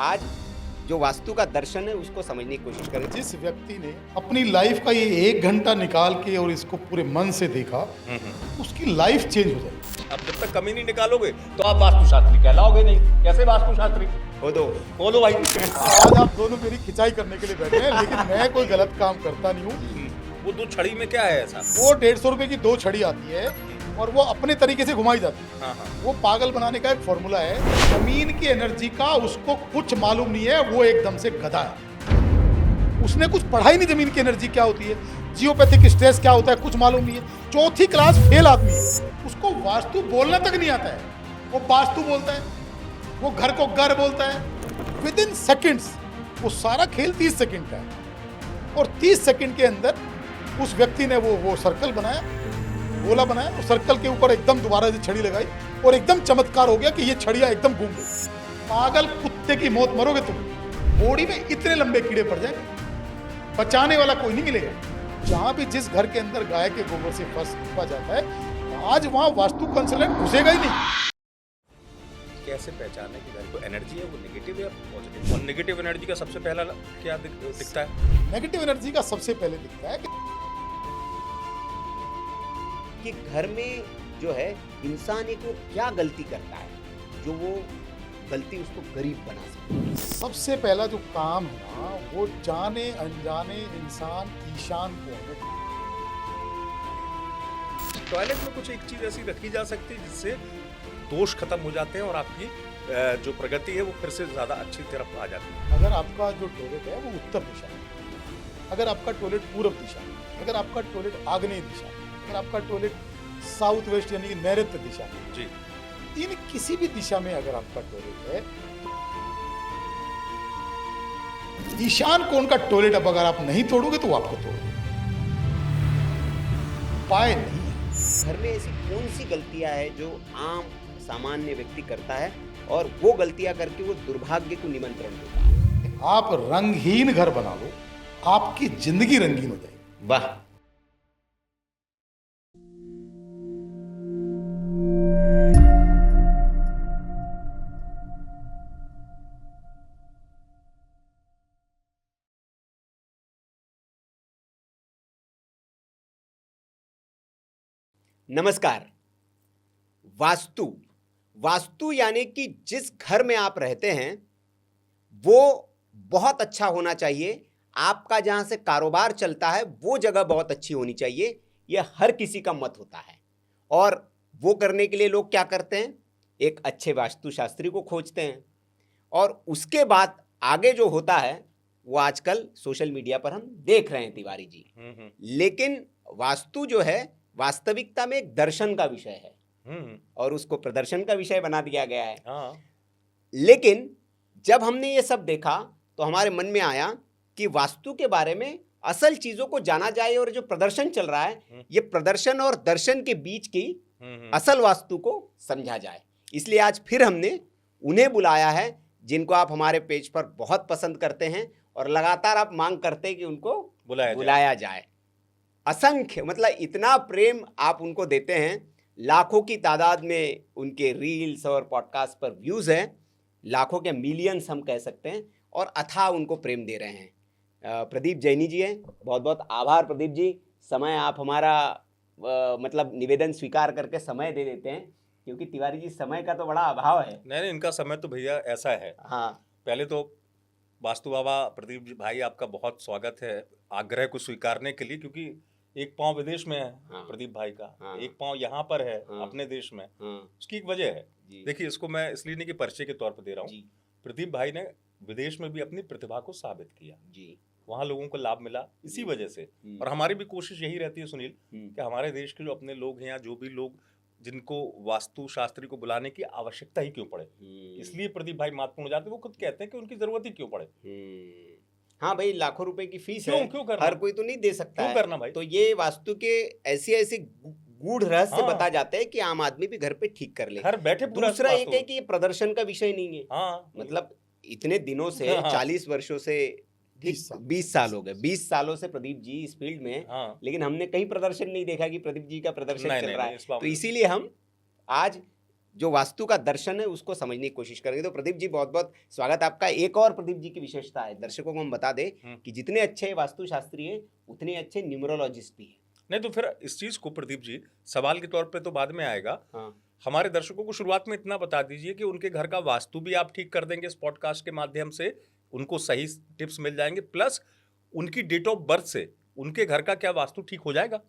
आज जो वास्तु का दर्शन है उसको समझने की कोशिश करें। जिस व्यक्ति ने अपनी लाइफ का ये 1 घंटा निकाल के और इसको पूरे मन से देखा, उसकी लाइफ चेंज हो जाएगी। अब जब तक कमी नहीं निकालोगे तो आप वास्तुशास्त्री कहलाओगे नहीं। कैसे वास्तुशास्त्री हो दो भाई। आज आप दोनों मेरी खिंचाई करने के लिए बैठे हैं, लेकिन मैं कोई गलत काम करता नहीं हूँ। वो दो छड़ी में क्या है ऐसा? वो 150 रुपए की 2 छड़ी आती है और वो अपने तरीके से घुमाई जाती है। हाँ। वो पागल बनाने का एक फॉर्मूला है। जमीन की एनर्जी का उसको कुछ मालूम नहीं है, वो एकदम से गधा है। उसने कुछ पढ़ा ही नहीं जमीन की एनर्जी क्या होती है, जियोपैथिक स्ट्रेस क्या होता है, कुछ मालूम नहीं है। चौथी क्लास फेल आदमी है, उसको वास्तु बोलना तक नहीं आता है। वो वास्तु बोलता है, वो घर को घर बोलता है। विद इन सेकेंड्स वो सारा खेल 30 सेकेंड का है और 30 सेकेंड के अंदर उस व्यक्ति ने वो सर्कल बनाया, गोला बनाया, उस सर्कल के ऊपर एकदम दोबारा से छड़ी लगाई और एकदम चमत्कार हो गया कि ये छड़ियां एकदम घूम गई। पागल कुत्ते की मौत मरोगे तुम। बॉडी में इतने लंबे कीड़े पड़ जाए, बचाने वाला कोई नहीं मिलेगा। जहां भी जिस घर के अंदर गाय के गोबर से फर्श लिपा जाता है, आज वहां वास्तु कंसल्टेंट घुसेगा ही नहीं। कैसे पहचाने कि घर को एनर्जी है वो नेगेटिव है या पॉजिटिव? और नेगेटिव एनर्जी का सबसे पहला क्या दिखता है? नेगेटिव एनर्जी का सबसे पहले दिखता है कि घर में जो है इंसान एक वो क्या गलती करता है जो वो गलती उसको गरीब बना सकती है। सबसे पहला जो काम है ना, वो जाने अनजाने इंसान ईशान को है। टॉयलेट में कुछ एक चीज ऐसी रखी जा सकती है जिससे दोष खत्म हो जाते हैं और आपकी जो प्रगति है वो फिर से ज्यादा अच्छी तरफ आ जाती है। अगर आपका जो टॉयलेट है वो उत्तर दिशा में, अगर आपका टॉयलेट पूर्व दिशा में, अगर आपका टॉयलेट आग्नेय दिशा में, अगर आपका टॉयलेट साउथ वेस्ट यानी कि नैऋत्य दिशा में, जी, इन किसी भी दिशा में अगर आपका टॉयलेट है, ईशान कोण का टॉयलेट अब अगर आप नहीं तोड़ोगे तो वो आपको तोड़ोगे। उपाय नहीं है। घर में ऐसी कौन सी गलतियां है जो आम सामान्य व्यक्ति करता है और वो गलतियां करके वो दुर्भाग्य को निमंत्रण देता है। आप रंगहीन घर बना लो, आपकी जिंदगी रंगीन हो जाएगी। वाह। नमस्कार। वास्तु यानी कि जिस घर में आप रहते हैं वो बहुत अच्छा होना चाहिए। आपका जहां से कारोबार चलता है वो जगह बहुत अच्छी होनी चाहिए। यह हर किसी का मत होता है और वो करने के लिए लोग क्या करते हैं, एक अच्छे वास्तुशास्त्री को खोजते हैं और उसके बाद आगे जो होता है वो आजकल सोशल मीडिया पर हम देख रहे हैं तिवारी जी। लेकिन वास्तु जो है वास्तविकता में एक दर्शन का विषय है और उसको प्रदर्शन का विषय बना दिया गया है। हाँ। लेकिन जब हमने ये सब देखा तो हमारे मन में आया कि वास्तु के बारे में असल चीजों को जाना जाए और जो प्रदर्शन चल रहा है ये प्रदर्शन और दर्शन के बीच की असल वास्तु को समझा जाए। इसलिए आज फिर हमने उन्हें बुलाया है जिनको आप हमारे पेज पर बहुत पसंद करते हैं और लगातार आप मांग करते हैं कि उनको बुलाया जाए। असंख्य मतलब इतना प्रेम आप उनको देते हैं, लाखों की तादाद में उनके रील्स और पॉडकास्ट पर व्यूज हैं, लाखों के मिलियंस हम कह सकते हैं, और अथाह उनको प्रेम दे रहे हैं। प्रदीप जैनी जी हैं, बहुत बहुत आभार प्रदीप जी। समय आप हमारा मतलब निवेदन स्वीकार करके समय दे देते हैं, क्योंकि तिवारी जी समय का तो बड़ा अभाव है। नहीं, इनका समय तो भैया ऐसा है। हाँ, पहले तो वास्तु बाबा प्रदीप जी भाई आपका बहुत स्वागत है आग्रह को स्वीकारने के लिए, क्योंकि एक पांव विदेश में है। हाँ। प्रदीप भाई का हाँ। एक पांव यहाँ पर है। हाँ। अपने देश में। हाँ उसकी एक वजह है। जी। देखिए, इसको मैं इसलिए नहीं कि परिचय के तौर पर दे रहा हूँ। जी प्रदीप भाई ने विदेश में भी अपनी प्रतिभा को साबित किया, जी। वहाँ लोगों को लाभ मिला इसी वजह से। और हमारी भी कोशिश यही रहती है सुनील कि हमारे देश के जो अपने लोग हैं या जो भी लोग जिनको वास्तु शास्त्री को बुलाने की आवश्यकता ही क्यों पड़े, इसलिए प्रदीप भाई महत्वपूर्ण हो जाते हैं। वो खुद कहते हैं कि उनकी जरूरत ही क्यों पड़े। हाँ भाई, लाखों रुपए की फीस क्यों है, करना? हर कोई तो नहीं दे सकता क्यों है। करना भाई? तो ये वास्तु के ऐसे ऐसे गूढ़ रहस्य हाँ। बता जाते हैं कि आम आदमी भी घर पे ठीक कर ले। घर बैठे पूरा दूसरा एक वास्तु। है कि ये प्रदर्शन का विषय नहीं है। हाँ, मतलब इतने दिनों से हाँ। 40 वर्षों से 20 साल हो गए, 20 सालों से प्रदीप जी इस फील्ड में हैं। हाँ। लेकिन हमने कहीं प्रदर्शन नहीं देखा कि प्रदीप जी का प्रदर्शन नहीं, चल नहीं, रहा नहीं, है। इस बात तो में। इसीलिए हम आज जो वास्तु का दर्शन है उसको समझने की कोशिश करेंगे। तो प्रदीप जी बहुत बहुत स्वागत आपका। एक और प्रदीप जी की विशेषता है, दर्शकों को हम बता दें कि जितने अच्छे वास्तुशास्त्री हैं उतने अच्छे न्यूमरोलॉजिस्ट भी हैं। नहीं तो फिर इस चीज को प्रदीप जी सवाल के तौर पे तो बाद में आएगा। हाँ। हमारे दर्शकों को शुरुआत में इतना बता दीजिए कि उनके घर का वास्तु भी आप ठीक कर देंगे इस पॉडकास्ट के माध्यम से, उनको सही टिप्स मिल जाएंगे, प्लस उनकी डेट ऑफ बर्थ से उनके घर का क्या वास्तु ठीक हो जाएगा।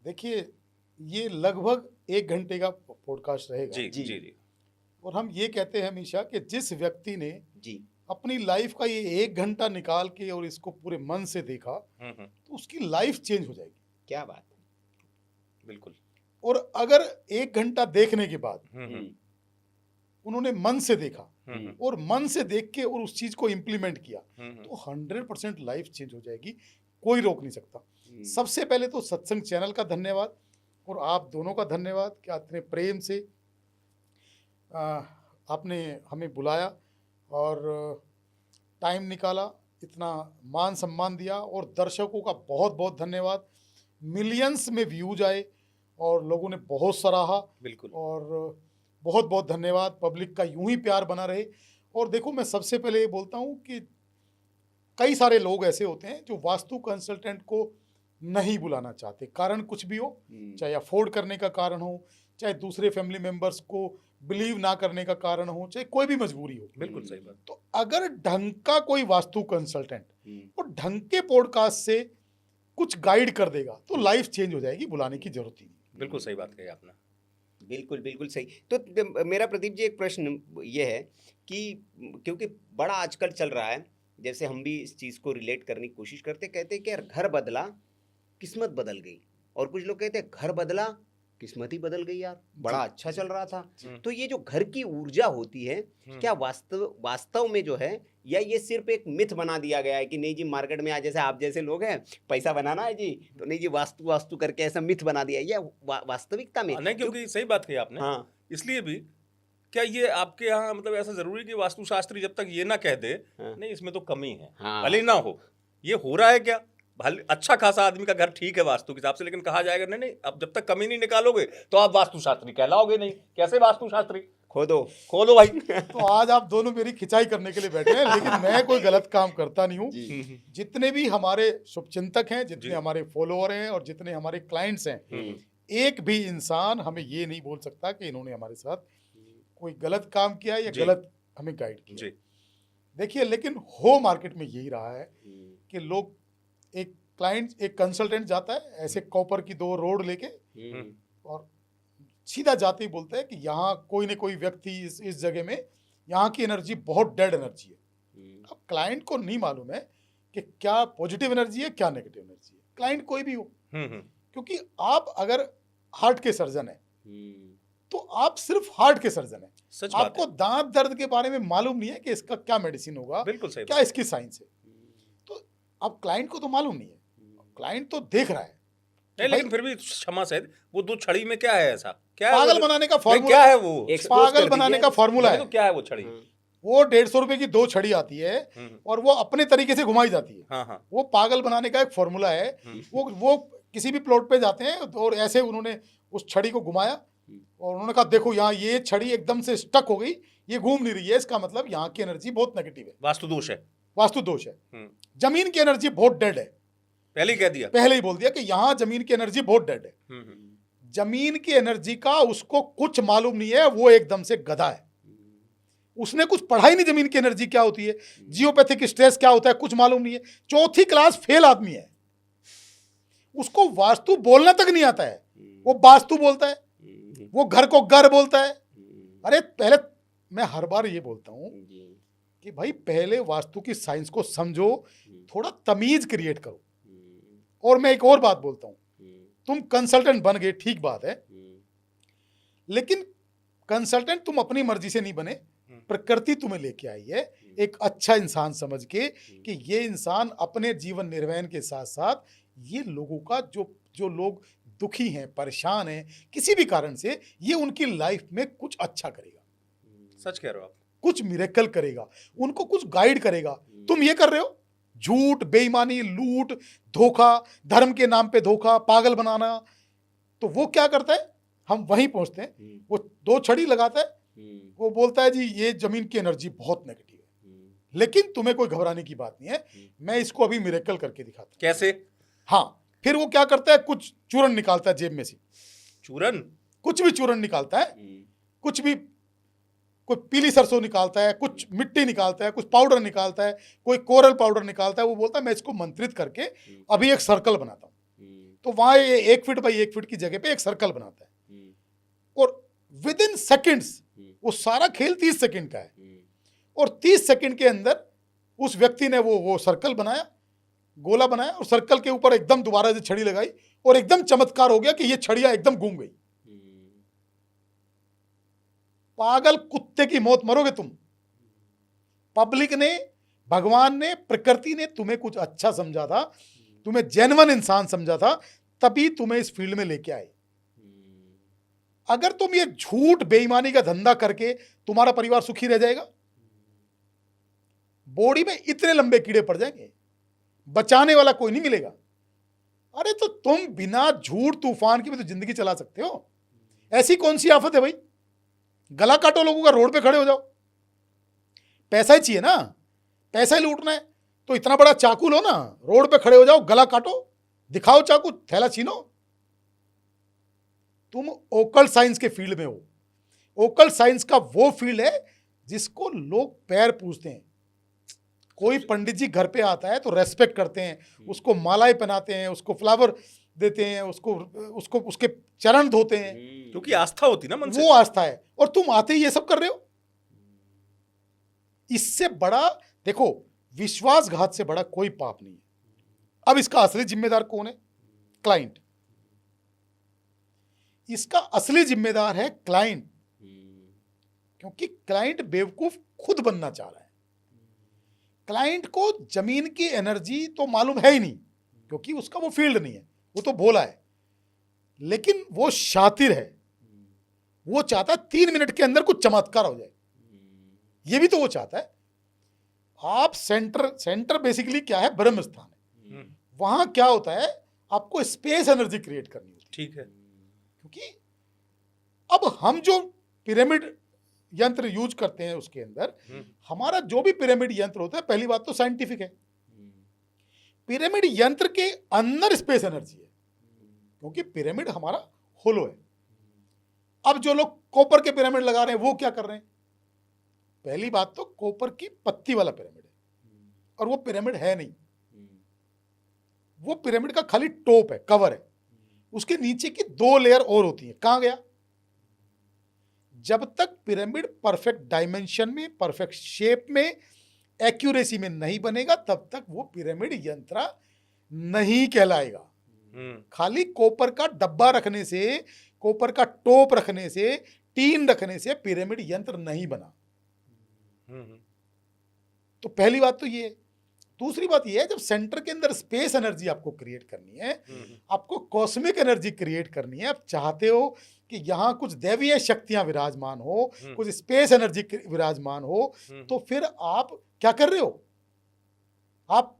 देखिए, ये लगभग 1 घंटे का पॉडकास्ट रहेगा। जी जी जी। और हम ये कहते हैं हमेशा कि जिस व्यक्ति ने जी अपनी लाइफ का ये 1 घंटा निकाल के और इसको पूरे मन से देखा तो उसकी लाइफ चेंज हो जाएगी। क्या बात है, बिल्कुल। और अगर 1 घंटा देखने के बाद उन्होंने मन से देखा और मन से देख के और उस चीज को इम्प्लीमेंट किया तो 100% लाइफ चेंज हो जाएगी, कोई रोक नहीं सकता। सबसे पहले तो सत्संग चैनल का धन्यवाद और आप दोनों का धन्यवाद कि इतने प्रेम से आपने हमें बुलाया और टाइम निकाला, इतना मान सम्मान दिया। और दर्शकों का बहुत बहुत धन्यवाद। मिलियंस में व्यूज आए और लोगों ने बहुत सराहा। बिल्कुल। और बहुत बहुत धन्यवाद। पब्लिक का यूं ही प्यार बना रहे। और देखो, मैं सबसे पहले ये बोलता हूं कि कई सारे लोग ऐसे होते हैं जो वास्तु कंसल्टेंट को नहीं बुलाना चाहते, कारण कुछ भी हो, चाहे अफोर्ड करने का कारण हो, चाहे दूसरे फैमिली मेंबर्स को बिलीव ना करने का कारण हो, चाहे कोई भी मजबूरी हो। बिल्कुल सही बात। तो अगर ढंग का कोई वास्तु कंसल्टेंट और ढंग के पॉडकास्ट से कुछ गाइड कर देगा तो लाइफ चेंज हो जाएगी, बुलाने की जरूरत ही नहीं। बिल्कुल सही बात कही आपने। बिल्कुल बिल्कुल सही। तो मेरा प्रदीप जी एक प्रश्न ये है कि क्योंकि बड़ा आजकल चल रहा है, जैसे हम भी इस चीज़ को रिलेट करने की कोशिश करते, कहते हैं कि यार घर बदला किस्मत बदल गई, और कुछ लोग कहते हैं घर बदला किस्मत ही बदल गई, यार बड़ा अच्छा चल रहा था। तो ये जो घर की ऊर्जा होती है, क्या वास्तव में जो है, या ये सिर्फ एक मिथ बना दिया गया है कि नहीं जी मार्केट में आज जैसे आप जैसे लोग हैं पैसा बनाना है जी, तो नहीं जी वास्तु करके ऐसा मिथ बना दिया, या वास्तविकता में नहीं, क्योंकि सही बात कही आपने। हाँ। इसलिए भी क्या ये आपके यहाँ मतलब ऐसा जरूरी कि वास्तुशास्त्री जब तक ये ना कह दे नहीं इसमें तो कमी है, भले ना हो, ये हो रहा है क्या, भले अच्छा खासा आदमी का घर ठीक है वास्तु के हिसाब से, लेकिन कहा जाएगा नहीं अब जब तक कमी नहीं निकालोगे तो आप वास्तुशास्त्री कहलाओगे नहीं। कैसे वास्तुशास्त्री? खोदो भाई। तो आज आप दोनों मेरी खिंचाई करने के लिए बैठे हैं, लेकिन मैं कोई गलत काम करता नहीं हूँ। जितने भी हमारे शुभचिंतक हैं, जितने हमारे फॉलोअर हैं और जितने हमारे क्लाइंट्स हैं, एक भी इंसान हमें ये नहीं बोल सकता कि इन्होंने हमारे साथ कोई गलत काम किया या गलत हमें गाइड किया। देखिए, लेकिन हो मार्केट में यही रहा है कि लोग, एक क्लाइंट, एक कंसल्टेंट जाता है ऐसे कॉपर की 2 रोड लेके और सीधा जाते ही बोलता है कि यहाँ कोई ना कोई व्यक्ति इस जगह में, यहाँ की एनर्जी बहुत डेड एनर्जी है। अब क्लाइंट को नहीं मालूम है कि क्या पॉजिटिव एनर्जी है क्या नेगेटिव एनर्जी है, क्लाइंट कोई भी हो। क्योंकि आप अगर हार्ट के सर्जन है तो आप सिर्फ हार्ट के सर्जन है, आपको दांत दर्द के बारे में मालूम नहीं है कि इसका क्या मेडिसिन होगा, क्या इसकी साइंस है। तो अब क्लाइंट को तो मालूम नहीं है, क्लाइंट तो देख रहा है नहीं, लेकिन फिर भी क्षमा से वो 2 छड़ी में क्या है ऐसा, क्या पागल बनाने का फॉर्मूला क्या है, वो पागल बनाने का फॉर्मूला है। तो क्या है वो छड़ी? वो 150 रुपए की 2 छड़ी आती है और वो अपने तरीके से घुमाई जाती है। हाँ। वो पागल बनाने का एक फॉर्मूला है। वो किसी भी प्लॉट पे जाते हैं और ऐसे उन्होंने उस छड़ी को घुमाया और उन्होंने कहा देखो यहाँ ये छड़ी एकदम से स्टक हो गई, ये घूम नहीं रही है, इसका मतलब यहाँ की एनर्जी बहुत नेगेटिव है, वास्तु दोष है। जमीन की एनर्जी बहुत डेड है, पहले ही कह दिया, पहले ही बोल दिया कि यहाँ जमीन की एनर्जी बहुत डेड है। जमीन की एनर्जी का उसको कुछ मालूम नहीं है, वो एकदम से गधा है, उसने कुछ पढ़ा ही नहीं जमीन की एनर्जी क्या होती है, जियोपैथिक स्ट्रेस क्या होता है कुछ मालूम नहीं है, 4th क्लास फेल आदमी है, उसको वास्तु बोलना तक नहीं आता है, वो वास्तु बोलता है, वो घर को घर बोलता है। अरे पहले मैं हर बार ये बोलता हूं कि भाई पहले वास्तु की साइंस को समझो, थोड़ा तमीज क्रिएट करो। और मैं एक और बात बोलता हूं, तुम कंसल्टेंट बन गए ठीक बात है, लेकिन कंसल्टेंट तुम अपनी मर्जी से नहीं बने, प्रकृति तुम्हें लेके आई है एक अच्छा इंसान समझ के कि ये इंसान अपने जीवन निर्वहन के साथ साथ ये लोगों का जो लोग दुखी हैं, परेशान हैं किसी भी कारण से, ये उनकी लाइफ में कुछ अच्छा करेगा। सच कह रहे हो आप, कुछ मिरेकल करेगा, उनको कुछ गाइड करेगा। तुम ये कर रहे हो, झूठ, बेईमानी, लूट, धोखा, धर्म के नाम पे धोखा, पागल बनाना, तो वो क्या करता है, हम वहीं पहुंचते हैं। हम्म, वो 2 छड़ी लगाता है, हम्म, वो बोलता है जी ये जमीन की एनर्जी बहुत नेगेटिव है, लेकिन तुम्हें कोई घबराने की बात नहीं है, मैं इसको अभी मिरेकल करके दिखाता हूँ। कैसे? हाँ, फिर वो क्या करता है, कुछ चूरन निकालता है जेब में से, चूरन? कुछ भी चूरन निकालता है, हम्म, कुछ भी, कोई पीली सरसों निकालता है, कुछ मिट्टी निकालता है, कुछ पाउडर निकालता है, कोई कोरल पाउडर निकालता है। वो बोलता है मैं इसको मंत्रित करके अभी एक सर्कल बनाता हूँ। तो वहां ये 1 फीट बाई 1 फीट की जगह पे एक सर्कल बनाता है, और विद इन सेकेंड्स, वो सारा खेल 30 सेकंड का है, और 30 सेकंड के अंदर उस व्यक्ति ने वो सर्कल बनाया, गोला बनाया, और सर्कल के ऊपर एकदम दोबारा से छड़ी लगाई, और एकदम चमत्कार हो गया कि ये छड़ियां एकदम घूम गई। पागल कुत्ते की मौत मरोगे तुम। पब्लिक ने, भगवान ने, प्रकृति ने तुम्हें कुछ अच्छा समझा था, तुम्हें जेन्युइन इंसान समझा था, तभी तुम्हें इस फील्ड में लेके आए। अगर तुम ये झूठ बेईमानी का धंधा करके तुम्हारा परिवार सुखी रह जाएगा, बॉडी में इतने लंबे कीड़े पड़ जाएंगे, बचाने वाला कोई नहीं मिलेगा। अरे तो तुम बिना झूठ तूफान की भी तो जिंदगी चला सकते हो। ऐसी कौन सी आफत है भाई, गला काटो लोगों का, रोड पे खड़े हो जाओ। पैसा ही चाहिए ना, पैसा ही लूटना है तो इतना बड़ा चाकू लो ना, रोड पे खड़े हो जाओ, गला काटो, दिखाओ चाकू, थैला छीनो। तुम ओकल साइंस के फील्ड में हो। ओकल साइंस का वो फील्ड है जिसको लोग पैर पूजते हैं। कोई पंडित जी घर पे आता है तो रेस्पेक्ट करते हैं, उसको मालाएं पहनाते हैं, उसको फ्लावर देते हैं, उसको उसके चरण धोते हैं, क्योंकि आस्था होती ना मन से। वो आस्था है। और तुम आते ही ये सब कर रहे हो। इससे बड़ा, देखो, विश्वासघात से बड़ा कोई पाप नहीं है। अब इसका असली जिम्मेदार कौन है? क्लाइंट। इसका असली जिम्मेदार है क्लाइंट, क्योंकि क्लाइंट बेवकूफ खुद बनना चाह रहा है। क्लाइंट को जमीन की एनर्जी तो मालूम है ही नहीं, क्योंकि उसका वो फील्ड नहीं है, वो तो भोला है। लेकिन वो शातिर है, वो चाहता है 3 मिनट के अंदर कुछ चमत्कार हो जाए, ये भी तो वो चाहता है। आप सेंटर बेसिकली क्या है? ब्रह्म स्थान है। वहां क्या होता है, आपको स्पेस एनर्जी क्रिएट करनी होती है। ठीक है। क्योंकि अब हम जो पिरामिड यंत्र यूज करते हैं उसके अंदर, हमारा जो भी पिरामिड यंत्र होता है, पहली बात तो साइंटिफिक है। पिरामिड यंत्र के अंदर स्पेस एनर्जी है, क्योंकि पिरामिड हमारा होलो है। अब जो लोग कॉपर के पिरामिड लगा रहे हैं, वो क्या कर रहे हैं? पहली बात तो कॉपर की पत्ती वाला पिरामिड है, और वो पिरामिड है नहीं। वो पिरामिड का खाली टॉप है, कवर है, उसके नीचे की 2 लेयर और होती है। कहां गया? जब तक पिरामिड परफेक्ट डायमेंशन में, परफेक्ट शेप में, एक्यूरेसी में नहीं बनेगा, तब तक वो पिरामिड यंत्र नहीं कहलाएगा। खाली कॉपर का डब्बा रखने से, कॉपर का टोप रखने से, टीन रखने से पिरामिड यंत्र नहीं बना। तो पहली बात तो ये है। दूसरी बात ये है, जब सेंटर के अंदर स्पेस एनर्जी आपको क्रिएट करनी है, आपको कॉस्मिक एनर्जी क्रिएट करनी है, आप चाहते हो कि यहां कुछ दैवीय शक्तियां विराजमान हो, कुछ स्पेस एनर्जी विराजमान हो, तो फिर आप क्या कर रहे हो? आप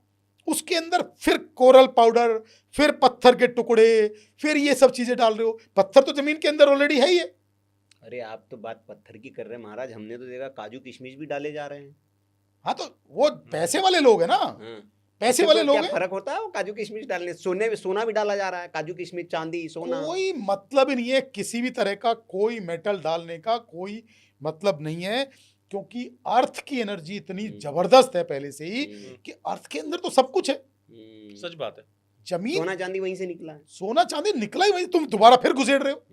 उसके अंदर फिर कोरल पाउडर, फिर पत्थर के टुकड़े, फिर ये सब चीजें डाल रहे हो। पत्थर तो जमीन के अंदर ऑलरेडी है ही है। अरे आप तो बात पत्थर की कर रहे हैं महाराज, हमने तो देखा काजू किशमिश भी डाले जा रहे हैं। हाँ, तो वो पैसे वाले लोग हैं ना, पैसे वाले लोग क्या हैं। फर्क होता है वो काजू किशमिश डालने? सोना भी डाला जा रहा है, काजू किशमिश, चांदी, सोना। कोई मतलब ही नहीं है, किसी भी तरह का कोई मेटल डालने का कोई मतलब नहीं है, क्योंकि अर्थ की एनर्जी इतनी जबरदस्त है पहले से ही कि अर्थ के अंदर तो सब कुछ है। सच बात है। जमीन, सोना चांदी वहीं से निकला है। सोना चांदी निकला ही वहीं, तुम दोबारा फिर घुसेड़ रहे हो।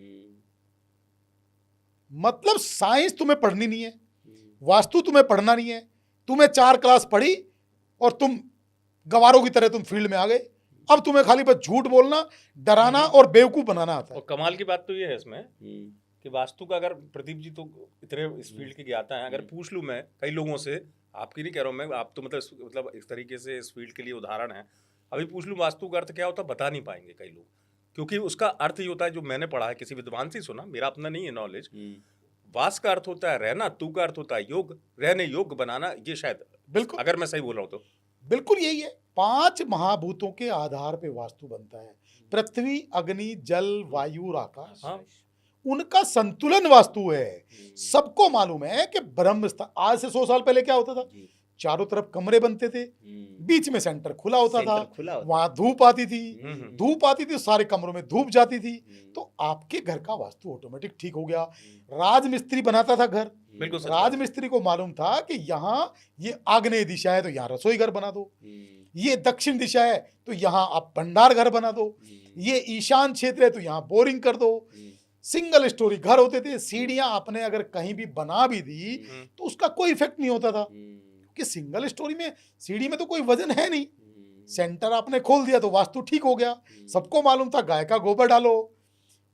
मतलब साइंस तुम्हें पढ़नी नहीं है, वास्तु तुम्हें पढ़ना नहीं है, तुम्हें 4 क्लास पढ़ी और तुम गवारों की तरह तुम फील्ड में आ गए। अब तुम्हें खाली बस झूठ बोलना, डराना और बेवकूफ बनाना आता है। और कमाल की बात तो ये है इसमें कि वास्तु का, अगर प्रदीप जी तो इतने इस फील्ड के ज्ञाता हैं, अगर पूछ लूं मैं कई लोगों से, आपकी नहीं कह रहा हूं मैं, आप तो मतलब इस तरीके से इस फील्ड के लिए उदाहरण है, अभी पूछ लूं वास्तु का अर्थ क्या होता है, बता नहीं पाएंगे कई लोग। क्योंकि उसका अर्थ ये होता है, जो मैंने पढ़ा है, किसी विद्वान से सुना, मेरा अपना नहीं है नॉलेज। वास का अर्थ होता है रहना, तू का अर्थ होता है योग, रहने योग्य बनाना। ये शायद, बिल्कुल, अगर मैं सही बोल रहा हूं तो बिल्कुल यही है। 5 महाभूतों के आधार पे वास्तु बनता है, पृथ्वी, अग्नि, जल, वायु और आकाश। हाँ। उनका संतुलन वास्तु है। सबको मालूम है कि ब्रह्म स्थान, आज से 100 साल पहले क्या होता था, चारों तरफ कमरे बनते थे, बीच में सेंटर खुला होता था, वहां धूप आती थी, धूप आती थी, सारे कमरों में धूप जाती थी, तो आपके घर का वास्तु ऑटोमेटिक ठीक हो गया। राजमिस्त्री बनाता था घर, राजमिस्त्री को मालूम था कि यहाँ ये आग्नेय दिशा है तो यहाँ रसोई घर बना दो, ये दक्षिण दिशा है तो यहाँ आप भंडार घर बना दो, ये ईशान क्षेत्र है तो यहाँ बोरिंग कर दो। सिंगल स्टोरी घर होते थे, सीढ़ियां आपने अगर कहीं भी बना भी दी तो उसका कोई इफेक्ट नहीं होता था, कि सिंगल स्टोरी में सीढ़ी में तो कोई वजन है नहीं, सेंटर आपने खोल दिया तो वास्तु ठीक हो गया। सबको मालूम था गाय का गोबर डालो,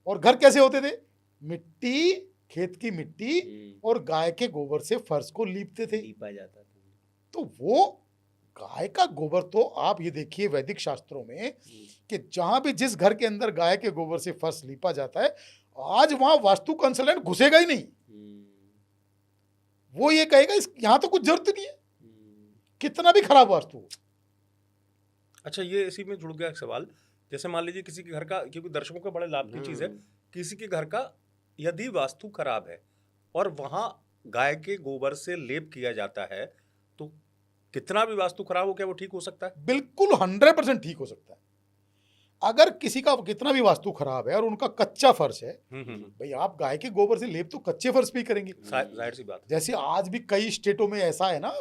और घर कैसे होते थे, मिट्टी, खेत की मिट्टी और गाय के गोबर से फर्श को लीपते थे, लीपा जाता था। तो वो गाय का गोबर, तो आप ये देखिए वैदिक शास्त्रों में कि जहां भी जिस घर के अंदर गाय के गोबर से फर्श लीपा जाता है, आज वहां वास्तु कंसल्टेंट घुसेगा ही नहीं, वो ये कहेगा इस यहां तो कुछ जरूरत नहीं है, कितना भी खराब वास्तु हो। अच्छा, ये इसी में जुड़ गया एक सवाल, जैसे मान लीजिए किसी के घर का, क्योंकि दर्शकों का बड़े लाभ की चीज है, किसी के घर का यदि वास्तु खराब है और वहां गाय के गोबर से लेप किया जाता है, तो कितना भी वास्तु खराब हो क्या वो ठीक हो सकता है? बिल्कुल 100% ठीक हो सकता है। अगर किसी का कितना भी वास्तु खराब है और उनका कच्चा फर्श है, भाई आप गाय के गोबर से लेप तो कच्चे फर्श पे ही करेंगे, जाहिर सी बात। जैसे आज भी कई स्टेटों में ऐसा है ना,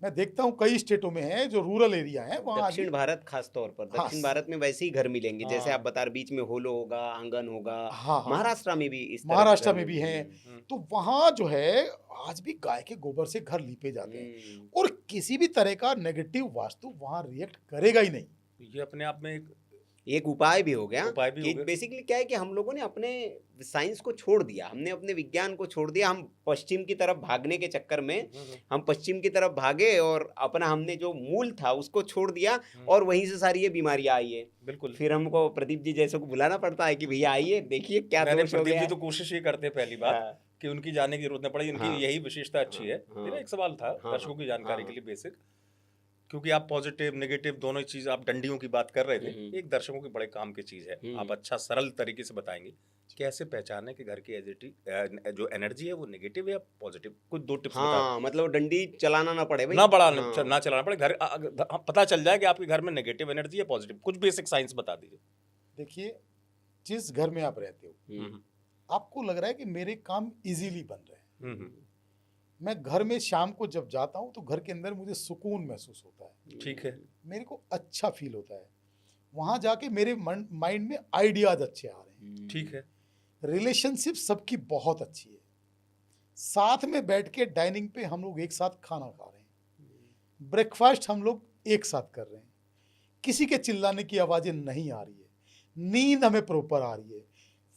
मैं देखता हूँ कई स्टेटों में है जो रूरल एरिया है, वहाँ दक्षिण भारत खास तौर पर, दक्षिण भारत में वैसे ही घर मिलेंगे, जैसे आप बता रहे, बीच में होलो होगा, आंगन होगा। महाराष्ट्र में भी इस तरह महाराष्ट्र में भी है, तो वहाँ जो है आज भी गाय के गोबर से घर लीपे जाते हैं, और किसी भी तरह का नेगेटिव वास्तु वहाँ रिएक्ट करेगा ही नहीं। ये अपने आप में एक उपाय भी हो गया। उपाय भी हो गया। बेसिकली क्या है कि हम लोगों ने अपने साइंस को छोड़ दिया, हमने अपने विज्ञान को छोड़ दिया, हम पश्चिम की तरफ भागने के चक्कर में हम पश्चिम की तरफ भागे और अपना हमने जो मूल था उसको छोड़ दिया, और वहीं से सारी ये बीमारियां आई है। बिल्कुल, फिर हमको प्रदीप जी जैसे को बुलाना पड़ता है कि भैया आइए देखिए क्या दोष हो गया। प्रदीप जी तो कोशिश ये करते हैं पहली बात कि उनकी जाने की जरूरत न पड़े, इनकी यही विशेषता अच्छी है। मेरा एक सवाल था दर्शकों की जानकारी के लिए बेसिक, क्योंकि आप पॉजिटिव नेगेटिव दोनों चीज, आप डंडियों की बात कर रहे थे, एक दर्शकों के बड़े काम की चीज है, आप अच्छा सरल तरीके से बताएंगे कैसे पहचाने कि घर की जो एनर्जी है वो नेगेटिव है या पॉजिटिव, कुछ 2 टिप्स बताएं। मतलब डंडी चलाना ना पड़े भाई, ना चलाना पड़े, घर पता चल जाए कि आपके घर में नेगेटिव एनर्जी है पॉजिटिव, कुछ बेसिक साइंस बता दीजिए। देखिए, जिस घर में आप रहते हो, आपको लग रहा है कि मेरे काम इजीली बन रहे हैं, मैं घर में शाम को जब जाता हूं तो घर के अंदर मुझे सुकून महसूस होता है, ठीक है, मेरे को अच्छा फील होता है, वहां जाके मेरे माइंड में आइडियाज अच्छे आ रहे हैं, ठीक है, रिलेशनशिप सबकी बहुत अच्छी है, साथ में बैठ के डाइनिंग पे हम लोग एक साथ खाना खा रहे हैं, ब्रेकफास्ट हम लोग एक साथ कर रहे हैं, किसी के चिल्लाने की आवाजें नहीं आ रही है, नींद हमें प्रॉपर आ रही है,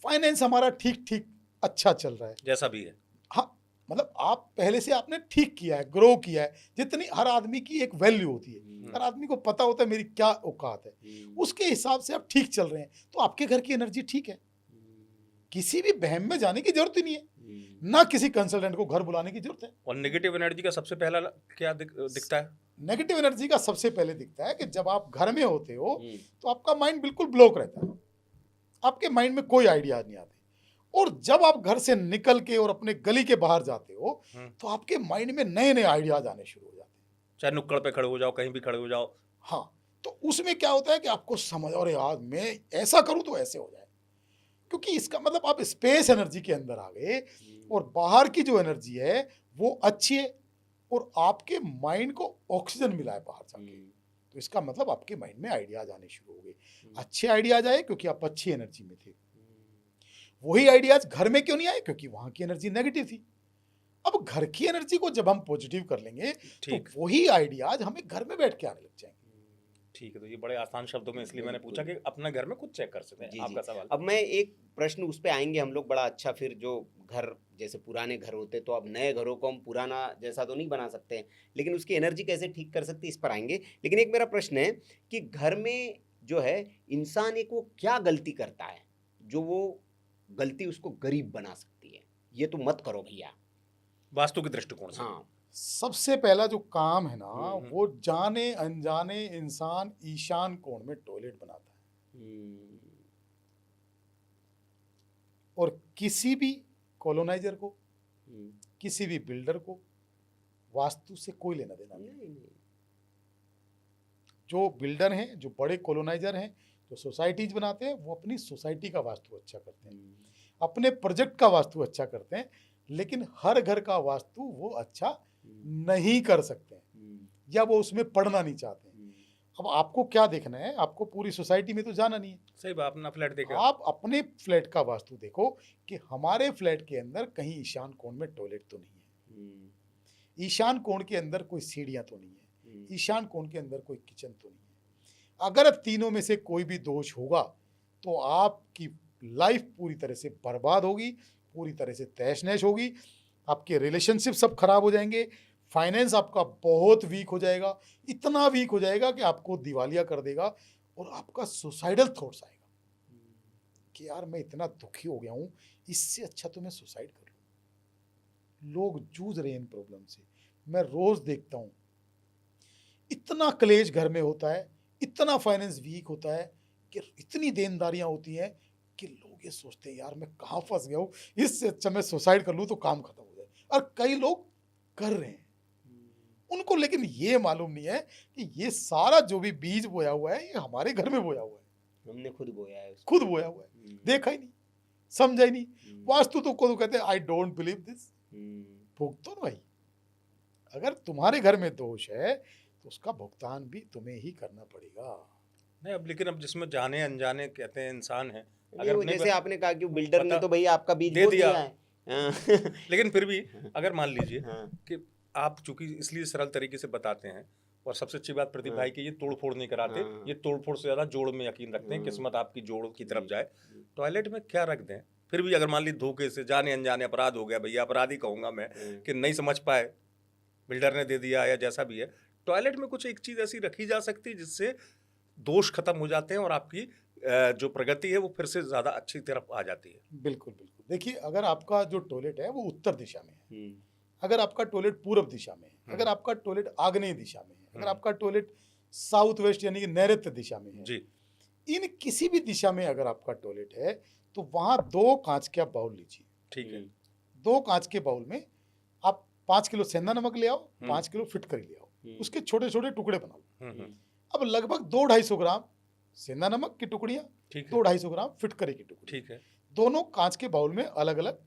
फाइनेंस हमारा ठीक ठीक अच्छा चल रहा है, जैसा भी है। हाँ, मतलब आप पहले से आपने ठीक किया है, ग्रो किया है, जितनी हर आदमी की एक वैल्यू होती है, हर आदमी को पता होता है मेरी क्या औकात है, उसके हिसाब से आप ठीक चल रहे हैं, तो आपके घर की एनर्जी ठीक है, किसी भी बहम में जाने की जरूरत ही नहीं है, ना किसी कंसल्टेंट को घर बुलाने की जरूरत है। और नेगेटिव एनर्जी का सबसे पहला क्या दिखता है? नेगेटिव एनर्जी का सबसे पहले दिखता है कि जब आप घर में होते हो तो आपका माइंड बिल्कुल ब्लॉक रहता है, आपके माइंड में कोई आइडिया नहीं आते, और जब आप घर से निकल के और अपने गली के बाहर जाते हो तो आपके माइंड में नए नए आइडियाज आने शुरू हो जाते हैं, चाहे नुक्कड़ पे खड़े हो जाओ, कहीं भी खड़े हो जाओ। हाँ, तो उसमें क्या होता है कि आपको समझ, और यार मैं ऐसा करूं तो ऐसे हो जाए, क्योंकि इसका मतलब आप स्पेस एनर्जी के अंदर आ गए और बाहर की जो एनर्जी है वो अच्छी है और आपके माइंड को ऑक्सीजन मिला है बाहर जाके, तो इसका मतलब आपके माइंड में आइडियाज आने शुरू हो गए, अच्छे आइडियाज आए क्योंकि आप अच्छी एनर्जी में थे। वही आइडियाज घर में क्यों नहीं आए? क्योंकि वहां की एनर्जी नेगेटिव थी। अब घर की एनर्जी को जब हम पॉजिटिव कर लेंगे तो वही आइडियाज हमें घर में बैठ के आने लग जाएंगे। ठीक है, तो ये बड़े आसान शब्दों में इसलिए मैंने पूछा कि अपना घर में खुद चेक कर सकते हैं। आपका सवाल। अब मैं एक प्रश्न उस पे आएंगे हम लोग बड़ा अच्छा, फिर जो घर जैसे पुराने घर होते तो अब नए घरों को हम पुराना जैसा तो नहीं बना सकते हैं, लेकिन उसकी एनर्जी कैसे ठीक कर सकते हैं इस पर आएंगे। लेकिन एक मेरा प्रश्न है कि घर में जो है इंसान एक वो क्या गलती करता है जो वो गलती उसको गरीब बना सकती है? ये तो मत करो भैया, वास्तु के दृष्टिकोण से। हाँ, सबसे पहला जो काम है ना वो जाने अनजाने इंसान ईशान कोण में टॉयलेट बनाता है। और किसी भी कॉलोनाइजर को, किसी भी बिल्डर को वास्तु से कोई लेना देना नहीं। जो बिल्डर हैं, जो बड़े कॉलोनाइजर हैं, जो सोसाइटीज बनाते हैं, वो अपनी सोसाइटी का वास्तु अच्छा करते हैं, अपने प्रोजेक्ट का वास्तु अच्छा करते हैं, लेकिन हर घर का वास्तु वो अच्छा नहीं कर सकते हैं या वो उसमें पढ़ना नहीं चाहते हैं। अब आपको क्या देखना है, आपको पूरी सोसाइटी में तो जाना नहीं है, सही बात, अपना फ्लैट देखा। आप अपने फ्लैट का वास्तु देखो कि हमारे फ्लैट के अंदर कहीं ईशान कोण में टॉयलेट तो नहीं है, ईशान कोण के अंदर कोई सीढ़ियां तो नहीं है, ईशान कोण के अंदर कोई किचन तो नहीं है। अगर तीनों में से कोई भी दोष होगा तो आपकी लाइफ पूरी तरह से बर्बाद होगी, पूरी तरह से तहस नहस होगी, आपके रिलेशनशिप सब खराब हो जाएंगे, फाइनेंस आपका बहुत वीक हो जाएगा, इतना वीक हो जाएगा कि आपको दिवालिया कर देगा और आपका सुसाइडल थॉट्स आएगा कि यार मैं इतना दुखी हो गया हूं, इससे अच्छा तो मैं सुसाइड कर लूं। लोग जूझ रहे हैं इन प्रॉब्लम से, मैं रोज देखता हूं, इतना क्लेश घर में होता है, इतना फाइनेंस वीक होता है कि इतनी देनदारियां होती हैं कि लोग ये सोचते हैं यार मैं कहाँ फंस गया हूँ, इससे अच्छा मैं सुसाइड कर लूँ तो काम खत्म हो जाए। और कई लोग कर रहे हैं, उनको लेकिन ये मालूम नहीं है कि ये सारा जो भी बीज बोया हुआ है ये हमारे घर में बोया हुआ है, हमने खुद बोया है उसको। खुद बोया हुआ है, देखा ही नहीं, समझा ही नहीं। वास्तु तो को कहते हैं आई डोंट बिलीव दिस, भुगतो ना भाई। अगर तुम्हारे घर में दोष है तो उसका भुगतान भी तुम्हें ही करना पड़ेगा। नहीं, अब लेकिन अब जिसमें जाने अनजाने कहते हैं इंसान है, अगर अपने जैसे आपने कहा कि बिल्डर ने पता- तो भाई आपका बीज दे बो दिया। दिया है। लेकिन फिर भी अगर मान लीजिए हाँ। कि आप चूंकि इसलिए सरल तरीके से बताते हैं, और सबसे अच्छी बात प्रदीप भाई की ये तोड़ फोड़ नहीं कराते, हाँ। ये तोड़ फोड़ से ज्यादा जोड़ में यकीन रखते हैं, किस्मत आपकी जोड़ की तरफ जाए। टॉयलेट में क्या रख दें, फिर भी अगर मान लीजिए धोखे से जाने अनजाने अपराध हो गया, भैया अपराधी कहूंगा मैं, कि नहीं समझ पाए, बिल्डर ने दे दिया या जैसा भी है, टॉयलेट में कुछ एक चीज ऐसी रखी जा सकती है जिससे दोष खत्म हो जाते हैं और आपकी जो प्रगति है वो फिर से ज्यादा अच्छी तरफ आ जाती है। बिल्कुल बिल्कुल। देखिए, अगर आपका जो टॉयलेट है वो उत्तर दिशा में है, अगर आपका टॉयलेट पूर्व दिशा में है, अगर आपका टॉयलेट आग्नेय दिशा में है, अगर आपका टॉयलेट साउथ वेस्ट यानी कि नैऋत्य दिशा में है, जी, इन किसी भी दिशा में अगर आपका टॉयलेट है तो वहां 2 कांच का बाउल लीजिए। ठीक है। 2 कांच के बाउल में आप 5 किलो सेंधा नमक ले आओ, 5 किलो फिटकरी ले आओ, उसके छोटे छोटे टुकड़े बनाओ। अब लगभग 200-250 ग्राम सेंधा नमक की टुकड़ियां, ठीक है। 200-250 ग्राम फिटकरी की टुकड़ी, ठीक है। दोनों कांच के बाउल में अलग अलग।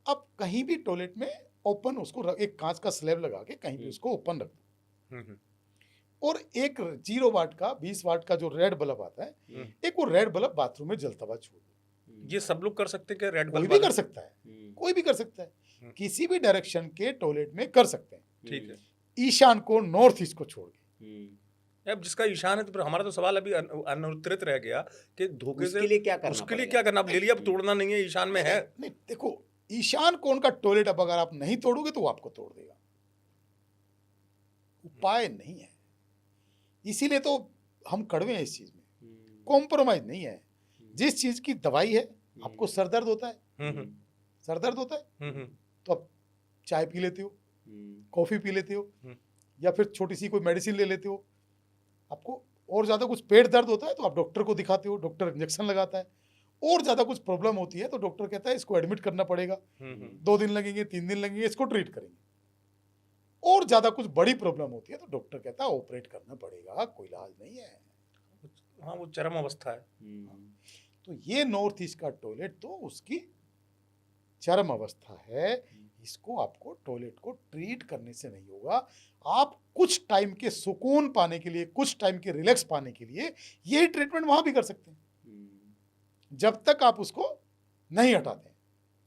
अब कहीं भी टॉयलेट में ओपन उसको एक कांच का स्लैब लगा के कहीं भी उसको ओपन रख दो, और एक 0 वाट का 20 वाट का जो रेड बल्ब आता है, एक वो रेड बल्ब बाथरूम में जलता हुआ छोड़ दो। ये सब लोग कर सकते हैं क्या? रेड कोई बल्ब भी कर सकता है, कोई भी कर सकता है, किसी भी डायरेक्शन के टॉयलेट में कर सकते हैं, ठीक है। ईशान को नॉर्थ ईस्ट को छोड़ के। अब जिसका ईशान है, तो फिर हमारा तो सवाल अभी अनुत्तरित रह गया कि धोखे से उसके लिए क्या करना उसके लिए पड़ेगा? क्या करना? अब ले लिया, अब तोड़ना नहीं है, ईशान में है। नहीं, देखो, ईशान कोण का टॉयलेट अब अगर आप नहीं तोड़ोगे तो वो आपको तोड़ देगा, उपाय नहीं है। इसीलिए तो हम कड़वे हैं इस चीज में, कॉम्प्रोमाइज नहीं है। जिस चीज की दवाई है, आपको सर दर्द होता है, सर दर्द होता है तो आप चाय पी लेते हो, कॉफी पी लेते हो, या फिर छोटी सी कोई मेडिसिन ले लेते हो। आपको और ज्यादा कुछ पेट दर्द होता है तो आप डॉक्टर को दिखाते हो, डॉक्टर इंजेक्शन लगाता है। और ज्यादा कुछ प्रॉब्लम होती है तो डॉक्टर कहता है इसको एडमिट करना पड़ेगा, 2 दिन लगेंगे, 3 दिन लगेंगे, इसको ट्रीट करेंगे। और ज्यादा कुछ बड़ी प्रॉब्लम होती है तो डॉक्टर कहता है ऑपरेट करना पड़ेगा, कोई इलाज नहीं है। हाँ, वो चरम अवस्था है। तो ये नॉर्थ ईस्ट का टॉयलेट तो उसकी चरम अवस्था है। इसको आपको टॉयलेट को ट्रीट करने से नहीं होगा। आप कुछ टाइम के सुकून पाने के लिए, कुछ टाइम के रिलैक्स पाने के लिए यही ट्रीटमेंट वहां भी कर सकते हैं, जब तक आप उसको नहीं हटाते।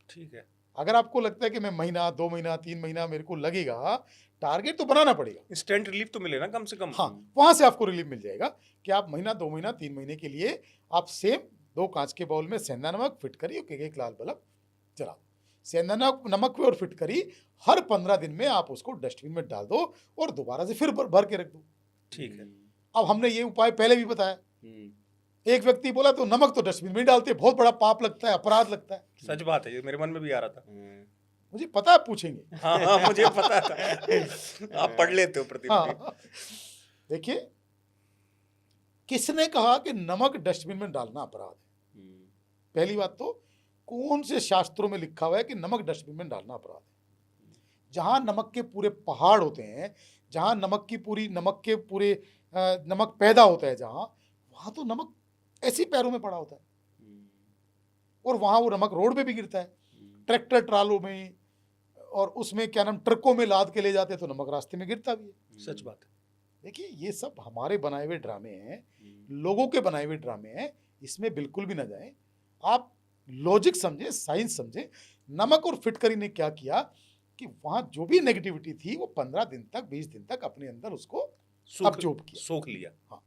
ठीक है। अगर आपको लगता है कि मैं महीना, 2 महीना, 3 महीना मेरे को लगेगा, टारगेट तो बनाना पड़ेगा। इंस्टेंट रिलीफ तो मिले ना कम से कम। हाँ, वहां से आपको रिलीफ मिल जाएगा कि आप महीना, 2 महीना, 3 महीने के लिए आप सेम 2 कांच के बाउल में सेंधा नमक फिट करिए, एक लाल बल्ब जला दो। सेंधा नमक और फिट करी हर 15 दिन में आप उसको डस्टबिन में डाल दो और दोबारा से फिर भर के रख दो। ठीक है। अब हमने ये उपाय पहले भी बताया। एक व्यक्ति बोला तो नमक तो डस्टबिन में ही डालते, बहुत बड़ा पाप लगता है, अपराध लगता है। सच बात है, ये मेरे मन में भी आ रहा था। मुझे पता है, आप पूछेंगे। हाँ हाँ, मुझे पता था। आप पढ़ लेते हो प्रदीप। हाँ, देखिए, किसने कहा कि नमक डस्टबिन में डालना अपराध है? पहली बात तो कौन से शास्त्रों में लिखा हुआ है कि नमक डस्टबिन में डालना अपराध है? जहां नमक के पूरे पहाड़ होते हैं, जहां नमक पैदा होता है, जहां वहां तो नमक ऐसी पैरों में पड़ा होता है, और वहां वो नमक रोड पे भी गिरता है, ट्रैक्टर ट्रालों में, और उसमें क्या नाम ट्रकों में लाद के ले जाते हैं, तो नमक रास्ते में गिरता भी है। सच बात है। देखिए, ये सब हमारे बनाए हुए ड्रामे हैं, लोगों के बनाए हुए ड्रामे हैं, इसमें बिल्कुल भी ना जाएं। आप लॉजिक समझे, साइंस समझे। नमक और फिटकरी ने क्या किया कि वहां जो भी नेगेटिविटी थी वो 15 दिन तक, 20 दिन तक अपने अंदर उसको अब्जॉर्ब किया, सोख लिया। हाँ,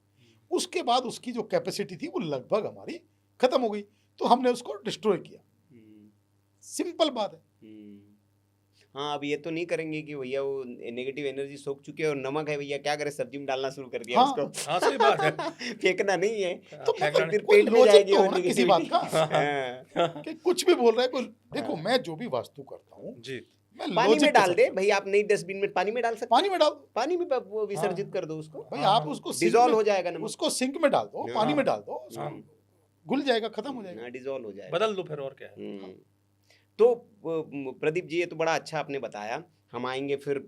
उसके बाद उसकी जो कैपेसिटी थी वो लगभग हमारी खत्म हो गई, तो हमने उसको डिस्ट्रॉय किया। सिंपल बात है। हाँ, अब ये तो नहीं करेंगे कि भैया वो नेगेटिव एनर्जी सोख चुके हैं और नमक है भैया, क्या करे, सब्जी में डालना शुरू कर दिया हाँ। उसको। हाँ, सही बात है। फेंकना नहीं है, तो फेंकना फिर कोई पेट में लॉजिक जाएगी तो वो हो ना किसी बात का, हाँ। कि कुछ भी बोल रहा है कोई। देखो, मैं जो भी वास्तु करता हूँ, जी। मैं पानी लॉजिक में के डाल साथ दे करता भैया, आप नहीं डस्टबिन में पानी में डाल सकते, पानी में डाल दो पानी में वो विसर्जित हाँ। कर दो उसको, भाई, हाँ, आप हाँ। उसको सिंक डिजॉल्व में, हो जाएगा नमक, उसको सिंक में डाल दो, पानी हाँ। में डाल दो, उसको हाँ। घुल जाएगा, खत्म हो जाएगा। डिजॉल्व हो जाएगा। बदल दो फिर, और क्या है। तो प्रदीप जी, ये तो बड़ा अच्छा आपने बताया। हम आएंगे फिर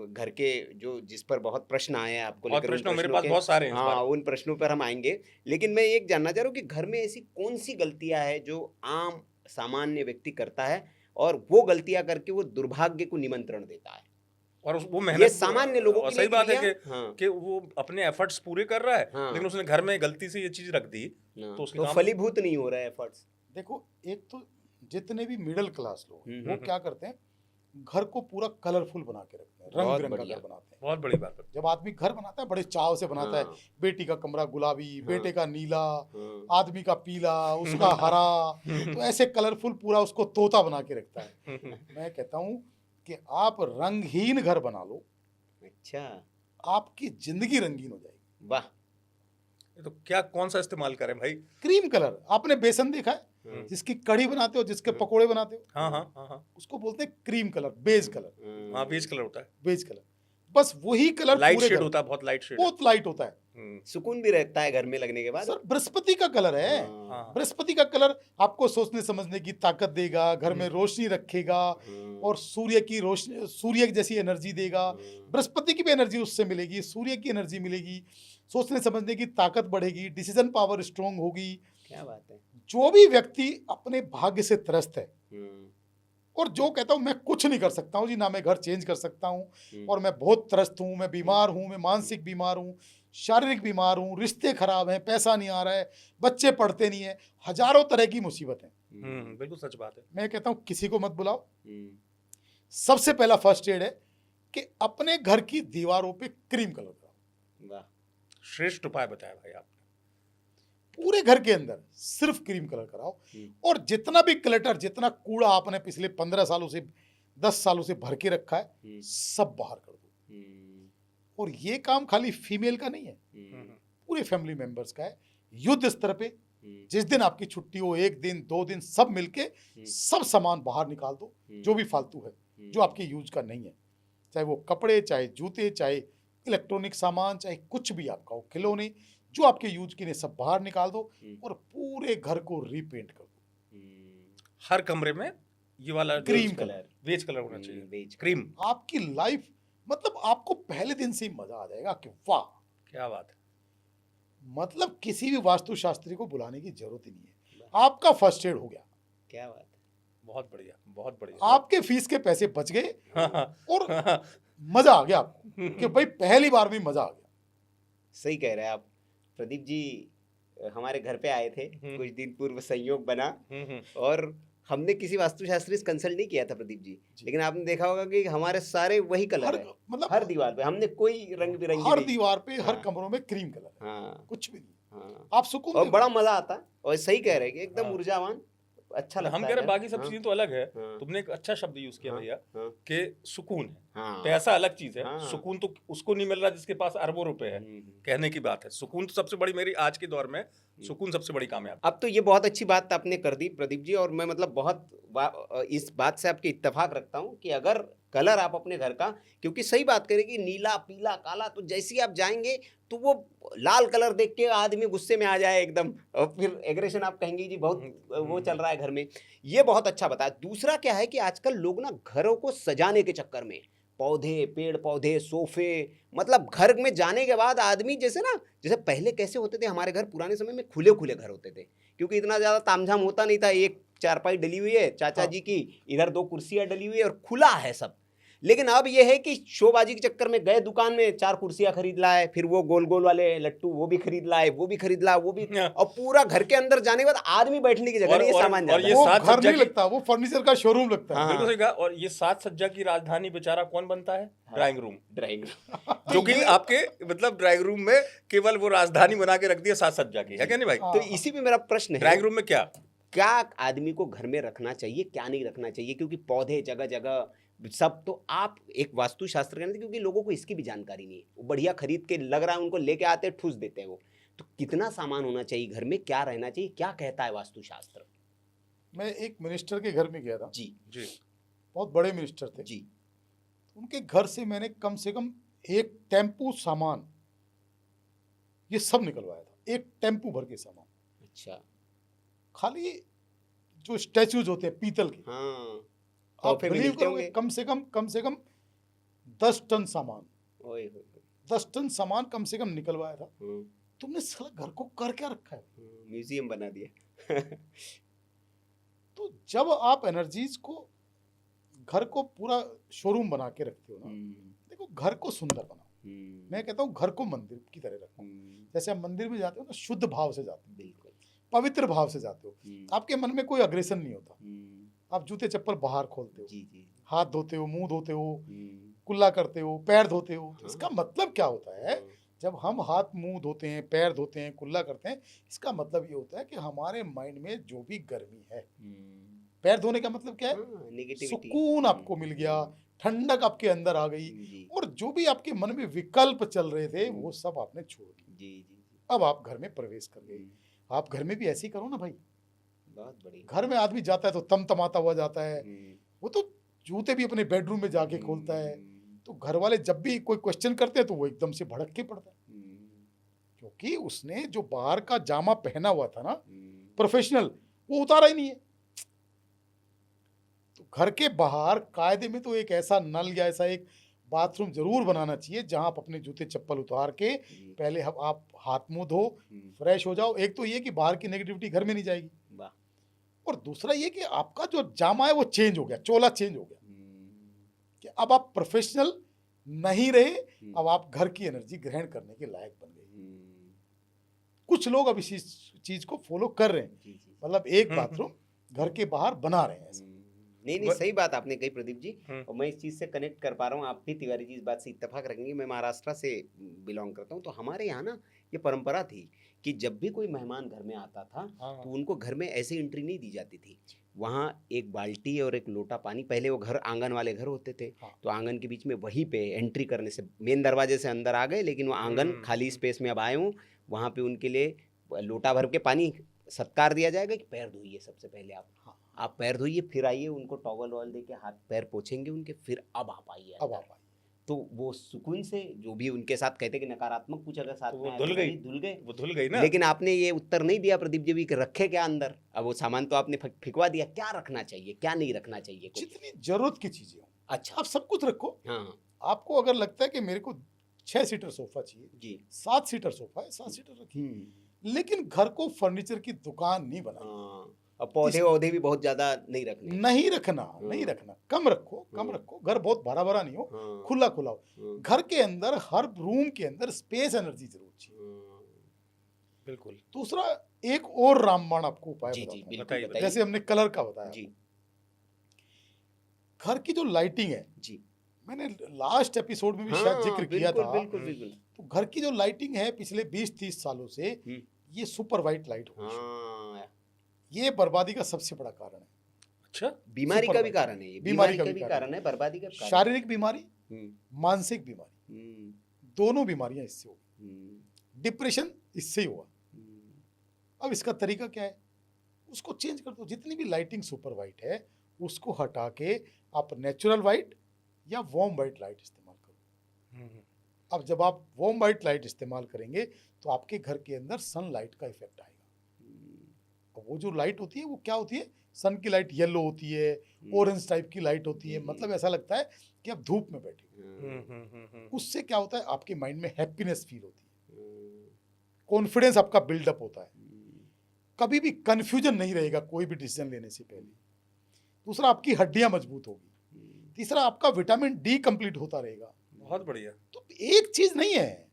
घर के जो जिस पर बहुत प्रश्न आए हैं आपको बहुत लेकर, उन प्रश्न मेरे प्रश्नों पास के, बहुत सारे हैं इस हाँ, बार। उन प्रश्नों पर हम आएंगे। लेकिन मैं एक जानना चाह रहा हूँ कि घर में ऐसी कौन सी गलतियां हैं जो आम सामान्य व्यक्ति करता है और वो गलतियां करके वो दुर्भाग्य को निमंत्रण देता है, और वो ये मेहनत सामान्य लोगों और के सही लिए बात है भैया, कि हाँ, कि वो अपने एफर्ट्स पूरे कर रहा है, हाँ, लेकिन उसने घर में गलती से ये चीज रख दी, हाँ, तो उसके तो काम फलीभूत नहीं हो रहा है एफर्ट्स। देखो, एक तो जितने भी मिडिल क्लास लोग हैं, वो हम्म। क्या करते हैं, घर को पूरा कलरफुल बना के रखते हैं, रंग बहुत बिरंगा बढ़िया। घर बनाते हैं। बहुत बड़ी बात है। जब आदमी घर बनाता है बड़े चाव से बनाता है, हाँ, बेटी का कमरा गुलाबी, बेटे का नीला, हाँ, आदमी का पीला, उसका हरा, तो ऐसे कलरफुल पूरा उसको तोता बना के रखता है। मैं कहता हूँ कि आप रंगहीन घर बना लो, अच्छा, आपकी जिंदगी रंगीन हो जाएगी। वाह, तो क्या कौन सा इस्तेमाल करें भाई? क्रीम कलर, आपने बेसन देखा है, हाँ, जिसकी कढ़ी बनाते हो, जिसके पकोड़े बनाते हो, हाँ हाँ हाँ हाँ उसको बोलते हैं क्रीम कलर, बेज कलर, हाँ, बेज कलर होता है, बेज कलर। बस वही कलर लाइट पूरे शेड घर, होता है, बहुत लाइट शेड। बहुत लाइट होता है। सुकून भी रहता है घर में लगने के बाद। सर, बृहस्पति का कलर है। हाँ, हाँ, बृहस्पति का कलर आपको सोचने समझने की ताकत देगा, घर में रोशनी रखेगा, हाँ, और सूर्य की रोशनी, सूर्य जैसी एनर्जी देगा। हाँ, बृहस्पति की भी एनर्जी उससे मिलेगी, सूर्य की एनर्जी मिलेगी, सोचने समझने की ताकत बढ़ेगी, डिसीजन पावर स्ट्रांग होगी। क्या बात है। जो भी व्यक्ति अपने भाग्य से त्रस्त है हम्म, और जो कहता हूं मैं कुछ नहीं कर सकता हूं जी, ना मैं घर चेंज कर सकता हूं, हम्म, और मैं बहुत त्रस्त हूं, मैं बीमार हूं, मैं मानसिक बीमार हूं, शारीरिक बीमार हूं, रिश्ते खराब हैं, पैसा नहीं आ रहा है, बच्चे पढ़ते नहीं है, हजारों तरह की मुसीबतें, बिल्कुल सच बात है। मैं कहता हूं किसी को मत बुलाओ। हम्म, सबसे पहला फर्स्ट एड है कि अपने घर की दीवारों पे क्रीम कलर कराओ। वाह, श्रेष्ठ उपाय बताया भाई आपने। पूरे घर के अंदर सिर्फ क्रीम कलर कराओ, और जितना भी क्लटर, जितना कूड़ा आपने पिछले 15 सालों से, 10 सालों से भर के रखा है, सब बाहर कर दो। और ये काम खाली फीमेल का नहीं है, पूरे फैमिली मेंबर्स का है। युद्ध स्तर पे जिस दिन आपकी छुट्टी हो, 1 दिन 2 दिन, सब मिलके सब सामान बाहर निकाल दो, जो भी फालतू है, जो आपके यूज का नहीं है, चाहे वो कपड़े, चाहे जूते, चाहे इलेक्ट्रॉनिक सामान, चाहे कुछ भी आपका हो, खिलौने, जो आपके यूज के लिए सब बाहर निकाल दो, और पूरे घर को रीपेंट कर दो। हर कमरे में ये वाला क्रीम कलर, बेज कलर होना चाहिए, बेज क्रीम। आपकी लाइफ, मतलब आपको पहले दिन से ही मजा आ जाएगा कि वाह, क्या बात है। मतलब किसी भी वास्तुशास्त्री को बुलाने की जरूरत ही नहीं है, आपका फर्स्ट एड हो गया। क्या बात है। बहुत बढ़िया, बहुत बढ़िया। आपके फीस के पैसे बच गए, हाँ, और मजा आ गया आपको कि भाई पहली बार में मजा आ गया। सही कह रहे हैं आप। प्रदीप जी हमारे घर पे आए थे कुछ दिन पूर्व, संयोग बना, और हमने किसी वास्तुशास्त्री से कंसल्ट नहीं किया था प्रदीप जी, लेकिन आपने देखा होगा कि हमारे सारे वही कलर है, मतलब हर दीवार पे हमने कोई रंग बिरंगी हर नहीं- दीवार पे, हर हाँ। कमरों में क्रीम कलर है, हाँ, कुछ भी नहीं। हाँ, आप सुकून और देखो। बड़ा मजा आता है। और सही कह रहे हैं कि एकदम हाँ। ऊर्जावान, अच्छा लगता हम है कह रहे घर। बाकी सब हाँ, चीजें तो अलग है, हाँ, तुमने एक अच्छा शब्द यूज किया हाँ, भैया हाँ, कि सुकून है। हाँ पैसा अलग चीज है, हाँ। सुकून तो उसको नहीं मिल रहा जिसके पास अरबों रुपए है। कहने की बात है, सुकून तो सबसे बड़ी, मेरी आज के दौर में सुकून सबसे बड़ी कामयाबी। अब तो ये बहुत अच्छी बात आपने कर दी प्रदीप जी, और मैं मतलब बहुत इस बात से आपके इत्तेफाक रखता हूँ कि अगर कलर आप अपने घर का, क्योंकि सही बात करें कि नीला पीला काला, तो जैसे ही आप जाएंगे तो वो लाल कलर देख के आदमी गुस्से में आ जाए एकदम, और फिर एग्रेशन आप कहेंगे जी बहुत वो चल रहा है घर में। ये बहुत अच्छा बताया। दूसरा क्या है कि आजकल लोग ना घरों को सजाने के चक्कर में पौधे, पेड़ पौधे, सोफे, मतलब घर में जाने के बाद आदमी जैसे पहले कैसे होते थे हमारे घर, पुराने समय में खुले खुले घर होते थे, क्योंकि इतना ज़्यादा तामझाम होता नहीं था। एक चारपाई डली हुई है चाचा जी की, इधर 2 कुर्सियां डली हुई है और खुला है सब। लेकिन अब ये है कि शोबाजी के चक्कर में गए दुकान में 4 कुर्सियां खरीद लाए, फिर वो गोल गोल वाले लट्टू वो भी खरीद लाए, वो भी खरीद ला, वो भी, और पूरा घर के अंदर जाने के बाद आदमी बैठने की जगह नहीं, ये सामान और जाता ये है। वो सात घर सज्जा नहीं की- लगता, वो फर्नीचर का शोरूम लगता है। हाँ। बिल्कुल सही कहा। और ये 7 सज्जा की राजधानी बेचारा कौन बनता है? Drawing room. ड्राइंग जो कि आपके मतलब ड्राइंग रूम में केवल वो राजधानी बना के रख दिया 7 सज्जा की, है क्या नहीं भाई? हाँ। तो इसी पे मेरा प्रश्न है, ड्राइंग रूम में क्या आदमी को घर में रखना चाहिए, क्या नहीं रखना चाहिए, क्योंकि पौधे जगह जगह सब, तो आप एक वास्तुशास्त्र कहते, क्योंकि लोगों को इसकी भी जानकारी नहीं है, वो बढ़िया खरीद के लग रहा है उनको, लेके आते ठूस देते हैं वो। तो कितना सामान होना चाहिए घर में, क्या रहना चाहिए, क्या कहता है वास्तुशास्त्र? मैं एक मिनिस्टर के घर में गया था, जी जी। बहुत बड़े मिनिस्टर थे जी। उनके घर से मैंने कम से कम 1 टेम्पू सामान ये सब निकलवाया था, 1 टेम्पू भर के सामान। अच्छा। खाली जो स्टैचूज होते हैं पीतल के, हाँ आप तोहफे में बिलीव मिलते करोगे, होंगे। कम से कम 10 टन सामान, ओए होए होए। 10 टन सामान कम से कम निकलवाया था। हम्म, तुमने साला घर को कर क्या रखा है? म्यूजियम बना दिया। तो जब आप एनर्जीज को, घर को पूरा शोरूम बना के रखते हो ना, देखो घर को सुंदर बनाओ। मैं कहता हूँ घर को मंदिर की तरह रखो। जैसे आप मंदिर में जाते हो ना, शुद्ध भाव से जाते हो, बिल्कुल। पवित्र भाव से जाते हो, आपके मन में कोई अग्रेशन नहीं होता। आप जूते चप्पल बाहर खोलते हो, जी जी। हाथ धोते हो, मुंह धोते हो, कुल्ला करते हो, पैर धोते हो। हाँ। इसका मतलब क्या होता है? जब हम हाथ मुंह धोते हैं, पैर धोते हैं, कुल्ला करते हैं, इसका मतलब ये होता है कि हमारे माइंड में जो भी गर्मी है, पैर धोने का मतलब क्या है? नेगेटिविटी। सुकून आपको मिल गया, ठंडक आपके अंदर आ गई, जी और जो भी आपके मन में विकल्प चल रहे थे वो सब आपने छोड़ दिए। जी जी। अब आप घर में प्रवेश कर गए। आप घर में भी ऐसे ही करो ना भाई। बहुत बढ़िया। घर में आदमी जाता है तो तमतमाता हुआ जाता है, वो तो जूते भी अपने बेडरूम में जाके खोलता है। तो घर वाले जब भी कोई क्वेश्चन करते हैं तो वो एकदम से भड़क के पड़ता है, क्योंकि उसने जो बाहर का जामा पहना हुआ था ना प्रोफेशनल, वो उतारा ही नहीं है। तो घर के बाहर कायदे में तो एक ऐसा नल या ऐसा एक बाथरूम जरूर बनाना चाहिए जहां आप अपने जूते चप्पल उतार के पहले आप हाथ मुंह धो, फ्रेश हो जाओ। एक तो ये कि बाहर की नेगेटिविटी घर में नहीं जाएगी, वाह। और दूसरा ये कि आपका जो जामा है वो चेंज हो गया, चोला चेंज हो गया, कि अब आप प्रोफेशनल नहीं रहे, अब आप घर की एनर्जी ग्रहण करने के लायक बन गए। कुछ लोग अब इसी चीज को फॉलो कर रहे हैं, मतलब एक बाथरूम घर के बाहर बना रहे हैं ऐसा। नहीं सही बात आपने कही प्रदीप जी, और मैं इस चीज़ से कनेक्ट कर पा रहा हूँ। आप भी तिवारी जी इस बात से इत्तेफाक रखेंगे। मैं महाराष्ट्र से बिलोंग करता हूँ, तो हमारे यहाँ ना ये परंपरा थी कि जब भी कोई मेहमान घर में आता था तो उनको घर में ऐसे एंट्री नहीं दी जाती थी। वहाँ एक बाल्टी और एक लोटा पानी, पहले वो घर आंगन वाले घर होते थे, तो आंगन के बीच में वहीं पे एंट्री करने से, मेन दरवाजे से अंदर आ गए, लेकिन वो आंगन खाली स्पेस में अब आए हूँ, वहाँ पे उनके लिए लोटा भर के पानी सत्कार दिया जाएगा कि पैर धोइए सबसे पहले आप पैर धोइए, फिर आइए, उनको टॉवल वॉल दे के हाथ पैर पोछेंगे उनके, फिर अब आप आइए। अब आप आइए, तो वो सुकून से जो भी उनके साथ कहते कि नकारात्मक कुछ अगर साथ तो में वो धुल गई ना। लेकिन आपने ये उत्तर नहीं दिया प्रदीप जी भी कि रखे क्या अंदर। अब वो सामान तो आपने फिकवा दिया, क्या रखना चाहिए क्या नहीं रखना चाहिए कुछ? जितनी जरूरत की चीजें हो, अच्छा आप सब कुछ रखो। हाँ आपको अगर लगता है कि मेरे को 6 सीटर सोफा चाहिए, जी 7 सीटर सोफा है, 7 सीटर रखिए, लेकिन घर को फर्नीचर की दुकान नहीं बनानी। हाँ, अब पौधे वौधे भी बहुत ज्यादा नहीं रखने। नहीं रखना, कम रखो। घर बहुत भरा भरा नहीं हो, हाँ, खुला खुला हो। हाँ, घर के अंदर, हर रूम के अंदर स्पेस एनर्जी जरूर चाहिए। हाँ। बिल्कुल। दूसरा एक और रामबाण आपको उपाय जी जी बताता हूं। बिल्कुल बताइए, बताइए। जैसे हमने कलर का बताया, जी घर की जो लाइटिंग है, जी मैंने लास्ट एपिसोड में भी हाँ, शायद जिक्र किया बिल्कुल था। बिल्कुल बिल्कुल। तो घर की जो लाइटिंग है पिछले 20-30 सालों से, ये सुपर वाइट लाइट हो गई। हाँ, ये बर्बादी का सबसे बड़ा कारण है। अच्छा, बीमारी सुपर का भी वाइट। कारण है ये, बीमारी बीमारी का भी कारण है, बर्बादी का भी कारण है। शारीरिक बीमारी, मानसिक बीमारी, दोनों बीमारियां इससे हो गई। डिप्रेशन इससे ही हुआ। अब इसका तरीका क्या है, उसको चेंज कर दो। जितनी भी लाइटिंग सुपर वाइट है उसको हटा के आप नेचुरल वाइट या वार्म वाइट लाइट इस्तेमाल करो। अब जब आप वार्म वाइट लाइट इस्तेमाल करेंगे तो आपके घर के अंदर सनलाइट का इफेक्ट आएगा। अब वो जो लाइट होती है वो क्या होती है, सन की लाइट येलो होती है, ऑरेंज टाइप की लाइट होती है, मतलब ऐसा लगता है कि आप धूप में बैठे हो। उससे क्या होता है, आपके माइंड में हैप्पीनेस फील होती है, कॉन्फिडेंस आपका बिल्डअप होता है, कभी भी कंफ्यूजन नहीं रहेगा कोई भी डिसीजन लेने से पहले। दूसरा, आपकी हड्डियां मजबूत होगी। तीसरा, आपका विटामिन डी कंप्लीट होता रहेगा। बहुत बढ़िया। तो एक चीज नहीं है,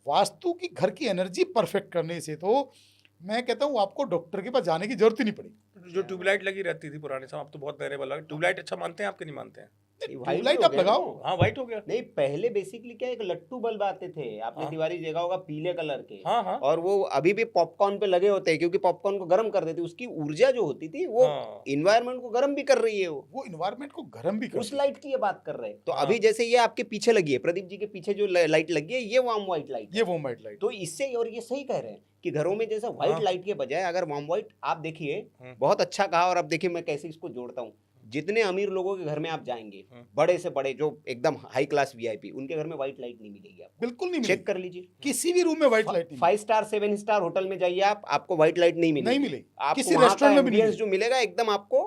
वास्तु की घर की एनर्जी परफेक्ट करने से तो मैं कहता हूँ आपको डॉक्टर के पास जाने की जरूरत ही नहीं पड़ी। जो ट्यूबलाइट लगी रहती थी पुराने समय, अब तो बहुत नए वाला ट्यूबलाइट अच्छा मानते हैं, आपके नहीं मानते हैं? ट्यूबलाइट आप लगाओ। हाँ, व्हाइट हो गया। नहीं, पहले बेसिकली क्या एक लट्टू बल्ब आते थे, आपने हाँ। तिवारी देखा होगा, पीले कलर के। हाँ हाँ और वो अभी भी पॉपकॉर्न पे लगे होते हैं, क्योंकि पॉपकॉर्न को गर्म कर देती, उसकी ऊर्जा जो होती थी वो हाँ। इन्वायरमेंट को गर्म भी कर रही है। वो इन्वायरमेंट को गर्म भी कर उस लाइट की ये बात कर रहे हैं। तो हाँ। अभी जैसे ये आपके पीछे लगी है, प्रदीप जी के पीछे जो लाइट लगी है, ये वार्म व्हाइट लाइट ये वार्म वाइट लाइट। तो इससे, और ये सही कह रहे हैं कि घरों में जैसा व्हाइट हाँ। लाइट के बजाय अगर वार्म व्हाइट, आप देखिए बहुत अच्छा कहा। और अब देखिए मैं कैसे इसको जोड़ता हूँ, जितने अमीर लोगों के घर में आप जाएंगे, बड़े से बड़े जो एकदम हाई क्लास वीआईपी, उनके घर में व्हाइट लाइट नहीं मिलेगी आपको। बिल्कुल नहीं चेक मिलेगी। कर लीजिए, किसी भी रूम में व्हाइट लाइट नहीं 5 स्टार 7 स्टार होटल में जाइए आप, आपको व्हाइट लाइट नहीं मिलेगी। नहीं मिलेगी। आपको किसी वहाँ रेस्टोरेंट का में भी नहीं ambience जो मिलेगा एकदम आपको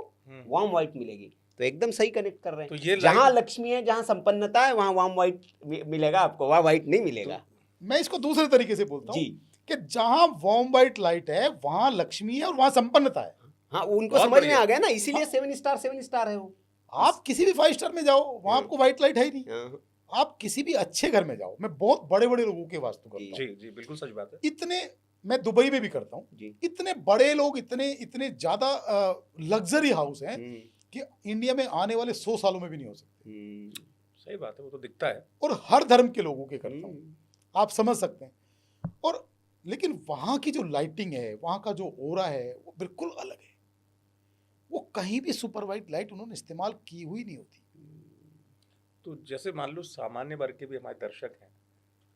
वार्म व्हाइट मिलेगी। तो एकदम सही कनेक्ट कर रहे तो हैं। ये जहाँ लाइट- लक्ष्मी है, जहाँ संपन्नता है, वहाँ वार्म व्हाइट मिलेगा आपको, वहाँ व्हाइट नहीं मिलेगा। मैं इसको दूसरे तरीके से बोलता हूँ जी, कि जहाँ वार्म वाइट लाइट है वहाँ लक्ष्मी है और वहाँ संपन्नता है। हाँ, उनको बहुत समझ में बढ़िया। आ गया ना, इसीलिए 7 स्टार है वो। आप किसी भी 5 स्टार में जाओ, वहाँ आपको व्हाइट लाइट है ही नहीं। हाँ, आप किसी भी अच्छे घर में जाओ, मैं बहुत बड़े बड़े लोगों के वास्तु करता हूँ। जी जी, बिल्कुल सच बात है। इतने, मैं दुबई में भी करता हूँ, जी। इतने बड़े लोग, इतने ज्यादा लग्जरी हाउस हैं कि इंडिया में आने वाले 100 सालों में भी नहीं हो सकते। सही बात है, वो तो दिखता है। और हर धर्म के लोगों के करता हूँ, आप समझ सकते हैं। और लेकिन वहाँ की जो लाइटिंग है, वहाँ का जो ओरा है, वो बिल्कुल अलग है। वो कहीं भी सुपर वाइट लाइट उन्होंने इस्तेमाल की हुई नहीं होती। तो जैसे मान लो सामान्य वर्ग के भी हमारे दर्शक हैं,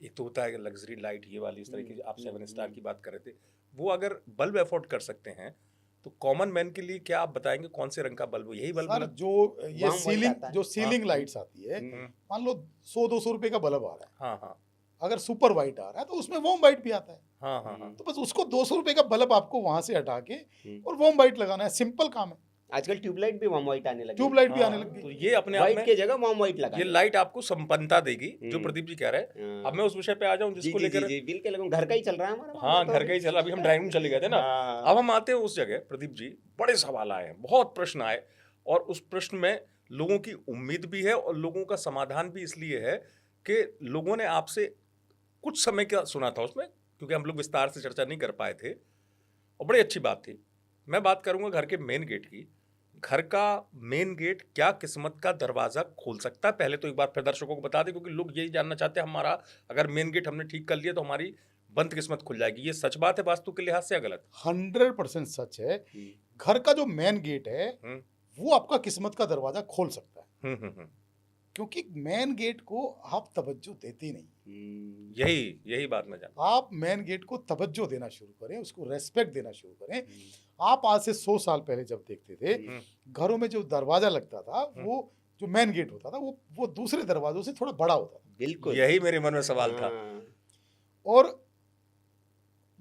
एक तो होता है लग्जरी लाइट, ये वाली इस तरह की आप 7 स्टार की बात कर रहे थे, वो अगर बल्ब अफोर्ड कर सकते हैं तो कॉमन मैन के लिए क्या आप बताएंगे, कौन से रंग का बल्ब? यही बल्ब सर, मतलब? जो ये वाम वाइट आता है। जो सीलिंग लाइट्स आती है, मान लो 100-200 रुपए का बल्ब आ रहा है, हाँ हाँ अगर सुपर वाइट आ रहा है तो उसमें वार्म वाइट भी आता है। हाँ हाँ हाँ। तो बस उसको 200 रुपए का बल्ब आपको वहां से हटा के और वार्म वाइट लगाना है, सिंपल काम है। आजकल ट्यूबलाइट भी वार्म व्हाइट आने लगी। ट्यूबलाइट भी हाँ, आने लग तो गई। ये अपने आप व्हाइट में की जगह वार्म व्हाइट लगा ये दो। लाइट आपको संपन्नता देगी, जो प्रदीप जी कह रहे हैं। हाँ। अब मैं उस विषय पे आ जाऊं जी जिसको जी लेकर, जी, बिल्कुल लगूं, घर का ही चल रहा है हमारा। हाँ घर का ही चला, अभी हम ड्राइविंग चले गए थे ना। हाँ। अब हम आते हैं उस जगह, प्रदीप जी, बड़े सवाल आए हैं, बहुत प्रश्न आए, और उस प्रश्न में लोगों की उम्मीद भी है और लोगों का समाधान भी इसलिए है कि लोगों ने आपसे कुछ समय का सुना था उसमें, क्योंकि हम लोग विस्तार से चर्चा नहीं कर पाए थे, और बड़ी अच्छी बात थी। मैं बात करूंगा घर के मेन गेट की। घर का मेन गेट क्या किस्मत का दरवाजा खोल सकता है? पहले तो एक बार फिर दर्शकों को बता दें, क्योंकि लोग यही जानना चाहते हैं, हमारा अगर मेन गेट हमने ठीक कर लिया तो हमारी बंद किस्मत खुल जाएगी। ये सच बात है वास्तु के लिहाज से या गलत? 100% सच है। घर का जो मेन गेट है हम्म। वो आपका किस्मत का दरवाजा खोल सकता है, हम्म। क्योंकि मेन गेट को आप तवज्जो देते ही नहीं। यही बात मैं जानता आप मेन गेट को तवज्जो देना शुरू करें, उसको रेस्पेक्ट देना शुरू करें। आप आज से 100 साल पहले जब देखते थे, घरों में जो दरवाजा लगता था, वो जो मेन गेट होता था, वो दूसरे दरवाजों से थोड़ा बड़ा होता था। बिल्कुल, यही मेरे मन में सवाल था। हाँ। और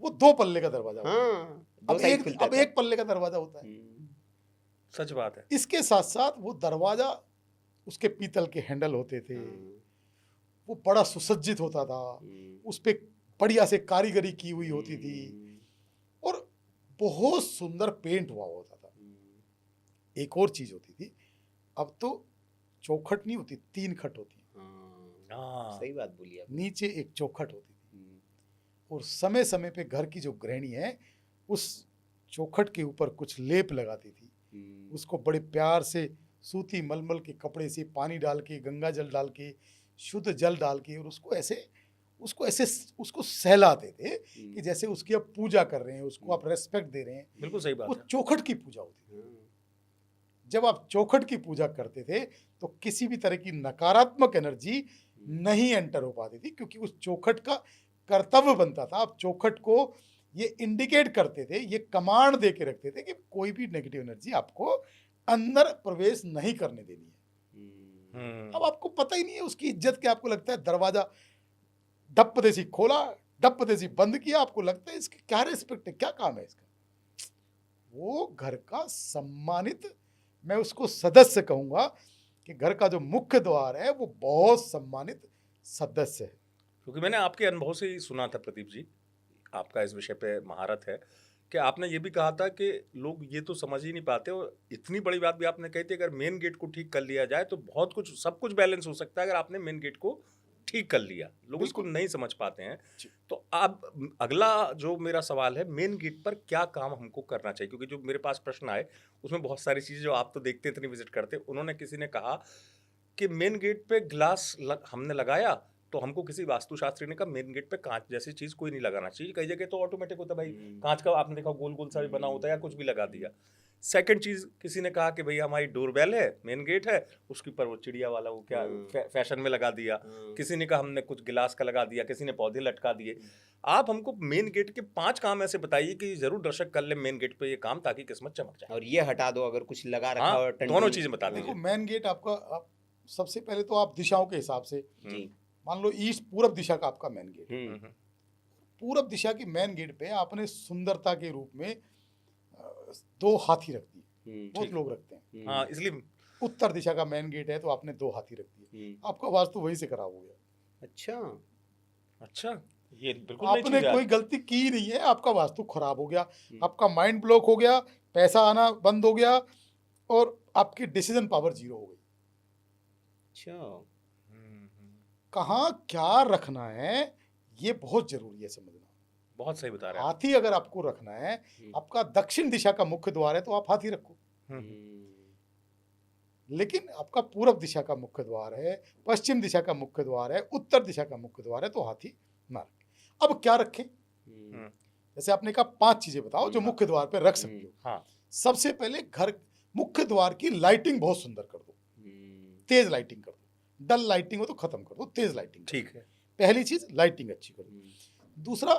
वो 2 पल्ले का दरवाजा होता था। हाँ, दो साइड खुलता अब था। 1 पल्ले का दरवाजा होता है। सच बात है। इसके साथ साथ वो दरवाजा, उसके पीतल के हैंडल होते थे, वो बड़ा सुसज्जित होता था, उस पे बढ़िया से कारीगरी की हुई होती थी और बहुत सुंदर पेंट हुआ होता था। एक और चीज होती थी, अब तो चौखट नहीं होती, 3 खट होती है। हाँ, सही बात बोली आप। नीचे एक चौखट होती थी और समय समय पे घर की जो गृहिणी है उस चौखट के ऊपर कुछ लेप लगाती थी। उसको बड़े प्यार से सूती मलमल के कपड़े से पानी डाल के, गंगा जल डाल के, शुद्ध जल डाल के, और उसको सहलाते थे कि जैसे उसकी आप पूजा कर रहे हैं, उसको आप रेस्पेक्ट दे रहे हैं। बिल्कुल सही बात वो है। चौखट की पूजा होती थी। जब आप चौखट की पूजा करते थे तो किसी भी तरह की नकारात्मक एनर्जी नहीं एंटर हो पाती थी, क्योंकि उस चौखट का कर्तव्य बनता था। अब चौखट को ये इंडिकेट करते थे, ये कमांड दे के रखते थे कि कोई भी नेगेटिव एनर्जी आपको अंदर प्रवेश नहीं करने देनी है। अब आपको पता ही नहीं है उसकी इज्जत क्या। आपको लगता है दरवाजा डप्प देसी खोला, डप्प देसी बंद किया, आपको लगता है इसकी क्या रिस्पेक्ट है, क्या काम है इसका। वो घर का सम्मानित, मैं उसको सदस्य कहूंगा कि घर का जो मुख्य द्वार है वो बहुत सम्मानित सदस्य है। क्योंकि मैंने आपके अनुभव से ही सुना था प्रदीप जी, आपका इस विषय पे महारत है, कि आपने ये भी कहा था कि लोग ये तो समझ ही नहीं पाते, और इतनी बड़ी बात भी आपने कही थी, अगर मेन गेट को ठीक कर लिया जाए तो बहुत कुछ, सब कुछ बैलेंस हो सकता है अगर आपने मेन गेट को ठीक कर लिया। लोग इसको नहीं समझ पाते हैं। तो अब अगला जो मेरा सवाल है, मेन गेट पर क्या काम हमको करना चाहिए? क्योंकि जो मेरे पास प्रश्न आए उसमें बहुत सारी चीज़ें जो आप तो देखते इतनी विजिट करते, उन्होंने किसी ने कहा कि मेन गेट पे ग्लास हमने लगाया तो हमको किसी वास्तुशास्त्री ने कहा मेन गेट पे कांच जैसी चीज कोई नहीं लगाना चाहिए। कई जगह तो ऑटोमेटिक होता है भाई, कांच का आपने देखा गोल गोल सा भी बना होता है, या कुछ भी लगा दिया। सेकंड चीज किसी ने कहा कि भाई हमारी डोरबेल है, मेन गेट है, उसके ऊपर वो चिड़िया वाला वो क्या फैशन में लगा दिया। किसी ने कहा हमने कुछ गिलास का लगा दिया, किसी ने पौधे लटका दिए। आप हमको मेन गेट के 5 काम ऐसे बताइए कि जरूर दर्शक कर ले मेन गेट पे ये काम, ताकि किस्मत चमक जाए। और ये हटा दो अगर कुछ लगा रखा हाँ, हो, दोनों चीजें बता देखो दीजिए। मेन गेट आपका सबसे पहले तो आप दिशाओं के हिसाब से, जी। मान लो ईस्ट पूरब दिशा का आपका मेन गेट, हम्म। पूरब दिशा की मेन गेट पे आपने सुंदरता के रूप में 2 हाथी रख दिए। बहुत लोग रखते हैं। हाँ, इसलिए उत्तर दिशा का मेन गेट है तो आपने 2 हाथी रख दिए। आपका वास्तु वहीं से खराब हो गया। अच्छा, ये बिल्कुल नई आपने चीज़ है। कोई गलती की ही नहीं है, आपका वास्तु खराब हो गया, आपका माइंड ब्लॉक हो गया, पैसा आना बंद हो गया, और आपकी डिसीजन पावर 0 हो गई। कहाँ क्या रखना है ये बहुत जरूरी है समझना। बहुत सही बता रहे हैं। हाथी अगर आपको रखना है, आपका दक्षिण दिशा का मुख्य द्वार है तो आप हाथी रखो। लेकिन आपका पूरब दिशा का मुख्य द्वार है, पश्चिम दिशा का मुख्य द्वार है, उत्तर दिशा का मुख्य द्वार है, तो हाथी ना रखें। अब क्या रखें? जैसे आपने कहा 5 चीजें बताओ जो मुख्य द्वार पे रख सकते हो। हाँ। सबसे पहले घर मुख्य द्वार की लाइटिंग बहुत सुंदर कर दो, तेज लाइटिंग कर दो। डल लाइटिंग हो तो खत्म कर दो, तेज लाइटिंग। ठीक है। पहली चीज लाइटिंग अच्छी कर दो। दूसरा,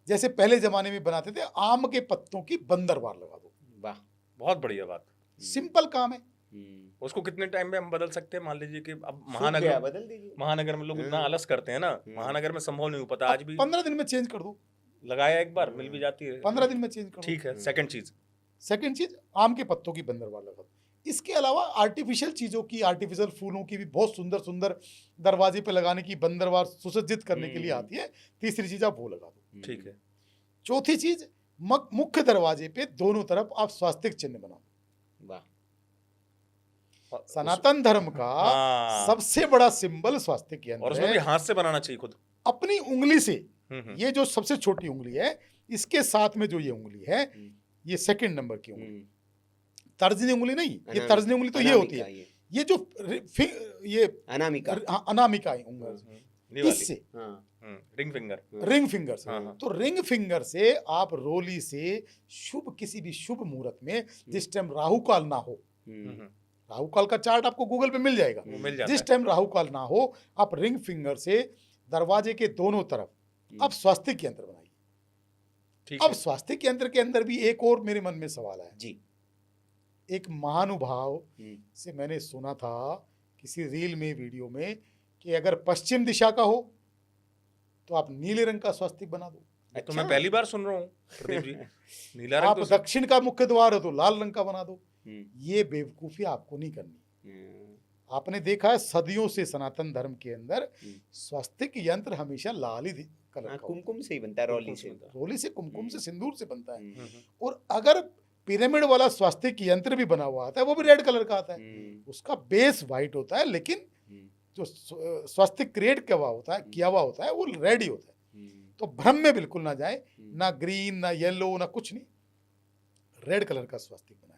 जैसे पहले जमाने में बनाते थे, आम के पत्तों की बंदरबार लगा दो। वाह, बहुत बढ़िया बात। सिंपल काम है। उसको कितने टाइम में हम बदल सकते हैं? मान लीजिए कि अब सूख गया, बदल दीजिए। महानगर में लोग इतना आलस करते हैं ना, महानगर में संभव नहीं हो पाता आज भी। 15 दिन में चेंज कर दो। लगाया एक बार मिल भी जाती है, 15 दिन में चेंज कर दो। ठीक है। सेकंड चीज आम के पत्तों की बंदरबार लगा दो। इसके अलावा आर्टिफिशियल चीजों की, आर्टिफिशियल फूलों की भी बहुत सुंदर सुंदर दरवाजे पे लगाने की बंदरबार सुसज्जित करने के लिए आती है। तीसरी चीज आप वो लगा दो। ठीक है। चौथी चीज, मुख्य दरवाजे पे दोनों तरफ आप स्वास्तिक चिन्ह बना दो। वाह, सनातन धर्म का सबसे बड़ा सिंबल स्वास्तिक यंत्र और उसमें भी हाथ से बनाना चाहिए खुद, अपनी उंगली से। ये जो सबसे छोटी उंगली है, इसके साथ में जो ये उंगली है, ये सेकंड नंबर की उंगली, तर्जनी उंगली नहीं, ये तर्जनी उंगली तो ये होती है, ये जो ये अनामिका, अनामिका उंगली, इससे रिंग फिंगर से। तो रिंग फिंगर से आप रोली से शुभ, किसी भी शुभ मुहूर्त में, जिस टाइम राहु काल ना हो, राहु काल का चार्ट आपको गूगल पे मिल जाएगा, जिस टाइम राहु काल ना हो, आप रिंग फिंगर से दरवाजे के दोनों तरफ आप स्वास्तिक यंत्र बनाइए। अब स्वास्तिक यंत्र के अंदर भी एक और मेरे मन में सवाल है जी। एक महानुभाव से मैंने सुना था किसी रील में, वीडियो में, कि अगर पश्चिम दिशा का हो तो आप नीले रंग का स्वास्तिक बना दो। अच्छा? तो मैं पहली बार सुन रहा हूँ प्रदीप जी। नीला रंग आप तो दक्षिण का मुख्य द्वार हो तो लाल रंग का बना दो। ये बेवकूफी आपको नहीं करनी। आपने देखा है सदियों से सनातन धर्म के अंदर स्वास्तिक यंत्र हमेशा लाल ही कलर का, कुमकुम से ही बनता है, रोली से, कुमकुम से, सिंदूर से बनता है। और अगर पिरामिड वाला स्वास्तिक यंत्र भी बना हुआ आता है, वो भी रेड कलर का आता है। उसका बेस व्हाइट होता है, लेकिन जो स्वास्तिक क्रिएट किया हुआ होता है वो रेड ही होता है। तो भ्रम में बिल्कुल ना जाए, ना ग्रीन, ना येलो, ना कुछ नहीं, रेड कलर का स्वास्तिक बनाए।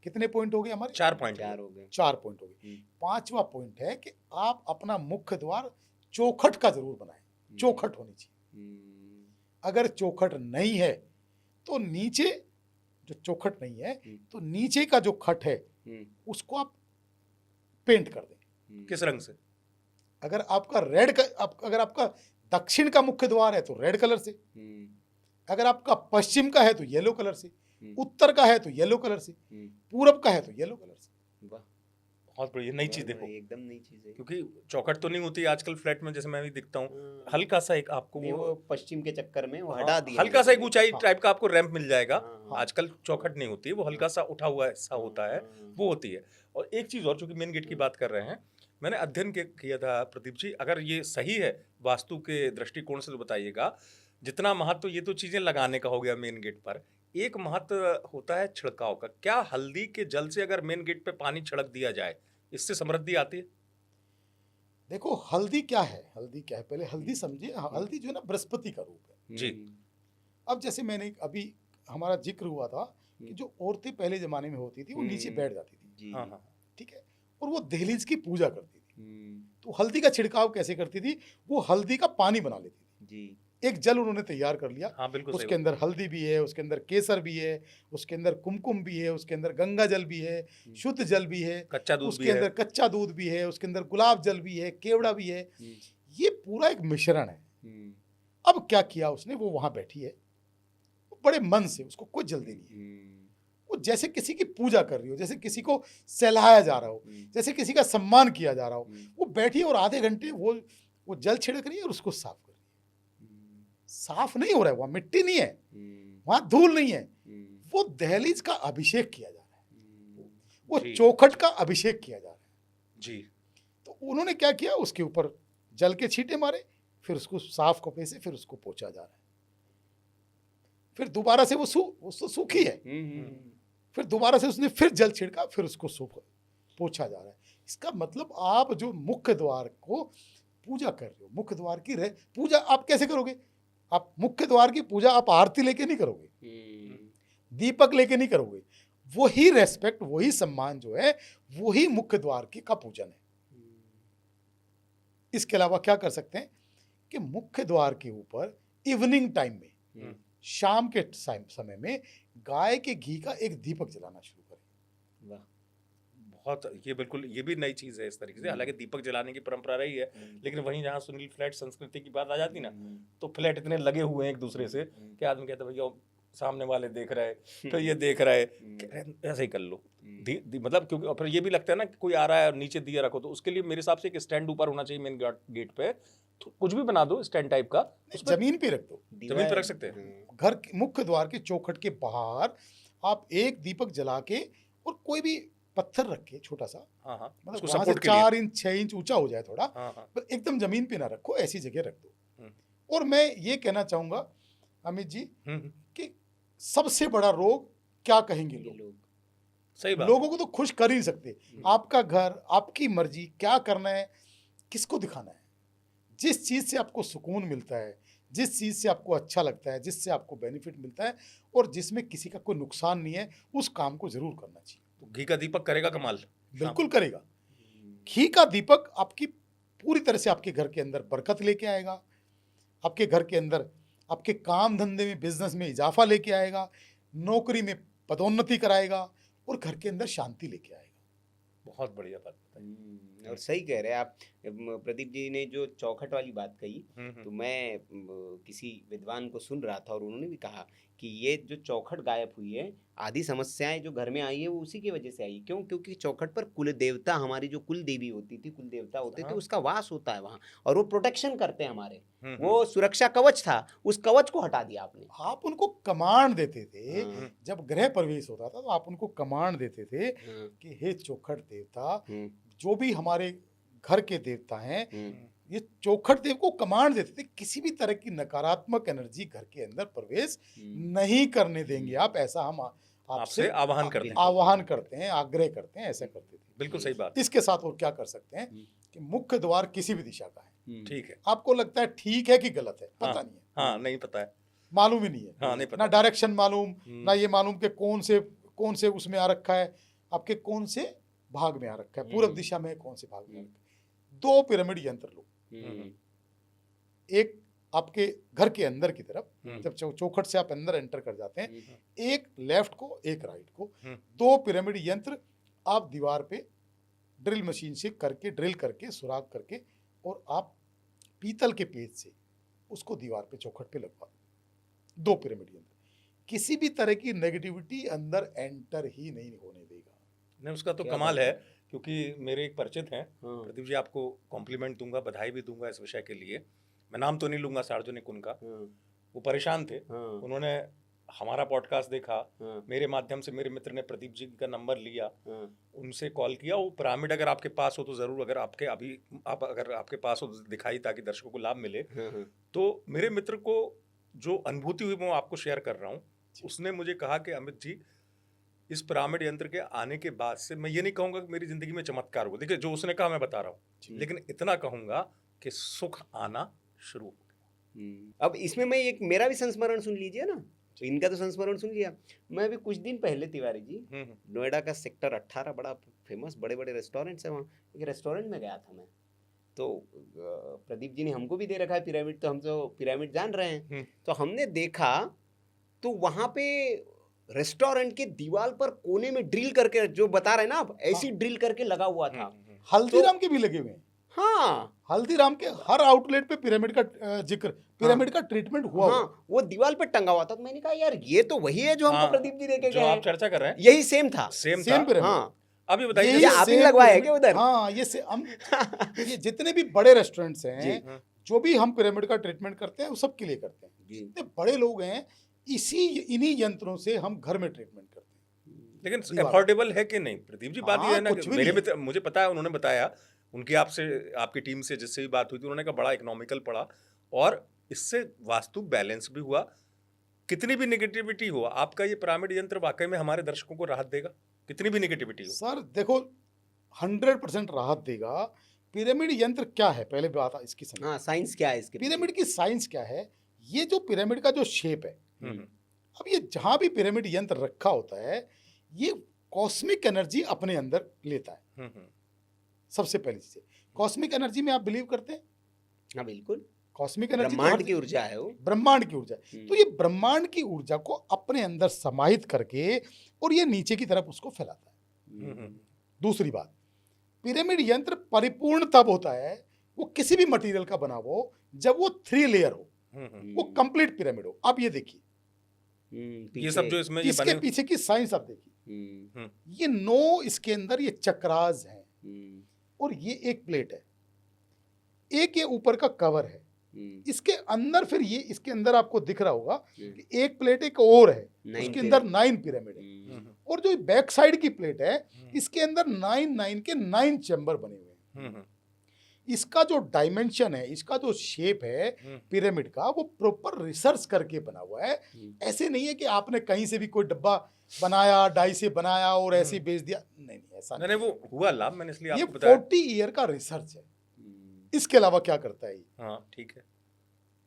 कितने पॉइंट हो गए हमारे? 4 पॉइंट हो गए। 4 पॉइंट हो गए। 5वां पॉइंट है कि आप अपना मुख्य द्वार चौखट का जरूर बनाएं। चौखट होनी चाहिए। अगर चौखट नहीं है तो नीचे, जो चौखट नहीं है तो नीचे का जो खट है उसको आप पेंट कर दें। किस रंग से? अगर आपका अगर आपका दक्षिण का मुख्य द्वार है तो रेड कलर से, अगर आपका पश्चिम का है तो येलो कलर से, उत्तर का है तो येलो कलर से, पूरब का है तो येलो कलर से। वाह, बहुत बढ़िया, नई चीज देखो, एकदम नई चीज है। क्योंकि चौखट तो नहीं होती आजकल फ्लैट में, जैसे मैं भी दिखता हूँ, हल्का सा एक आपको नहीं, वो वो पश्चिम के चक्कर में वो हाँ, हटा दिया हल्का सा एक ऊंचाई हाँ। टाइप का आपको रैंप मिल जाएगा। हाँ। आजकल चौखट नहीं होती है, वो हल्का सा उठा हुआ ऐसा होता है, वो होती है। और एक चीज और, चूंकि मेन गेट की बात कर रहे हैं, मैंने अध्ययन किया था प्रदीप जी, अगर ये सही है वास्तु के दृष्टिकोण से तो बताइएगा। जितना महत्व ये तो चीजें लगाने का हो गया मेन गेट पर, एक महत्व होता है छिड़काव का। क्या हल्दी के जल से अगर मेन गेट पे पानी छिड़क दिया जाए, इससे समृद्धि आती है? देखो हल्दी क्या है, हल्दी क्या है, पहले हल्दी समझिए। हल्दी जो है ना बृहस्पति का रूप है। जी। अब जैसे मैंने अभी हमारा जिक्र हुआ था कि जो औरतें पहले जमाने में होती थी वो नीचे बैठ जाती थी, जी। हाँ हाँ। ठीक है, और वो दहलीज की पूजा करती थी। तो हल्दी का छिड़काव कैसे करती थी, वो हल्दी का पानी बना लेती थी। जी। एक जल उन्होंने तैयार कर लिया, हाँ बिल्कुल सही उसके अंदर हल्दी भी है, उसके अंदर केसर भी है, उसके अंदर कुमकुम भी है, उसके अंदर गंगा जल भी है, शुद्ध जल भी है, कच्चा दूध भी उसके अंदर है। कच्चा दूध भी है, उसके अंदर गुलाब जल भी है, केवड़ा भी है। ये पूरा एक मिश्रण है। अब क्या किया उसने, वो वहां बैठी है, वो बड़े मन से, उसको कोई जल्दी नहीं है, वो जैसे किसी की पूजा कर रही हो, जैसे किसी को सहलाया जा रहा हो, जैसे किसी का सम्मान किया जा रहा हो, वो बैठी है और आधे घंटे वो जल छिड़क रही है और उसको साफ कर रही है। साफ नहीं हो रहा है, वहां मिट्टी नहीं है, वहां धूल नहीं है, वो दहलीज का अभिषेक किया जा रहा है, वो जी। चौखट का अभिषेक किया जा रहा है। जी। तो उन्होंने क्या किया, उसके ऊपर जल के छींटे मारे, फिर उसको साफ कपड़े से फिर उसको पोंछा जा रहा है, फिर दोबारा से वो तो सूखी है, फिर दोबारा से उसने फिर जल छिड़का, फिर उसको पोंछा जा रहा है। इसका मतलब आप जो मुख्य द्वार को पूजा कर रहे हो, मुख्य द्वार की पूजा आप कैसे करोगे? आप मुख्य द्वार की पूजा आप आरती लेके नहीं करोगे, दीपक लेके नहीं करोगे। वही रेस्पेक्ट, वही सम्मान जो है, वही मुख्य द्वार की का पूजन है। इसके अलावा क्या कर सकते हैं कि मुख्य द्वार के ऊपर इवनिंग टाइम में, शाम के समय में गाय के घी का एक दीपक जलाना शुरू करें। वाह, बहुत, ये बिल्कुल, ये भी नई चीज है इस तरीके से। हालांकि दीपक जलाने की परंपरा रही है, लेकिन वहीं जहाँ सुनील फ्लैट संस्कृति की बात आ जाती ना, तो फ्लैट इतने लगे हुए हैं एक दूसरे से कि आदमी कहता है भैया सामने वाले देख रहे, फिर ये देख रहे, ऐसे ही कर लो। मतलब क्योंकि और फिर ये भी लगता है ना कि कोई आ रहा है और नीचे दिया रखो, तो उसके लिए मेरे हिसाब से एक स्टैंड ऊपर होना चाहिए मेन गेट पे, तो कुछ भी बना दो स्टैंड टाइप का, जमीन पे रख दो, जमीन पे रख सकते हैं। घर के मुख्य द्वार के चौखट के बाहर आप एक दीपक जला के, और कोई भी पत्थर रख के छोटा सा, हाँ हाँ, मतलब उसको वहां से सपोर्ट के लिए। 4 इंच 6 इंच ऊंचा हो जाए थोड़ा, हाँ हाँ। पर एकदम जमीन पे ना रखो, ऐसी जगह रख दो। और मैं ये कहना चाहूंगा अमित जी कि सबसे बड़ा रोग क्या कहेंगे लोग, सही बात। लोगों को तो खुश कर ही नहीं सकते। आपका घर, आपकी मर्जी, क्या करना है, किसको दिखाना है। जिस चीज से आपको सुकून मिलता है, जिस चीज से आपको अच्छा लगता है, जिससे आपको बेनिफिट मिलता है, और जिसमें किसी का कोई नुकसान नहीं है, उस काम को जरूर करना चाहिए। तो घी का दीपक करेगा कमाल। बिल्कुल करेगा। घी का दीपक आपकी पूरी तरह से आपके घर के अंदर बरकत लेके आएगा, आपके घर के अंदर आपके काम धंधे में, बिजनेस में इजाफा लेके आएगा, नौकरी में पदोन्नति कराएगा, और घर के अंदर शांति लेके आएगा। बहुत बढ़िया बात बताई। और सही कह रहे हैं आप। प्रदीप जी ने जो चौखट वाली बात कही, तो मैं किसी विद्वान को सुन रहा था और उन्होंने भी कहा कि ये जो चौखट गायब हुई है, आधी समस्याएं जो घर में आई है वो उसी की वजह से आई। क्यों? क्योंकि चौखट पर कुल देवता, हमारी जो कुल देवी होती थी, कुल देवता होते थे, उसका वास होता है वहाँ, और वो प्रोटेक्शन करते हैं हमारे, वो सुरक्षा कवच था, उस कवच को हटा दिया आपने। आप उनको कमांड देते थे, जब गृह प्रवेश होता था तो आप उनको कमांड देते थे कि हे चौखट देवता, जो भी हमारे घर के देवता हैं, ये चौखट देव को कमांड देते थे, किसी भी तरह की नकारात्मक एनर्जी घर के अंदर प्रवेश नहीं करने देंगे आप, ऐसा हम आपसे आह्वान करते हैं, आग्रह करते हैं, ऐसा करते थे। बिल्कुल सही बात। इसके साथ और क्या कर सकते हैं कि मुख्य द्वार किसी भी दिशा का है, ठीक है, आपको लगता है ठीक है कि गलत है, पता नहीं है, हाँ नहीं पता है, मालूम ही नहीं है, हाँ नहीं पता, ना डायरेक्शन मालूम, ना ये मालूम कि कौन से उसमें आ रखा है, आपके कौन से भाग में आ रखा है, पूर्व दिशा में कौन से भाग में आ रखा है। 2 पिरामिड यंत्र लो, एक आपके घर के अंदर की तरफ, जब चौखट से आप अंदर एंटर कर जाते हैं, एक लेफ्ट को, एक राइट को, 2 पिरामिड यंत्र आप दीवार पे ड्रिल मशीन से करके ड्रिल करके सुराख करके और आप पीतल के पेज से उसको दीवार पे चौखट पे लगवा दो। 2 पिरामिड यंत्र किसी भी तरह की नेगेटिविटी अंदर एंटर ही नहीं होने देगा। नहीं, उसका तो क्या कमाल बात है, क्योंकि मेरे एक परिचित हैं, हाँ, प्रदीप जी, आपको कॉम्प्लीमेंट दूंगा, बधाई भी दूंगा इस विषय के लिए। मैं नाम तो नहीं लूंगा सार्वजनिक उनका। हाँ, वो परेशान थे, हाँ, उन्होंने हमारा पॉडकास्ट देखा, हाँ, मेरे माध्यम से मेरे मित्र ने प्रदीप जी का नंबर लिया, हाँ, उनसे कॉल किया। वो पिरामिड अगर आपके पास हो तो ज़रूर, अगर आपके पास हो तो दिखाई, ताकि दर्शकों को लाभ मिले। हाँ, तो मेरे मित्र को जो अनुभूति हुई मैं आपको शेयर कर रहा हूँ। उसने मुझे कहा कि अमित जी, इस पिरामिड यंत्र के आने के बाद से मैं ये नहीं कहूँगा कि मेरी ज़िंदगी में चमत्कार हुआ, देखिए जो उसने कहा मैं बता रहा हूँ, लेकिन इतना कहूँगा कि सुख आना शुरू हो गया। अब इसमें मैं एक मेरा भी संस्मरण सुन लीजिए ना, तो इनका तो संस्मरण सुन लिया। मैं भी कुछ दिन पहले तिवारी जी नोएडा का सेक्टर 18 बड़ा फेमस बड़े बड़े रेस्टोरेंट्स है, वहाँ एक रेस्टोरेंट में गया था मैं। तो प्रदीप जी ने हमको भी दे रखा है पिरामिड, तो हम तो पिरामिड जान रहे हैं। तो हमने देखा तो वहाँ पे रेस्टोरेंट के दीवार पर कोने में ड्रिल करके, जो बता रहे हैं ना आप, ऐसी ड्रिल करके लगा हुआ था। हल्दीराम के भी लगे हुए हैं। हाँ, हल्दीराम के हर आउटलेट पे पिरामिड का जिक्र, पिरामिड का ट्रीटमेंट हुआ हुआ है। हाँ, वो दीवार पे टंगा हुआ था। तो मैंने कहा यार ये तो वही है जो हमको हाँ, प्रदीप जी देके जो गए आप हैं। चर्चा कर रहे हैं यही सेम था। सेम सेम था। पिरामिड। हाँ, अभी बताइए, ये आप ही same लगवाए हैं pyramid- क्या उधर? हाँ, ये जितने भी बड़े रेस्टोरेंट्स हैं, जी। जो भी हम पिरामिड का ट्रीटमेंट करते हैं वो सबके लिए करते हैं। जी। जितने बड़े लोग हैं, इन्हीं यंत्रों से हम घर में ट्रीटमेंट करते हैं। लेकिन दीवार। अफोर्डेबल है कि नहीं प्रदीप जी? बात हाँ, ये है ना कुछ कि भी मेरे नहीं मित्र, मुझे पता है, उन्होंने बताया, उनकी आपकी टीम से जिससे भी बात हुई थी, उन्होंने कहा बड़ा इकोनॉमिकल पड़ा और इससे वास्तु बैलेंस भी हुआ। कितनी भी नेगेटिविटी हो, आपका ये पिरामिड यंत्र वाकई में हमारे दर्शकों को राहत देगा, कितनी भी नेगेटिविटी हो। सर देखो, 100% राहत देगा। पिरामिड यंत्र क्या है, पहले बात इसकी समझ। हाँ, साइंस क्या है इसके पीछे? पिरामिड की साइंस क्या है? ये जो पिरामिड का जो शेप है, अब ये जहां भी पिरामिड यंत्र रखा होता है, ये कॉस्मिक एनर्जी अपने अंदर लेता है। सबसे पहली चीज, कॉस्मिक एनर्जी में आप बिलीव करते हैं? हाँ बिल्कुल, कॉस्मिक एनर्जी ब्रह्मांड की ऊर्जा है वो। ब्रह्मांड की ऊर्जा है। तो ये ब्रह्मांड की ऊर्जा को अपने अंदर समाहित करके और ये नीचे की तरफ उसको फैलाता है। दूसरी बात, पिरामिड यंत्र परिपूर्ण तब होता है वो किसी भी मटेरियल का बना हो जब वो 3 लेयर हो, वो कंप्लीट पिरामिड हो। अब ये देखिए, ये सब जो इसमें ये इसके बने, पीछे की साइंस आप देखिए, ये 9 इसके अंदर ये चक्रास हैं और ये एक प्लेट है, एक ये ऊपर का कवर है, इसके अंदर फिर ये इसके अंदर आपको दिख रहा होगा कि एक प्लेट एक और है, उसके अंदर 9 पिरामिड है। और जो बैक साइड की प्लेट है, इसके अंदर 9 के 9 चैम्बर बने हुए हैं। इसका जो डायमेंशन है, इसका जो शेप है पिरामिड का, वो प्रॉपर रिसर्च करके बना हुआ है। ऐसे नहीं है कि आपने कहीं से भी कोई डब्बा बनाया, डाई से बनाया और ऐसे ही बेच दिया। नहीं, ऐसा नहीं, वो हुआ लाभ, मैंने इसलिए ये आपको बताया। 40 ईयर का रिसर्च है। इसके अलावा क्या करता है ये? हाँ, ठीक है।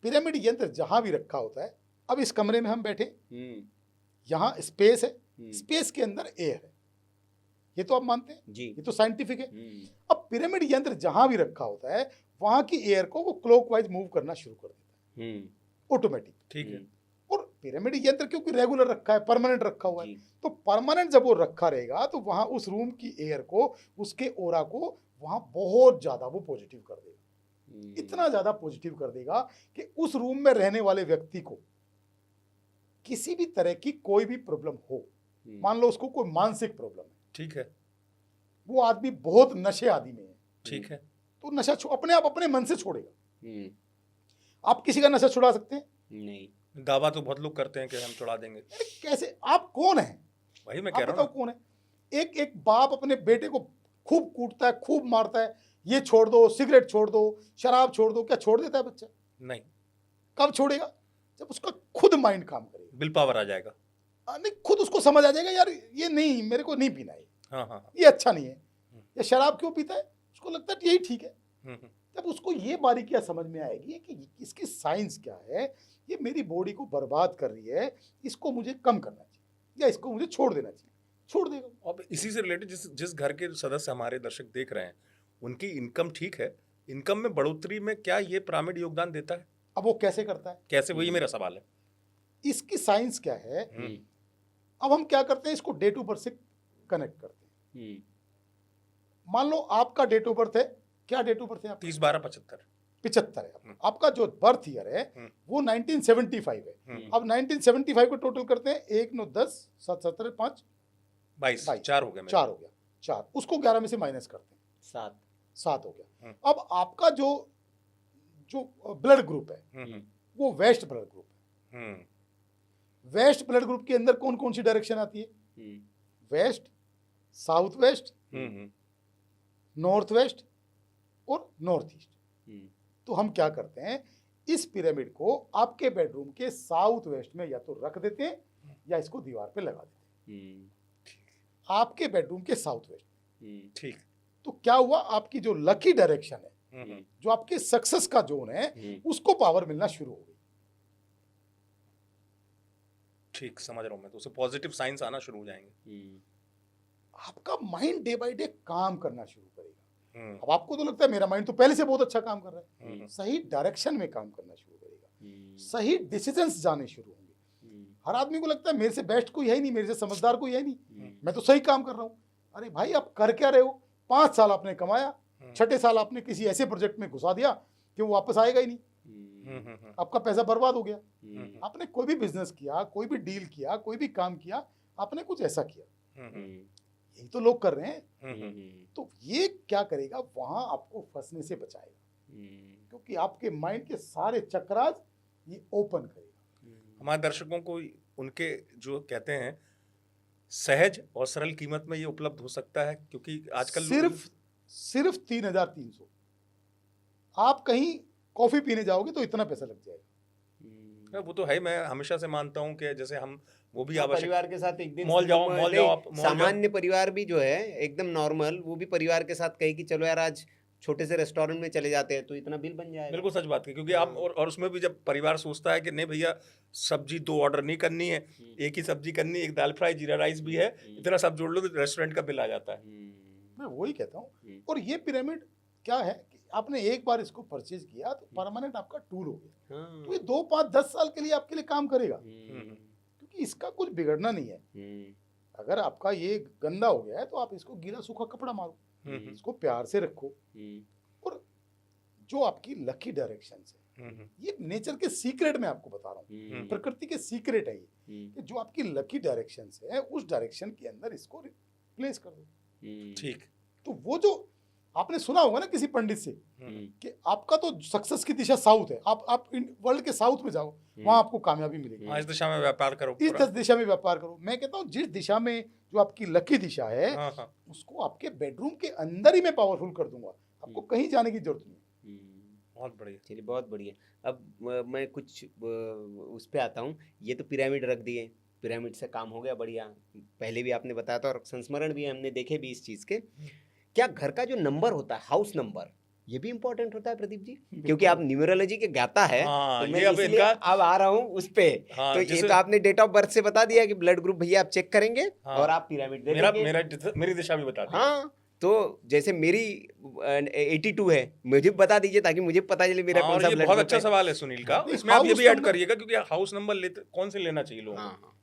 पिरामिड यंत्र जहां भी रखा होता है, अब इस कमरे में हम बैठे, यहाँ स्पेस है, स्पेस के अंदर एयर है, ये तो आप मानते हैं जी। ये तो साइंटिफिक है। अब पिरामिड यंत्र जहां भी रखा होता है, वहां की एयर को वो क्लॉकवाइज मूव करना शुरू कर देता है ऑटोमेटिक। ठीक है। और पिरामिड यंत्र क्योंकि रेगुलर रखा है, परमानेंट रखा हुआ है, जी। तो परमानेंट जब वो रखा रहेगा तो वहां उस रूम की एयर को, उसके ओरा को वहां बहुत ज्यादा वो पॉजिटिव कर देगा। इतना ज्यादा पॉजिटिव कर देगा कि उस रूम में रहने वाले व्यक्ति को किसी भी तरह की कोई भी प्रॉब्लम हो, मान लो उसको कोई मानसिक प्रॉब्लम है, ठीक है। वो आदमी बहुत नशे आदि में है, ठीक है। तो नशा अपने आप अपने मन से छोड़ेगा। आप किसी का नशा छुड़ा सकते हैं? नहीं। दावा तो बहुत लोग करते हैं कि हम छुड़ा देंगे। अरे कैसे? आप कौन है? वही मैं आप कह रहा बताओ हूँ। कौन है? एक बाप अपने बेटे को खूब कूटता है, खूब मारता है, ये छोड़ दो, सिगरेट छोड़ दो, शराब छोड़ दो, क्या छोड़ देता है बच्चा? नहीं, कब छोड़ेगा? जब उसका खुद माइंड काम करेगा, बिल पावर आ जाएगा। नहीं, खुद उसको समझ आ जाएगा, यार ये नहीं, मेरे को नहीं पीना है, हाँ हाँ। ये अच्छा नहीं है। या शराब क्यों पीता है? उसको लगता है यही ठीक है। जब उसको ये बारीकियां समझ में आएगी कि इसकी साइंस क्या है, ये मेरी बॉडी को बर्बाद कर रही है, इसको मुझे कम करना चाहिए या इसको मुझे छोड़ देना चाहिए, छोड़ देगा। अब इसी से रिलेटेड जिस घर के सदस्य हमारे दर्शक देख रहे हैं, उनकी इनकम ठीक है, इनकम में बढ़ोतरी में क्या ये पिरामिड योगदान देता है? अब वो कैसे करता है? कैसे, वही मेरा सवाल है। इसकी साइंस क्या है? अब हम क्या करते हैं, इसको डे टू बर्थ से कनेक्ट करते हैं। मान लो आपका डेट ऑफ बर्थ है, क्या डेट ऑफ बर्थ है आपका? 30/12/75। 75 है आपका जो बर्थ ईयर है वो 1975 है। अब 1975 को टोटल करते हैं, 1 9 10 7 17 5 22 4 हो गया मेरा। 4 हो गया, 4 उसको 11 में से माइनस करते हैं, 7 हो गया। अब आपका जो ब्लड ग्रुप है वो वेस्ट ब्लड ग्रुप है। वेस्ट ब्लड ग्रुप के अंदर कौन कौन सी डायरेक्शन आती है? West, south west, north west और नॉर्थ ईस्ट। तो हम क्या करते हैं, इस पिरामिड को आपके बेडरूम के साउथ वेस्ट में या तो रख देते हैं या इसको दीवार पे लगा देते हैं, आपके बेडरूम के साउथ वेस्ट। ठीक। तो क्या हुआ, आपकी जो लकी डायरेक्शन है, जो आपके सक्सेस का जोन है, उसको पावर मिलना शुरू हो गई। ठीक, समझ रहा हूं मैं। तो उसे पॉजिटिव साइंस आना शुरू हो जाएंगे। आपका माइंड डे बाय डे काम करना शुरू करेगा। अब आपको तो लगता है मेरा माइंड तो पहले से बहुत अच्छा काम कर रहा है, सही डायरेक्शन में काम करना शुरू करेगा, सही डिसीजंस जाने शुरू होंगे। हर आदमी को लगता है मेरे से बेस्ट कोई है ही नहीं, मेरे से समझदार कोई है नहीं, मैं तो सही काम कर रहा हूँ। अरे भाई, आप कर क्या रहे हो? 5 साल आपने कमाया, 6ठे साल आपने किसी ऐसे प्रोजेक्ट में घुसा दिया कि वो वापस आएगा ही नहीं, आपका पैसा बर्बाद हो गया। आपने कोई भी बिजनेस किया, कोई भी डील किया, कोई भी काम किया, आपने कुछ ऐसा किया, यही तो लोग कर रहे हैं। तो ये क्या करेगा, वहां आपको फंसने से बचाएगा, क्योंकि आपके माइंड के सारे चक्रास ये ओपन करेगा। हमारे दर्शकों को उनके जो कहते हैं सहज और सरल कीमत में ये उपलब्ध हो सकता है, क्योंकि आजकल सिर्फ 3,300। आप कहीं कॉफी पीने जाओगे तो इतना पैसा लग जाएगा। वो तो है, मैं हमेशा से मानता हूँ कि जैसे हम वो भी परिवार के साथ एक दिन मॉल जाओ आप, सामान्य परिवार भी जो है एकदम नॉर्मल, वो भी परिवार के साथ कहे कि चलो यार आज छोटे से रेस्टोरेंट में चले जाते हैं तो इतना बिल बन जाएगा। बिल्कुल सच बात है, क्योंकि आप और उसमें भी जब परिवार सोचता है कि नहीं भैया सब्जी 2 ऑर्डर नहीं करनी है, एक ही सब्जी करनी है, एक दाल फ्राई जीरा राइस भी है, इतना सब जोड़ लो तो रेस्टोरेंट का बिल आ जाता है। मैं वही कहता हूँ। और ये पिरामिड क्या है कि आपने एक बार इसको परचेज किया तो परमानेंट आपका टूल हो गया। तो ये 2 5 10 साल के लिए आपके लिए काम करेगा, क्योंकि इसका कुछ बिगड़ना नहीं है। अगर आपका ये गंदा हो गया है तो आप इसको गीला सूखा कपड़ा मारो, इसको प्यार से रखो। और जो आपकी लकी डायरेक्शन है, ये नेचर के सीक्रेट में आपको बता रहा हूँ, प्रकृति के सीक्रेट है ये, कि जो आपकी लकी डायरेक्शन है उस डायरेक्शन के अंदर इसको रिप्लेस कर दो। ठीक। तो वो जो आपने सुना होगा ना किसी पंडित से कि आपका तो सक्सेस की दिशा साउथ है, आप वर्ल्ड के साउथ में जाओ, वहां आपको कामयाबी मिलेगी। इस दिशा में व्यापार करो, इस दिशा में व्यापार करो। मैं कहता हूँ जिस दिशा में जो आपकी लकी दिशा है, उसको आपके बेडरूम के अंदर ही मैं पावरफुल कर दूंगा, आपको कहीं जाने की जरूरत नहीं। बहुत बढ़िया, चलिए बहुत बढ़िया। अब मैं कुछ उस पे आता हूँ। ये तो पिरामिड रख दिए, पिरामिड से काम हो गया बढ़िया, पहले भी आपने बताया था और संस्मरण भी हमने देखे भी इस चीज़ के। क्या घर का जो नंबर होता है, हाउस नंबर, ये भी इम्पोर्टेंट होता है प्रदीप जी? क्योंकि आप न्यूमरोलॉजी के ज्ञाता है, तो मैं इसलिए अब आ रहा हूँ उस पे। तो ये तो आपने डेट ऑफ बर्थ से बता दिया कि ब्लड ग्रुप भैया आप चेक करेंगे और आप पिरामिड दे देंगे। मेरी दिशा भी बता दी। हाँ, तो जैसे मेरी 82 है, मुझे बता दीजिए ताकि मुझे पता चले मेरा कौन सा ब्लड ग्रुप है। बहुत अच्छा सवाल है सुनील का, इसमें आप ये भी ऐड करिएगा, क्योंकि हाउस नंबर कौन से लेना चाहिए लोगों को?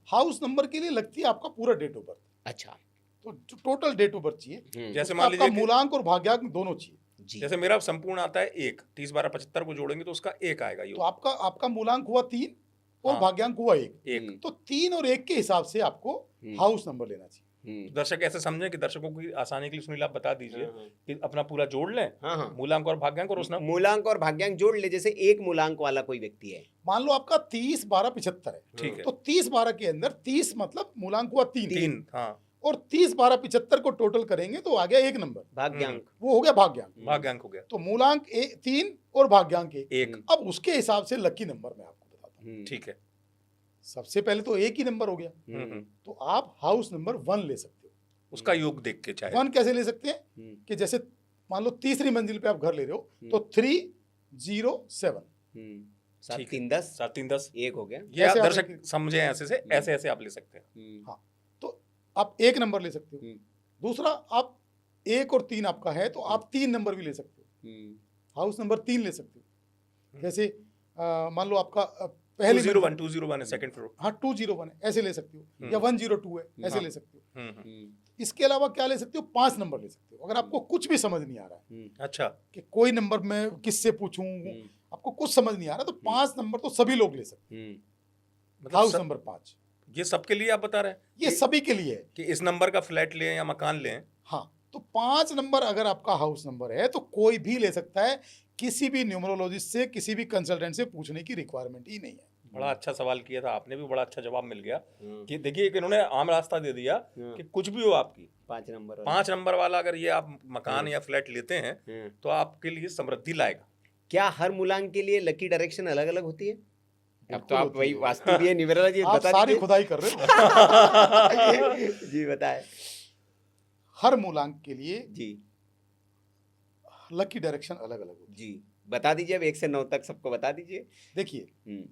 हाउस नंबर के लिए लगती है आपका पूरा डेट ऑफ बर्थ। अच्छा, तो टोटल डेट ऑफ बर्थ चाहिए, जैसे मान लीजिए मूलांक और भाग्यांक दोनों चाहिए। जैसे मेरा संपूर्ण आता है 1, 30 12 75 को जोड़ेंगे तो उसका 1 आएगा। तो आपका मूलांक हुआ 3 और भाग्यांक हुआ 1। तो 3 और 1 के हिसाब से आपको हाउस नंबर लेना चाहिए। दर्शक ऐसे समझे कि दर्शकों की आसानी के लिए सुनील आप बता दीजिए कि अपना पूरा जोड़ लें, मूलांक और भाग्यांक, और उसमें मूलांक और भाग्यांक जोड़ ले। जैसे एक मूलांक वाला कोई व्यक्ति है, मान लो आपका 30 12 75 है, ठीक है, तो 30 12 के अंदर 30 मतलब मूलांक हुआ 3, हाँ, और 30 12 75 को टोटल करेंगे तो आ गया 1 नंबर, भाग्यांक, वो हो गया भाग्यांक हो गया। तो मूलांक 3 और भाग्यांक 1। अब उसके हिसाब से लकी नंबर मैं आपको बताता हूँ। ठीक है, सबसे पहले तो 1 ही नंबर हो गया, तो आप हाउस नंबर 1 ले सकते हो। उसका योग देख के चाहे 1 कैसे ले सकते हैं कि जैसे मान लो तीसरी मंजिल पे आप घर ले रहे हो, तो 307 7 3 10 7 3 10 1 हो गया। ये आप दर्शक समझे, ऐसे आप ले सकते हैं। हाँ, तो आप 1 नंबर ले सकते हो। दूसरा, आप 1 और 3 आपका है तो आप 3 नंबर भी ले सकते हो, हाउस नंबर 3 ले सकते हो। जैसे मान लो आपका पहली 201 है सेकंड फ्लोर, हाँ 201 है, ऐसे ले सकते हो, या 102 है, ऐसे ले सकते हो। इसके अलावा क्या ले सकते हो, 5 नंबर ले सकते हो अगर आपको कुछ भी समझ नहीं आ रहा है अच्छा। कि कोई नंबर मैं किससे पूछूं, आपको कुछ समझ नहीं आ रहा तो 5 नंबर तो सभी लोग ले सकते हैं। मतलब हाउस नंबर 5 ये सबके लिए आप बता रहे हैं ये सभी के लिए है। कि इस नंबर का फ्लैट लें या मकान लें? हाँ, तो 5 नंबर अगर आपका हाउस नंबर है तो कोई भी ले सकता है, किसी भी न्यूमरोलॉजिस्ट से, किसी भी कंसल्टेंट से पूछने की रिक्वायरमेंट ही नहीं है। बड़ा अच्छा सवाल किया था आपने भी, बड़ा अच्छा जवाब मिल गया कि देखिए कि इन्होंने आम रास्ता दे दिया कि कुछ भी हो आपकी 5 नंबर वाला अगर ये आप मकान या फ्लैट लेते हैं तो आपके लिए समृद्धि लाएगा। क्या हर मूलांक के लिए लकी डायरेक्शन अलग अलग होती है? अब तो बिल्कुल आप होती वही है। वास्तु भी है, न्यूमरोलॉजी आप बता सारी दीजिए। खुदाई कर रहे हो। जी बताएं। हर मूलांक के लिए जी लकी डायरेक्शन अलग अलग होती जी बता दीजिए, अब 1 से 9 तक सबको बता दीजिए। है। देखिए, हम्म,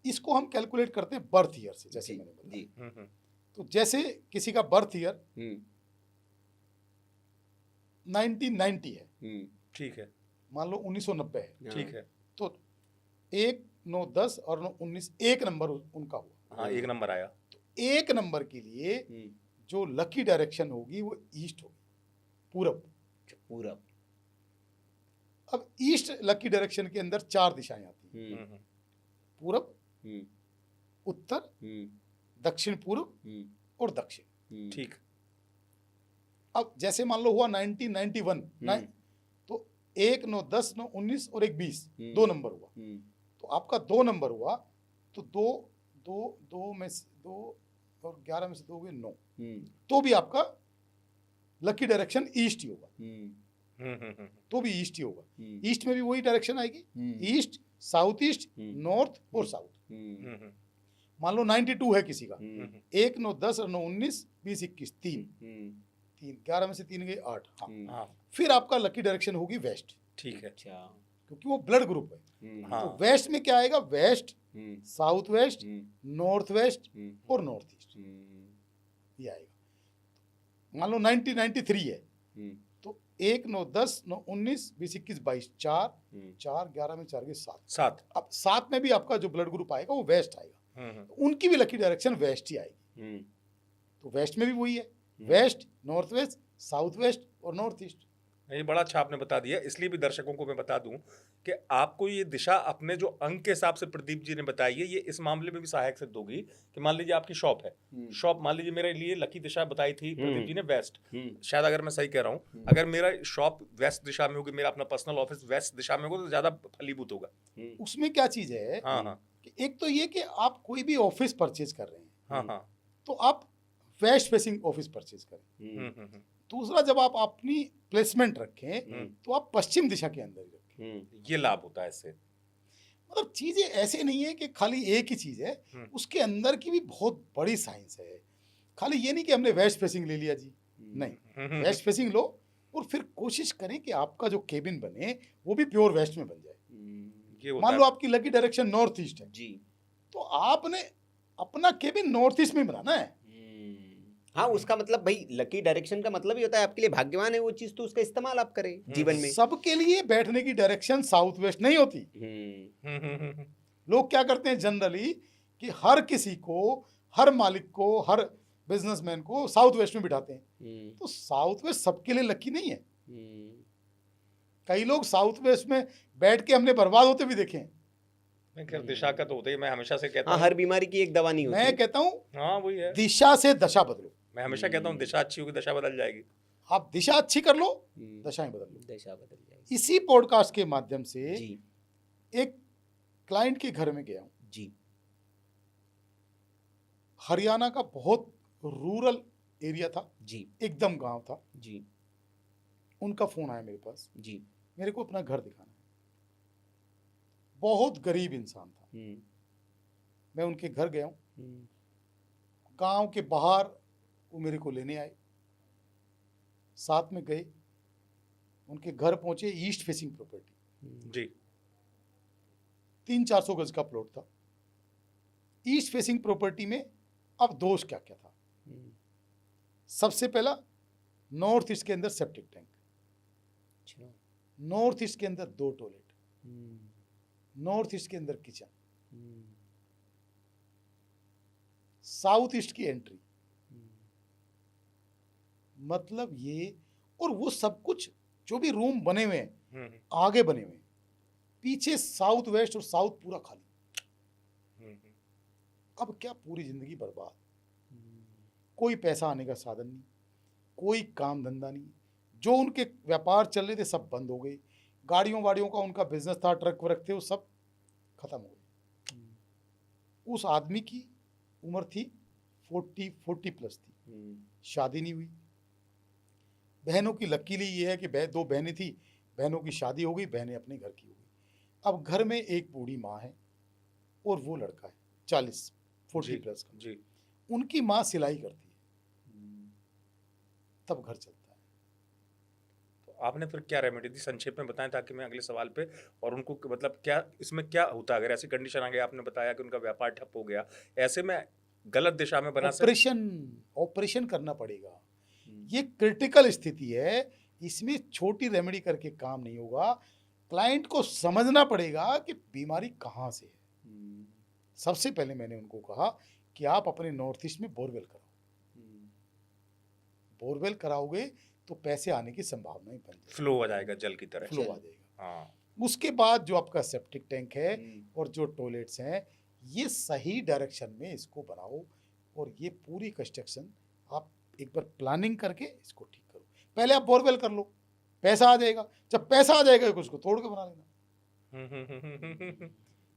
इसको हम कैलकुलेट करते हैं बर्थ ईयर से, जैसे जी मैंने बोला। जी तो जैसे किसी का बर्थ ईयर हम्म 1990 है, ठीक है, मान लो 1990 है, हाँ, ठीक है। तो 1, 9, 10 और 9, 19 एक नंबर उनका हुआ। हाँ, एक नंबर आया। तो एक नंबर के लिए जो लकी डायरेक्शन होगी वो ईस्ट होगी, पूरब। पूरब। अब ईस्ट लकी डायरेक्शन के अंदर 4 दिशाएं आती हैं, पूरब, उत्तर, दक्षिण पूर्व और दक्षिण। ठीक। अब जैसे मान लो हुआ 1991, तो 1, 9, 10, 9, 19 और 1, 20 2 नंबर हुआ। तो आपका 2 नंबर हुआ, तो 2 में से 2 और 11 में से 2 गए 9, तो भी आपका लकी डायरेक्शन ईस्ट ही होगा, तो भी ईस्ट ही होगा। ईस्ट में भी वही डायरेक्शन आएगी, ईस्ट, साउथ ईस्ट, नॉर्थ और साउथ। मान लो 92 है किसी का, 1, 9, 10 और 9, 19, 20, 21 3 11 में से 3 गए 8। हाँ, फिर आपका लकी डायरेक्शन होगी वेस्ट। ठीक है। अच्छा। क्योंकि वो ब्लड ग्रुप है। हाँ। तो वेस्ट में क्या आएगा, west, south west, north west और नॉर्थ ईस्ट, ये आएगा। मान लो 1993 है, तो 1, 9, 10, 9, 19, 20, 21, 22 4 11 में 4 गए 7। अब 7 में भी आपका जो ब्लड ग्रुप आएगा वो वेस्ट आएगा, तो उनकी भी लकी डायरेक्शन वेस्ट ही आएगी। तो वेस्ट में भी वही है, west, north west, south west और नॉर्थ ईस्ट। ये बड़ा अच्छा आपने बता दिया। इसलिए भी दर्शकों को मैं बता दूं कि आपको ये दिशा अपने जो अंक के हिसाब से प्रदीप जी ने बताई है, ये इस मामले में भी सहायक सिद्ध होगी कि मान लीजिए आपकी शॉप है, शॉप मान लीजिए मेरे लिए लकी दिशा बताई थी प्रदीप जी ने वेस्ट, शायद अगर मैं सही कह रहा हूँ, अगर मेरा शॉप वेस्ट दिशा में होगी, मेरा अपना पर्सनल ऑफिस वेस्ट दिशा में होगा तो ज्यादा फलीभूत होगा। उसमें क्या चीज है, हाँ, कि एक तो ये कि आप कोई भी ऑफिस परचेज कर रहे हैं, हाँ, तो आप वेस्ट फेसिंग ऑफिस परचेज करें। दूसरा, जब आप अपनी प्लेसमेंट रखें तो आप पश्चिम दिशा के अंदर ही रखें। ये लाभ होता है इससे। मतलब चीजें ऐसे नहीं है कि खाली एक ही चीज है, उसके अंदर की भी बहुत बड़ी साइंस है। खाली ये नहीं कि हमने वेस्ट फेसिंग ले लिया जी, नहीं, वेस्ट फेसिंग लो और फिर कोशिश करें कि आपका जो केबिन बने वो भी प्योर वेस्ट में बन जाए। मान लो आपकी लकी डायरेक्शन नॉर्थ ईस्ट है जी, तो आपने अपना केबिन नॉर्थ ईस्ट में बनाना है। हाँ, उसका मतलब भाई लकी डायरेक्शन का मतलब ही होता है आपके लिए भाग्यवान है वो चीज, तो उसका इस्तेमाल आप करें जीवन में। सबके लिए बैठने की डायरेक्शन साउथ वेस्ट नहीं होती। लोग क्या करते हैं जनरली कि हर किसी को, हर मालिक को, हर बिजनेसमैन को साउथ वेस्ट में बिठाते हैं, तो साउथ वेस्ट सबके लिए लकी नहीं है। कई लोग साउथ वेस्ट में बैठ के हमने बर्बाद होते भी देखे हैं। खैर दिशा का तो होता ही, मैं हमेशा से कहता हाँ, हूँ हर बीमारी की एक दवा नहीं होती। मैं कहता हूँ हाँ वही है, दिशा से दशा बदलो। मैं हमेशा कहता हूँ दिशा अच्छी होगी दशा बदल जाएगी। आप दिशा अच्छी कर लो, दशाएं बदल लो। दशा बदल जाएगी। इसी पॉडकास्ट के माध्यम से जी एक क्लाइंट के घर में गया हूँ जी, हरियाणा का बहुत रूरल एरिया था जी एकदम, गांव था जी उनका फोन आया मेरे पास, जी, मेरे को अपना घर दिखाना है। बहुत गरीब इंसान था। मैं उनके घर गया हूँ, गांव के बाहर वो मेरे को लेने आए, साथ में गए, उनके घर पहुंचे। ईस्ट फेसिंग प्रॉपर्टी जी, 300-400 गज का प्लॉट था। ईस्ट फेसिंग प्रॉपर्टी में अब दोष क्या क्या था। सबसे पहला, नॉर्थ ईस्ट के अंदर सेप्टिक टैंक, नॉर्थ ईस्ट के अंदर 2 टॉयलेट, नॉर्थ ईस्ट के अंदर किचन, साउथ ईस्ट की एंट्री, मतलब ये, और वो सब कुछ जो भी रूम बने हुए हैं हम्म, आगे बने हुए हैं, पीछे साउथ वेस्ट और साउथ पूरा खाली। हम्म, अब क्या पूरी जिंदगी बर्बाद, कोई पैसा आने का साधन नहीं, कोई काम धंधा नहीं, जो उनके व्यापार चल रहे थे सब बंद हो गए, गाड़ियों वाड़ियों का उनका बिजनेस था, ट्रक व्रक थे, वो सब खत्म हो गए। उस आदमी की उम्र थी 40 प्लस थी, शादी नहीं हुई। बहनों की लकीली ये है कि दो बहनें थी, बहनों की शादी हो गई, बहनें अपने घर की हो गई। अब घर में एक बूढ़ी माँ है और वो लड़का है 40 जी, प्लस का। जी। उनकी माँ सिलाई करती है, तब घर चलता है। तो आपने फिर क्या रेमेडी दी, संक्षेप में बताएं ताकि मैं अगले सवाल पे, और उनको मतलब क्या इसमें क्या होता है अगर ऐसी कंडीशन आ गई, आपने बताया कि उनका व्यापार ठप हो गया, ऐसे में गलत दिशा में बना ऑपरेशन करना पड़ेगा। ये क्रिटिकल स्थिति है, इसमें छोटी रेमेडी करके काम नहीं होगा। क्लाइंट को समझना पड़ेगा कि बीमारी कहाँ से है। सबसे पहले मैंने उनको कहा कि आप अपने नॉर्थ ईस्ट में बोरवेल कराओ, बोरवेल कराओगे तो पैसे आने की संभावना ही बन जाएगी, फ्लो हो जाएगा जल की तरह। फ्लो आ जाएगा। हाँ। उसके बाद जो आपका सेप्टिक टैंक है और जो टॉयलेट्स हैं, ये सही डायरेक्शन में इसको बनाओ, और ये पूरी कंस्ट्रक्शन आप एक बार प्लानिंग करके इसको ठीक करो। पहले आप बोरवेल कर लो, पैसा आ जाएगा, जब पैसा आ जाएगा उसको तोड़ के बना लेना।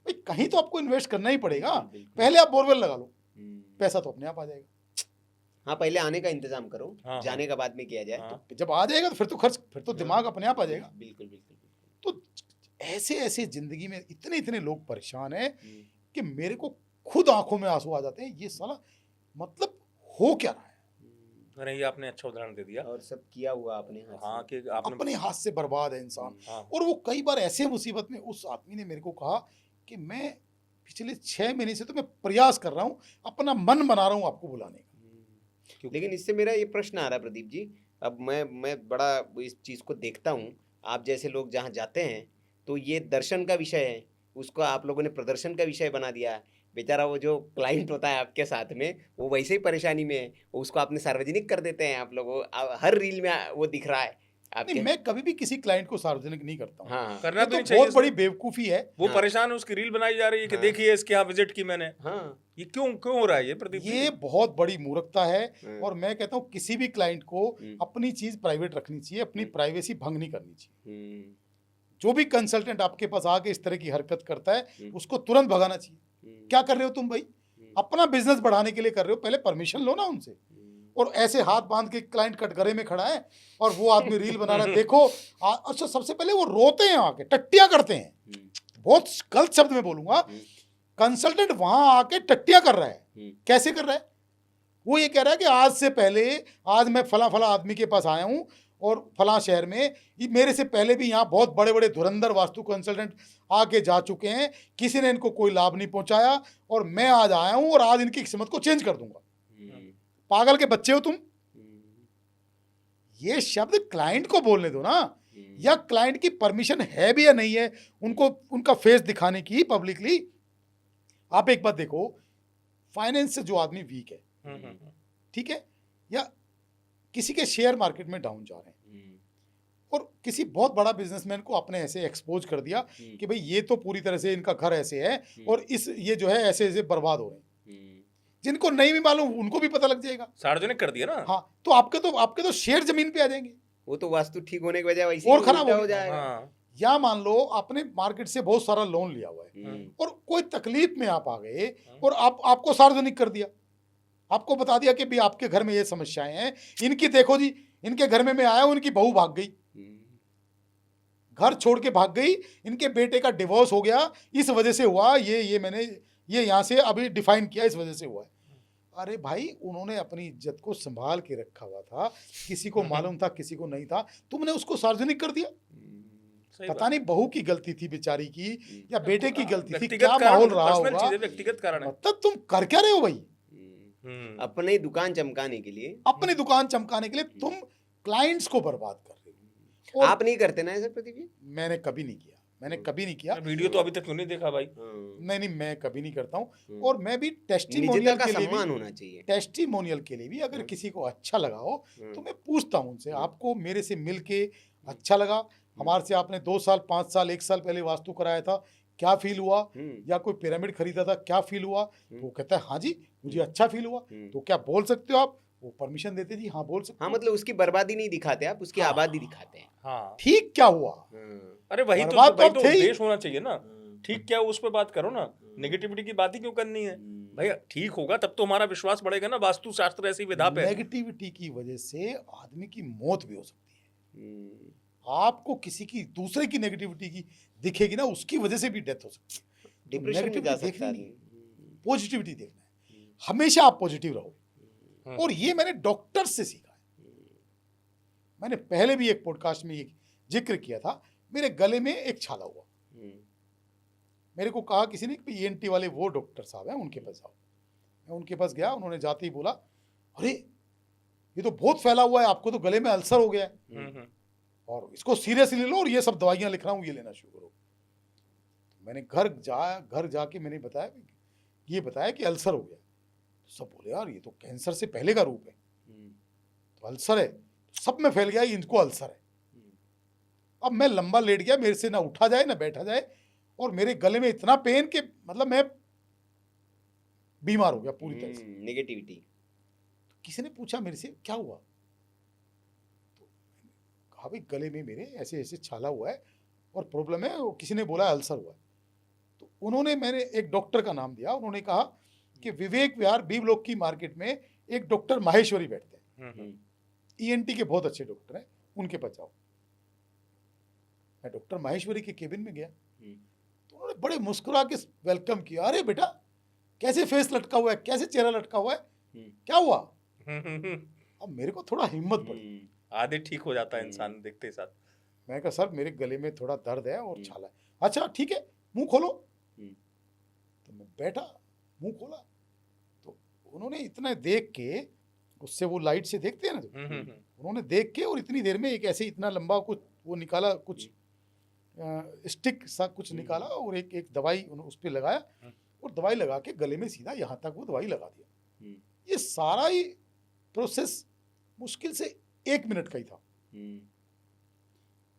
भाई कहीं तो आपको इन्वेस्ट करना ही पड़ेगा, पहले आप बोरवेल लगा लो, पैसा तो अपने आप आ जाएगा। हाँ, पहले आने का इंतजाम करो, हाँ, जाने का बाद में किया जाए। हाँ। जब आ जाएगा तो फिर तो खर्च, फिर तो दिमाग अपने आप आ जाएगा। बिल्कुल बिल्कुल। तो ऐसे ऐसे जिंदगी में इतने इतने लोग परेशान हैं कि मेरे को खुद आंखों में आंसू आ जाते हैं, ये साला मतलब हो क्या रहा है। अरे ये आपने अच्छा उदाहरण दे दिया। और सब किया हुआ अपने हाथ से। हाँ, कि आपने अपने हाथ से बर्बाद है इंसान। हाँ, और वो कई बार ऐसे मुसीबत में, उस आदमी ने मेरे को कहा कि मैं पिछले 6 महीने से तो मैं प्रयास कर रहा हूँ, अपना मन बना रहा हूँ आपको बुलाने का। लेकिन इससे मेरा ये प्रश्न आ रहा है प्रदीप जी, अब मैं बड़ा इस चीज़ को देखता हूँ, आप जैसे लोग जहाँ जाते हैं तो ये दर्शन का विषय है, उसको आप लोगों ने प्रदर्शन का विषय बना दिया है। बेचारा वो जो क्लाइंट होता है आपके साथ में, वो वैसे ही परेशानी में है, उसको आपने सार्वजनिक कर देते हैं आप लोग, हर रील में वो दिख रहा है आपके। नहीं, मैं कभी भी किसी क्लाइंट को सार्वजनिक नहीं करता हूँ। हाँ करना ये तो तो नहीं चाहिए। बहुत बड़ी बेवकूफ़ी है। वो हाँ। परेशान है, उसकी रील बनाई जा रही है कि हाँ। देखिए इसके यहाँ विजिट की मैंने। हाँ ये क्यों हो रहा है ये प्रदीप जी? ये बहुत बड़ी मूर्खता है। हाँ। और मैं कहता हूँ किसी भी क्लाइंट को हम्म। अपनी चीज़ प्राइवेट रखनी चाहिए, अपनी प्राइवेसी भंग नहीं करनी चाहिए। हम्म, जो भी कंसल्टेंट आपके पास आके इस तरह की हरकत करता है, हम्म। उसको तुरंत भगाना चाहिए। हम्म, क्या कर रहे हो तुम भाई? अपना बिजनेस बढ़ाने के लिए कर रहे हो, पहले परमिशन लो ना उनसे। और ऐसे हाथ बांध के क्लाइंट कटघरे में खड़ा है और वो आदमी रील बना रहा है, देखो। अच्छा, सबसे पहले वो रोते हैं आके, टट्टियां करते हैं। बहुत गलत शब्द में बोलूंगा, कंसल्टेंट वहां आके टट्टियां कर रहा है। कैसे कर रहा है? वो ये कह रहा है कि आज से पहले, आज मैं फला फला आदमी के पास आया हूं और फला शहर में, ये मेरे से पहले भी यहाँ बहुत बड़े बड़े धुरंधर वास्तु कंसल्टेंट आके जा चुके हैं, किसी ने इनको कोई लाभ नहीं पहुंचाया, और मैं आज आया हूं और आज इनकी किस्मत को चेंज कर दूंगा। पागल के बच्चे हो तुम। ये शब्द क्लाइंट को बोलने दो ना, या क्लाइंट की परमिशन है भी या नहीं है उनको उनका फेस दिखाने की पब्लिकली। आप एक बात देखो, फाइनेंस से जो आदमी वीक है, ठीक है, या किसी के शेयर मार्केट में डाउन जा रहे हैं, और किसी बहुत बड़ा बिजनेसमैन को आपने ऐसे एक्सपोज कर दिया कि भाई ये तो पूरी तरह से इनका घर ऐसे है और ये जो है ऐसे ऐसे बर्बाद हो रहे हैं, जिनको नहीं भी मालूम उनको भी पता लग जाएगा। सार्वजनिक कर दिया ना। हाँ, तो आपके तो शेयर जमीन पे आ जाएंगे, वो तो वास्तु ठीक होने की वजह वैसे और ही खराब उल्टा हो हो जाएगा। हाँ। या मान लो आपने मार्केट से बहुत सारा लोन लिया हुआ है और कोई तकलीफ में आप आ गए और आपको सार्वजनिक कर दिया, आपको बता दिया कि भाई आपके घर में ये समस्याएं हैं, इनकी देखो जी, इनके घर में मैं आया हूं, इनकी बहू भाग गई, घर छोड़ के भाग गई, इनके बेटे का डिवोर्स हो गया, इस वजह से हुआ, ये मैंने ये यहाँ से अभी डिफाइन किया, इस वजह से हुआ है। अरे भाई, उन्होंने अपनी इज्जत को संभाल के रखा हुआ था, किसी को मालूम था किसी को नहीं था, तुमने उसको सार्वजनिक कर दिया। पता नहीं बहू की गलती थी बेचारी की या बेटे की गलती थी, क्या माहौल रहा होगा, व्यक्तिगत कारण है। मतलब तुम कर क्या रहे हो भाई? अपनी दुकान चमकाने के लिए, अपनी दुकान चमकाने के लिए तुम क्लाइंट्स को बर्बाद कर रहे हो। आप नहीं करते ना ऐसा प्रदीप जी? मैंने कभी नहीं किया, मैंने कभी नहीं किया। वीडियो तो अभी तक क्यों नहीं देखा भाई? नहीं, मैं कभी नहीं करता हूँ। हम्म। और मैं भी निजता टेस्टिमोनियल का के लिए सम्मान भी होना चाहिए। टेस्टिमोनियल के लिए भी अगर किसी को अच्छा लगा हो तो मैं पूछता हूँ उनसे, आपको मेरे से मिलके अच्छा लगा? हमारे से आपने 2 साल, 5 साल, 1 साल पहले वास्तु कराया था, क्या फील हुआ? या कोई पिरामिड खरीदा था, क्या फील हुआ? तो वो कहता है हाँ जी मुझे अच्छा फील हुआ। तो क्या बोल सकते हो आप? वो परमिशन देते जी, हाँ बोल सकते हाँ, हो। मतलब उसकी बर्बादी नहीं दिखाते आप, उसकी आबादी दिखाते हैं। हाँ, ठीक क्या हुआ? अरे वही तो बर्बाद तो वही अब तो थे ही। उद्देश्य होना चाहिए ना। ठीक क्या उस पर बात करो ना, नेगेटिविटी की बात ही क्यों करनी है? भैया ठीक होगा तब तो हमारा विश्वास बढ़ेगा ना, वास्तु शास्त्र ऐसी विधा पे। नेगेटिविटी की वजह से आदमी की मौत भी हो सकती है। आपको किसी की दूसरे की नेगेटिविटी की दिखेगी ना, उसकी वजह से भी डेथ हो सकती है। तो डिप्रेशन में जा नेगेटिविटी सकता देखनी है। नहीं, पॉजिटिविटी देखना है। हमेशा आप पॉजिटिव रहो। और ये मैंने डॉक्टर से सीखा है। मैंने पहले भी एक पॉडकास्ट में ये जिक्र किया था, मेरे गले में एक छाला हुआ। मेरे को कहा किसी ने कि ENT वाले वो डॉक्टर साहब हैं, उनके पास जाओ। मैं उनके पास गया, उन्होंने जाते ही बोला, अरे ये तो बहुत फैला हुआ है, आपको तो गले में अल्सर हो गया है और इसको सीरियसली लो और ये सब दवाइयाँ लिख रहा हूँ, ये लेना शुरू करो। मैंने घर जाके मैंने बताया कि अल्सर हो गया। तो सब बोले यार ये तो कैंसर से पहले का रूप है, तो अल्सर है, तो सब में फैल गया, इनको अल्सर है। अब मैं लंबा लेट गया, मेरे से ना उठा जाए ना बैठा जाए, और मेरे गले में इतना पेन कि मतलब मैं बीमार हो गया पूरी तरह से। नेगेटिविटी। किसी ने पूछा मेरे से क्या हुआ, तो कहा भाई गले में मेरे ऐसे ऐसे छाला हुआ है और प्रॉब्लम है, और किसी ने बोला अल्सर हुआ है। तो मैंने एक डॉक्टर का नाम दिया, उन्होंने कहा कि विवेक विहार बी ब्लॉक की मार्केट में एक डॉक्टर माहेश्वरी बैठते हैं, ENT के बहुत अच्छे डॉक्टर हैं, उनके पास जाओ। मैं डॉक्टर माहेश्वरी के केबिन में गया, तो उन्होंने बड़े मुस्कुरा के वेलकम किया। अरे बेटा कैसे फेस लटका हुआ है, कैसे चेहरा लटका हुआ है, क्या हुआ? अब मेरे को थोड़ा हिम्मत पड़ी। आधे ठीक हो जाता है इंसान देखते ही साथ। मैं कहा सर मेरे गले में थोड़ा दर्द है और छाला है। अच्छा ठीक है, मुंह खोलो। तो मैं बैठा, मुंह खोला, तो उन्होंने इतना देख के, उससे वो लाइट से देखते हैं ना, तो उन्होंने देख के और इतनी देर में एक ऐसे इतना लंबा कुछ वो निकाला, कुछ स्टिक सा कुछ निकाला और एक दवाई उस पर लगाया, और दवाई लगा के गले में सीधा यहाँ तक वो दवाई लगा दिया। ये सारा ही प्रोसेस मुश्किल से 1 मिनट का ही था।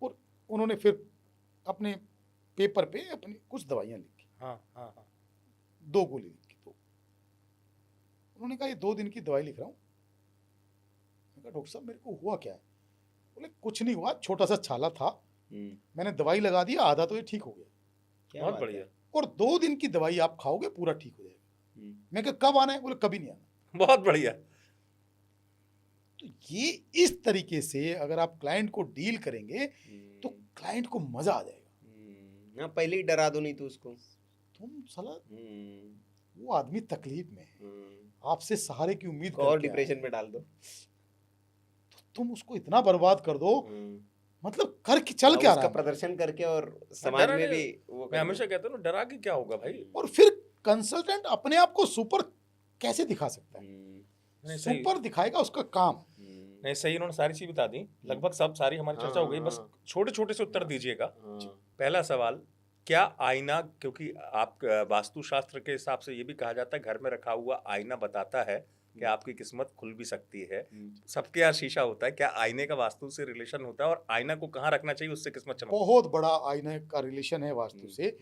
और उन्होंने फिर अपने पेपर पे अपनी कुछ दवाइयाँ लिखी। हाँ। 2 गोली लिखी। तो उन्होंने कहा ये 2 दिन की दवाई लिख रहा हूँ। मैंने कहा डॉक्टर साहब मेरे को हुआ क्या है? बोले कुछ नहीं हुआ, छोटा सा छाला था, मैंने दवाई लगा दिया, आधा तो ये ठीक हो गया। बहुत बढ़िया। और 2 दिन की दवाई आप खाओगे पूरा ठीक हो जाएगा। मैं कहा कब आना है? बोले कभी नहीं आना। बहुत बढ़िया। तो ये इस तरीके से अगर आप क्लाइंट को डील करेंगे तो क्लाइंट को मजा आ जाएगा। पहले ही डरा दो, नहीं तो उसको तुम साला वो आदमी तकलीफ में है, आपसे सहारे की उम्मीद और करके डिप्रेशन आया है। में डाल दो, तो तुम उसको इतना बर्बाद कर दो, मतलब कर के चल क्या रहा उसका है? प्रदर्शन करके और समाज में भी वो मैं हमेशा कहता हूँ डरा के क्या होगा भाई। और फिर कंसल्टेंट अपने आप को सुपर कैसे दिखा सकता है? नहीं, सही। सुपर दिखाएगा उसका काम। नहीं सही, इन्होंने सारी चीज बता दी, लगभग सब सारी हमारी चर्चा हो गई। बस छोटे छोटे से उत्तर दीजिएगा। पहला सवाल, क्या आईना, क्योंकि आप वास्तुशास्त्र के हिसाब से ये भी कहा जाता है घर में रखा हुआ आईना बताता है कि आपकी किस्मत खुल भी सकती है। सबके यहाँ शीशा होता है, क्या आईने का वास्तु से रिलेशन होता है? और आईना को कहाँ रखना चाहिए उससे किस्मत चमकती है? बहुत बड़ा आईने का रिलेशन है वास्तु से।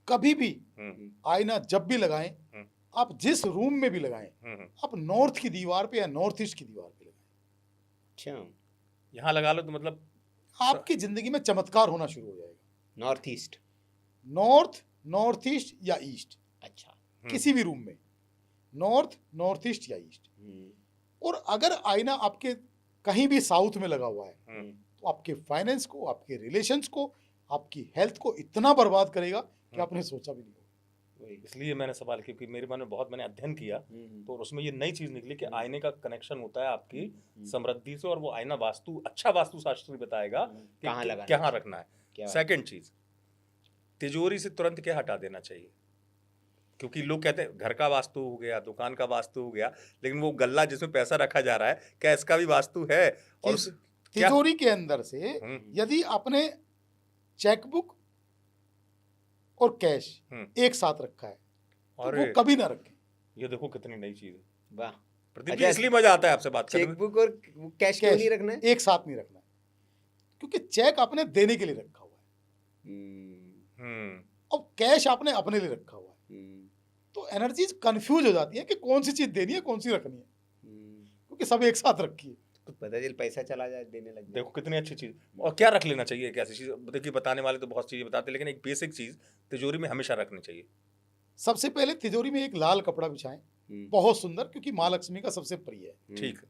कभी भी आईना जब भी लगाएं, आप जिस रूम में भी लगाएं, आप नॉर्थ की दीवार पे या नॉर्थ ईस्ट की दीवार पे लगाएं। अच्छा, यहाँ लगा लो तो मतलब आपकी जिंदगी में चमत्कार होना शुरू हो जाएगा। नॉर्थ ईस्ट, नॉर्थ ईस्ट या ईस्ट, अच्छा, किसी भी रूम में नॉर्थ ईस्ट या ईस्ट। और अगर आईना आपके कहीं भी साउथ में लगा हुआ है तो आपके फाइनेंस को, आपके रिलेशंस को, आपकी हेल्थ को इतना बर्बाद करेगा कि आपने सोचा भी नहीं होगा। इसलिए मैंने सवाल, क्योंकि मेरे मन में बहुत मैंने अध्ययन किया तो उसमें ये नई चीज निकली कि आईने का कनेक्शन होता है आपकी समृद्धि से, और वो आईना वास्तु, अच्छा वास्तुशास्त्री बताएगा कि कहाँ लगाना कहाँ रखना है। क्या सेकंड चीज, तिजोरी से तुरंत क्या हटा देना चाहिए? क्योंकि लोग कहते हैं घर का वास्तु हो गया, दुकान का वास्तु हो गया, लेकिन वो गल्ला जिसमें पैसा रखा जा रहा है, क्या इसका भी वास्तु है? और तिजोरी के अंदर से यदि आपने चेकबुक और कैश एक साथ रखा है, तो अरे वो कभी ना रखें। ये देखो कितनी नई चीज है वाह। प्रदीप जी, अच्छा, इसलिए मजा आता है आपसे बात करने में। चेकबुक और कैश क्यों नहीं रखना है? एक साथ नहीं रखना है, क्योंकि चेक आपने देने के लिए रखा हुआ है और कैश आपने अपने लिए रखा हुआ है। तो एनर्जीज कंफ्यूज हो जाती है कि कौन सी चीज देनी है, कौन सी रखनी है, क्योंकि सब एक साथ रखी है। तो पता चल पैसा चला जाए, देने लग जाए। देखो कितनी अच्छी चीज। और क्या रख लेना चाहिए, कैसी चीज? देखिए बताने वाले तो बहुत चीजें बताते हैं, लेकिन एक बेसिक चीज तिजोरी में हमेशा रखनी चाहिए। सबसे पहले तिजोरी में एक लाल कपड़ा बिछाएं, बहुत सुंदर, क्योंकि माँ लक्ष्मी का सबसे प्रिय है। ठीक है।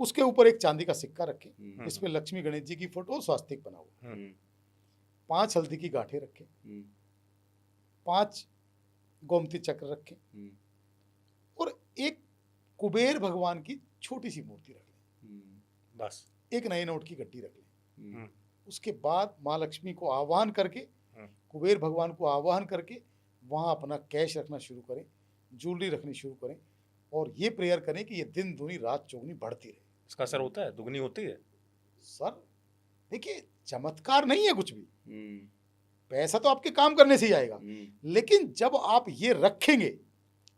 उसके ऊपर एक चांदी का सिक्का रखें, इसमें लक्ष्मी गणेश जी की फोटो और स्वास्तिक बना हुआ। 5 हल्दी की गांठें रखें, 5 गोमती चक्र रखें और एक कुबेर भगवान की छोटी सी मूर्ति रख लें। बस एक नए नोट की गड्डी रख लें। उसके बाद माँ लक्ष्मी को आह्वान करके, कुबेर भगवान को आह्वान करके वहाँ अपना कैश रखना शुरू करें, ज्वेलरी रखनी शुरू करें और ये प्रेयर करें कि ये दिन दूनी रात चौगुनी बढ़ती रहे। इसका असर होता है, दुगनी होती है? सर देखिए, चमत्कार नहीं है कुछ भी, पैसा तो आपके काम करने से ही आएगा, लेकिन जब आप ये रखेंगे,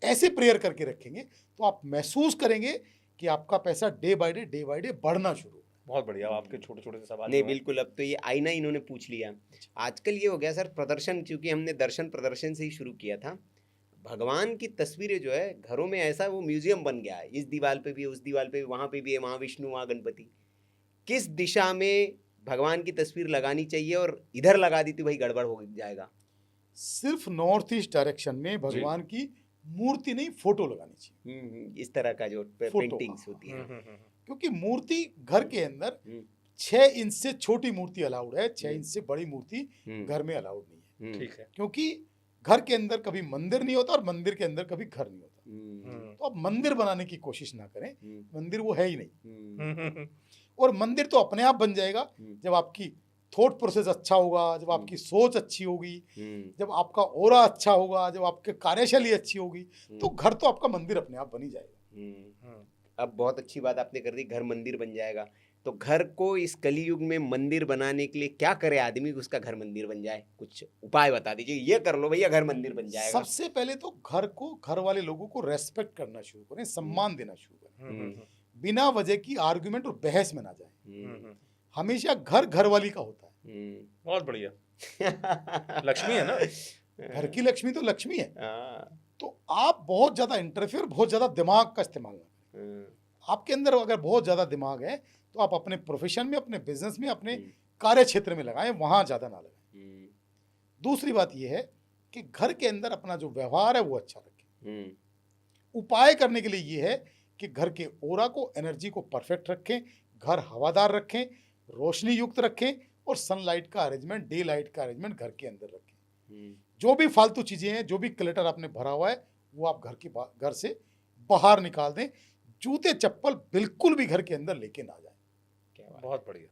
ऐसे प्रेयर करके रखेंगे, तो आप महसूस करेंगे कि आपका पैसा डे बाय डे बढ़ना शुरू। बहुत बढ़िया। आपके छोटे छोटे से सवाल नहीं बिल्कुल, अब तो ये आईना इन्होंने पूछ लिया। आजकल ये हो गया सर प्रदर्शन, क्योंकि हमने दर्शन प्रदर्शन से ही शुरू किया था। भगवान की तस्वीरें जो है घरों में ऐसा वो म्यूजियम बन गया है, इस दीवार पे भी है, उस दीवार पे भी, वहाँ पे भी है, वहाँ विष्णु वहाँ गणपति। किस दिशा में भगवान की तस्वीर लगानी चाहिए, और इधर लगा दी तो भाई गड़बड़ हो जाएगा? सिर्फ नॉर्थ ईस्ट डायरेक्शन में भगवान की मूर्ति नहीं, फोटो लगानी चाहिए। इस तरह का जो पेंटिंग्स होती है, क्योंकि मूर्ति घर के अंदर 6 इंच से छोटी मूर्ति अलाउड है, 6 इंच से बड़ी मूर्ति घर में अलाउड नहीं है। ठीक है। क्योंकि घर के अंदर कभी मंदिर नहीं होता और मंदिर के अंदर कभी घर नहीं होता। तो आप मंदिर बनाने की कोशिश ना करें, मंदिर वो है ही नहीं। और मंदिर तो अपने आप बन जाएगा जब आपकी थॉट प्रोसेस अच्छा होगा, जब आपकी सोच अच्छी होगी, जब आपका ऑरा अच्छा होगा, जब आपके कार्यशैली अच्छी होगी, तो घर तो आपका मंदिर अपने आप बन ही जाएगा। अब बहुत अच्छी बात आपने कर दी, घर मंदिर बन जाएगा। तो घर को इस कलयुग में मंदिर बनाने के लिए क्या करे आदमी कि उसका घर मंदिर बन जाए? कुछ उपाय बता दीजिए, ये कर लो भैया घर मंदिर बन जाएगा। सबसे पहले तो घर को, घर वाले लोगों को रेस्पेक्ट करना शुरू करें, सम्मान देना शुरू करें, बिना वजह की आर्गुमेंट और बहस में ना जाए। हमेशा घर घर वाली का होता है। बहुत बढ़िया। लक्ष्मी है ना, घर की लक्ष्मी तो लक्ष्मी है। तो आप बहुत ज्यादा इंटरफेयर, बहुत ज्यादा दिमाग का इस्तेमाल ना करें। आपके अंदर अगर बहुत ज्यादा दिमाग है तो आप अपने प्रोफेशन में, अपने बिजनेस में, अपने कार्य क्षेत्र में लगाएं, वहां ज्यादा ना लगाएं। दूसरी बात यह है कि घर के अंदर अपना जो व्यवहार है वो अच्छा रखें। उपाय करने के लिए यह है कि घर के ओरा को, एनर्जी को परफेक्ट रखें, घर हवादार रखें, रोशनी युक्त रखें और सनलाइट का अरेंजमेंट, डे लाइट का अरेंजमेंट घर के अंदर रखें। जो भी फालतू चीजें हैं, जो भी क्लटर आपने भरा हुआ है, वो आप घर से बाहर निकाल दें। जूते चप्पल बिल्कुल भी घर के अंदर लेके ना जाए। बहुत बढ़िया।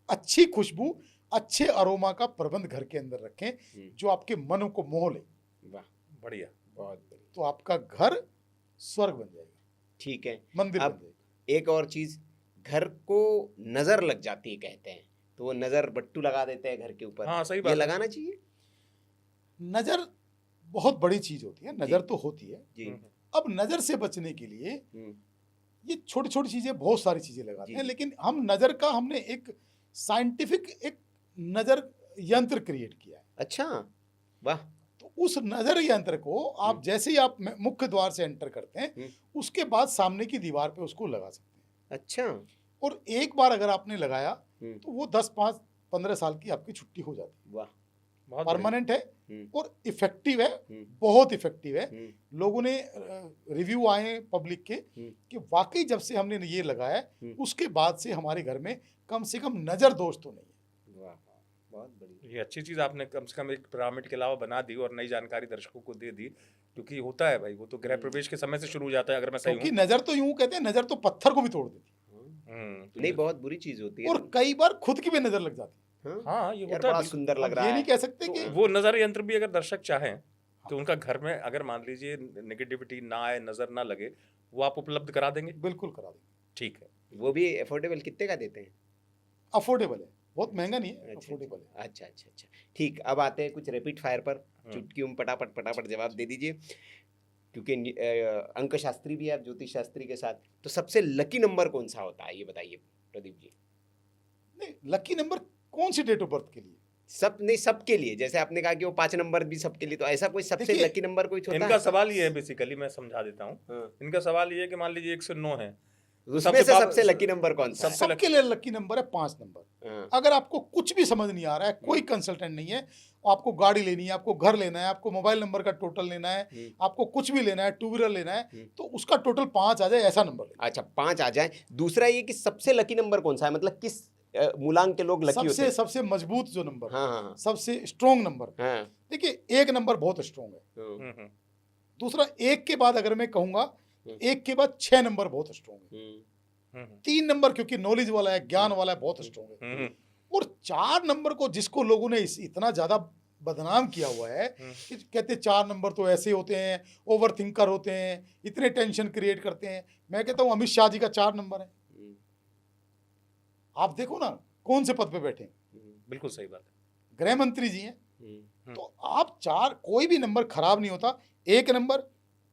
अच्छी खुशबू, अच्छे अरोमा का प्रबंध घर के अंदर रखें जो आपके मन को मोह ले। वाह, बढ़िया, बहुत बढ़िया। तो आपका घर स्वर्ग बन जाएगा। ठीक है, मंदिर बन जाएगा। एक और चीज, घर को नजर लग जाती है कहते हैं, तो वो नजर बट्टू लगा देते हैं घर के ऊपर। हाँ, सही ये बात। लगाना चाहिए? नजर बहुत बड़ी चीज होती है, नजर तो होती है जी। अब नजर से बचने के लिए ये छोटी छोटी चीजें, बहुत सारी चीजें लगाते हैं, लेकिन हम नजर का, हमने एक साइंटिफिक एक नजर यंत्र क्रिएट किया है। अच्छा, वाह। तो उस नजर यंत्र को आप जैसे ही आप मुख्य द्वार से एंटर करते हैं, उसके बाद सामने की दीवार पे उसको लगा सकते हैं। अच्छा। और एक बार अगर आपने लगाया तो वो 10, 5, 15 साल की आपकी छुट्टी हो जाती है। वाह, बहुत परमानेंट है और इफेक्टिव है, बहुत इफेक्टिव है। लोगों ने रिव्यू आए पब्लिक के कि वाकई जब से हमने ये लगाया उसके बाद से हमारे घर में कम से कम नजर दोष तो नहीं है। वाह, बहुत बढ़िया। ये अच्छी चीज आपने कम से कम एक पिरामिड के अलावा बना दी और नई जानकारी दर्शकों को दे दी, क्योंकि होता है भाई, वो तो गृह प्रवेश के समय से शुरू हो जाता है, अगर मैं सही क्योंकि हूँ। नजर तो यूं कहते हैं, नजर तो पत्थर को भी तोड़ देती नहीं, बहुत बुरी चीज होती है है। और कई बार खुद की भी नजर लग जाती है। हाँ, ये यार होता है। बड़ा सुंदर लग अब रहा ये है। नहीं कह सकते तो कि वो नजर यंत्र भी अगर दर्शक चाहें तो उनका घर में अगर मान लीजिए नेगेटिविटी ना आए, नजर ना लगे, वो आप उपलब्ध करा देंगे? बिल्कुल करा देंगे। ठीक है। वो भी अफोर्डेबल कितने का देते हैं? अफोर्डेबल है, बहुत महंगा नहीं है, अच्छा अफोर्डेबल है। अच्छा अच्छा अच्छा ठीक। अब आते हैं कुछ रैपिड फायर पर, चुटकियों में पटापट पटापट जवाब दे दीजिए, क्योंकि अंक शास्त्री भी है आप ज्योतिष शास्त्री के साथ। तो सबसे लकी नंबर कौन सा होता है ये बताइए प्रदीप जी। नहीं, लकी नंबर कौन सी डेट ऑफ बर्थ के लिए? सब नहीं, सबके लिए, जैसे आपने कहा कि वो 5 नंबर भी सबके लिए, तो ऐसा कोई सबसे देखिए, लकी नंबर कोई होता इनका है? सवाल ये है, बेसिकली मैं समझा देता हूँ। हाँ। इनका सवाल ये है कि मान लीजिए 1 से 9 है, उसमें से सबसे लकी नंबर कौन सा है? सबसे सबके लिए लकी नंबर है 5 नंबर। हाँ। अगर आपको कुछ भी समझ नहीं आ रहा है, कोई कंसल्टेंट नहीं है, आपको गाड़ी लेनी है, आपको घर लेना है, आपको मोबाइल नंबर का टोटल लेना है, आपको कुछ भी लेना है, टू व्हीलर लेना है, तो उसका टोटल 5 आ जाए ऐसा नंबर लेना। अच्छा 5 आ जाए। दूसरा ये कि सबसे लकी नंबर कौन सा है, मतलब किस मूलांक के लोग लकी होते सबसे हैं? सबसे मजबूत जो नंबर, हाँ हाँ सबसे स्ट्रॉन्ग नंबर, हाँ देखिए 1 नंबर बहुत स्ट्रॉन्ग है। हाँ दूसरा 1 के बाद अगर मैं कहूंगा, 1 के बाद 6 नंबर बहुत स्ट्रॉन्ग है। 3 नंबर क्योंकि नॉलेज वाला है, ज्ञान वाला है, बहुत स्ट्रॉन्ग है। और 4 नंबर को जिसको लोगों ने इतना ज्यादा बदनाम किया हुआ है कि कहते हैं 4 नंबर तो ऐसे होते हैं, ओवर थिंकर होते हैं, इतने टेंशन क्रिएट करते हैं। मैं कहता हूँ अमित शाह जी का 4 नंबर है। आप देखो ना कौन से पद पे बैठे हैं, बिल्कुल सही बात है। गृह मंत्री जी हैं। तो आप 4, कोई भी नंबर खराब नहीं होता। 1 number,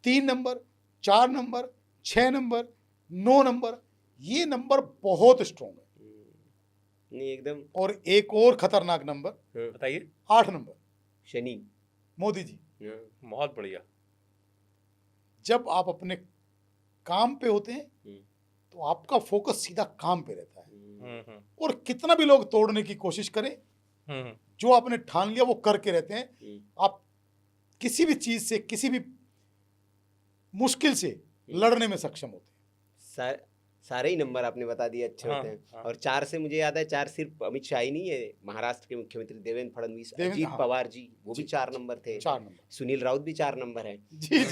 3 number, 4 number, 6 number, 9 number, ये नंबर बहुत स्ट्रॉन्ग है। नहीं एकदम। और एक और खतरनाक नंबर, बताइए। 8 नंबर, शनि। मोदी जी। बहुत बढ़िया। जब आप अपने काम पे होते हैं तो आपका फोकस सीधा काम पे रहता है। और कितना भी लोग तोड़ने की कोशिश करें, जो आपने ठान लिया वो करके रहते हैं। आप किसी भी चीज से, किसी भी मुश्किल से लड़ने में सक्षम होते हैं। सारे ही नंबर आपने बता दिए अच्छे हाँ, होते हैं। हाँ। और 4 से मुझे याद है, 4 सिर्फ अमित शाह ही नहीं है, महाराष्ट्र के मुख्यमंत्री देवेंद्र फडणवीस, अजीत हाँ। पवार जी, वो भी 4 नंबर थे। 4 नंबर। सुनील राउत भी 4 नंबर है। जी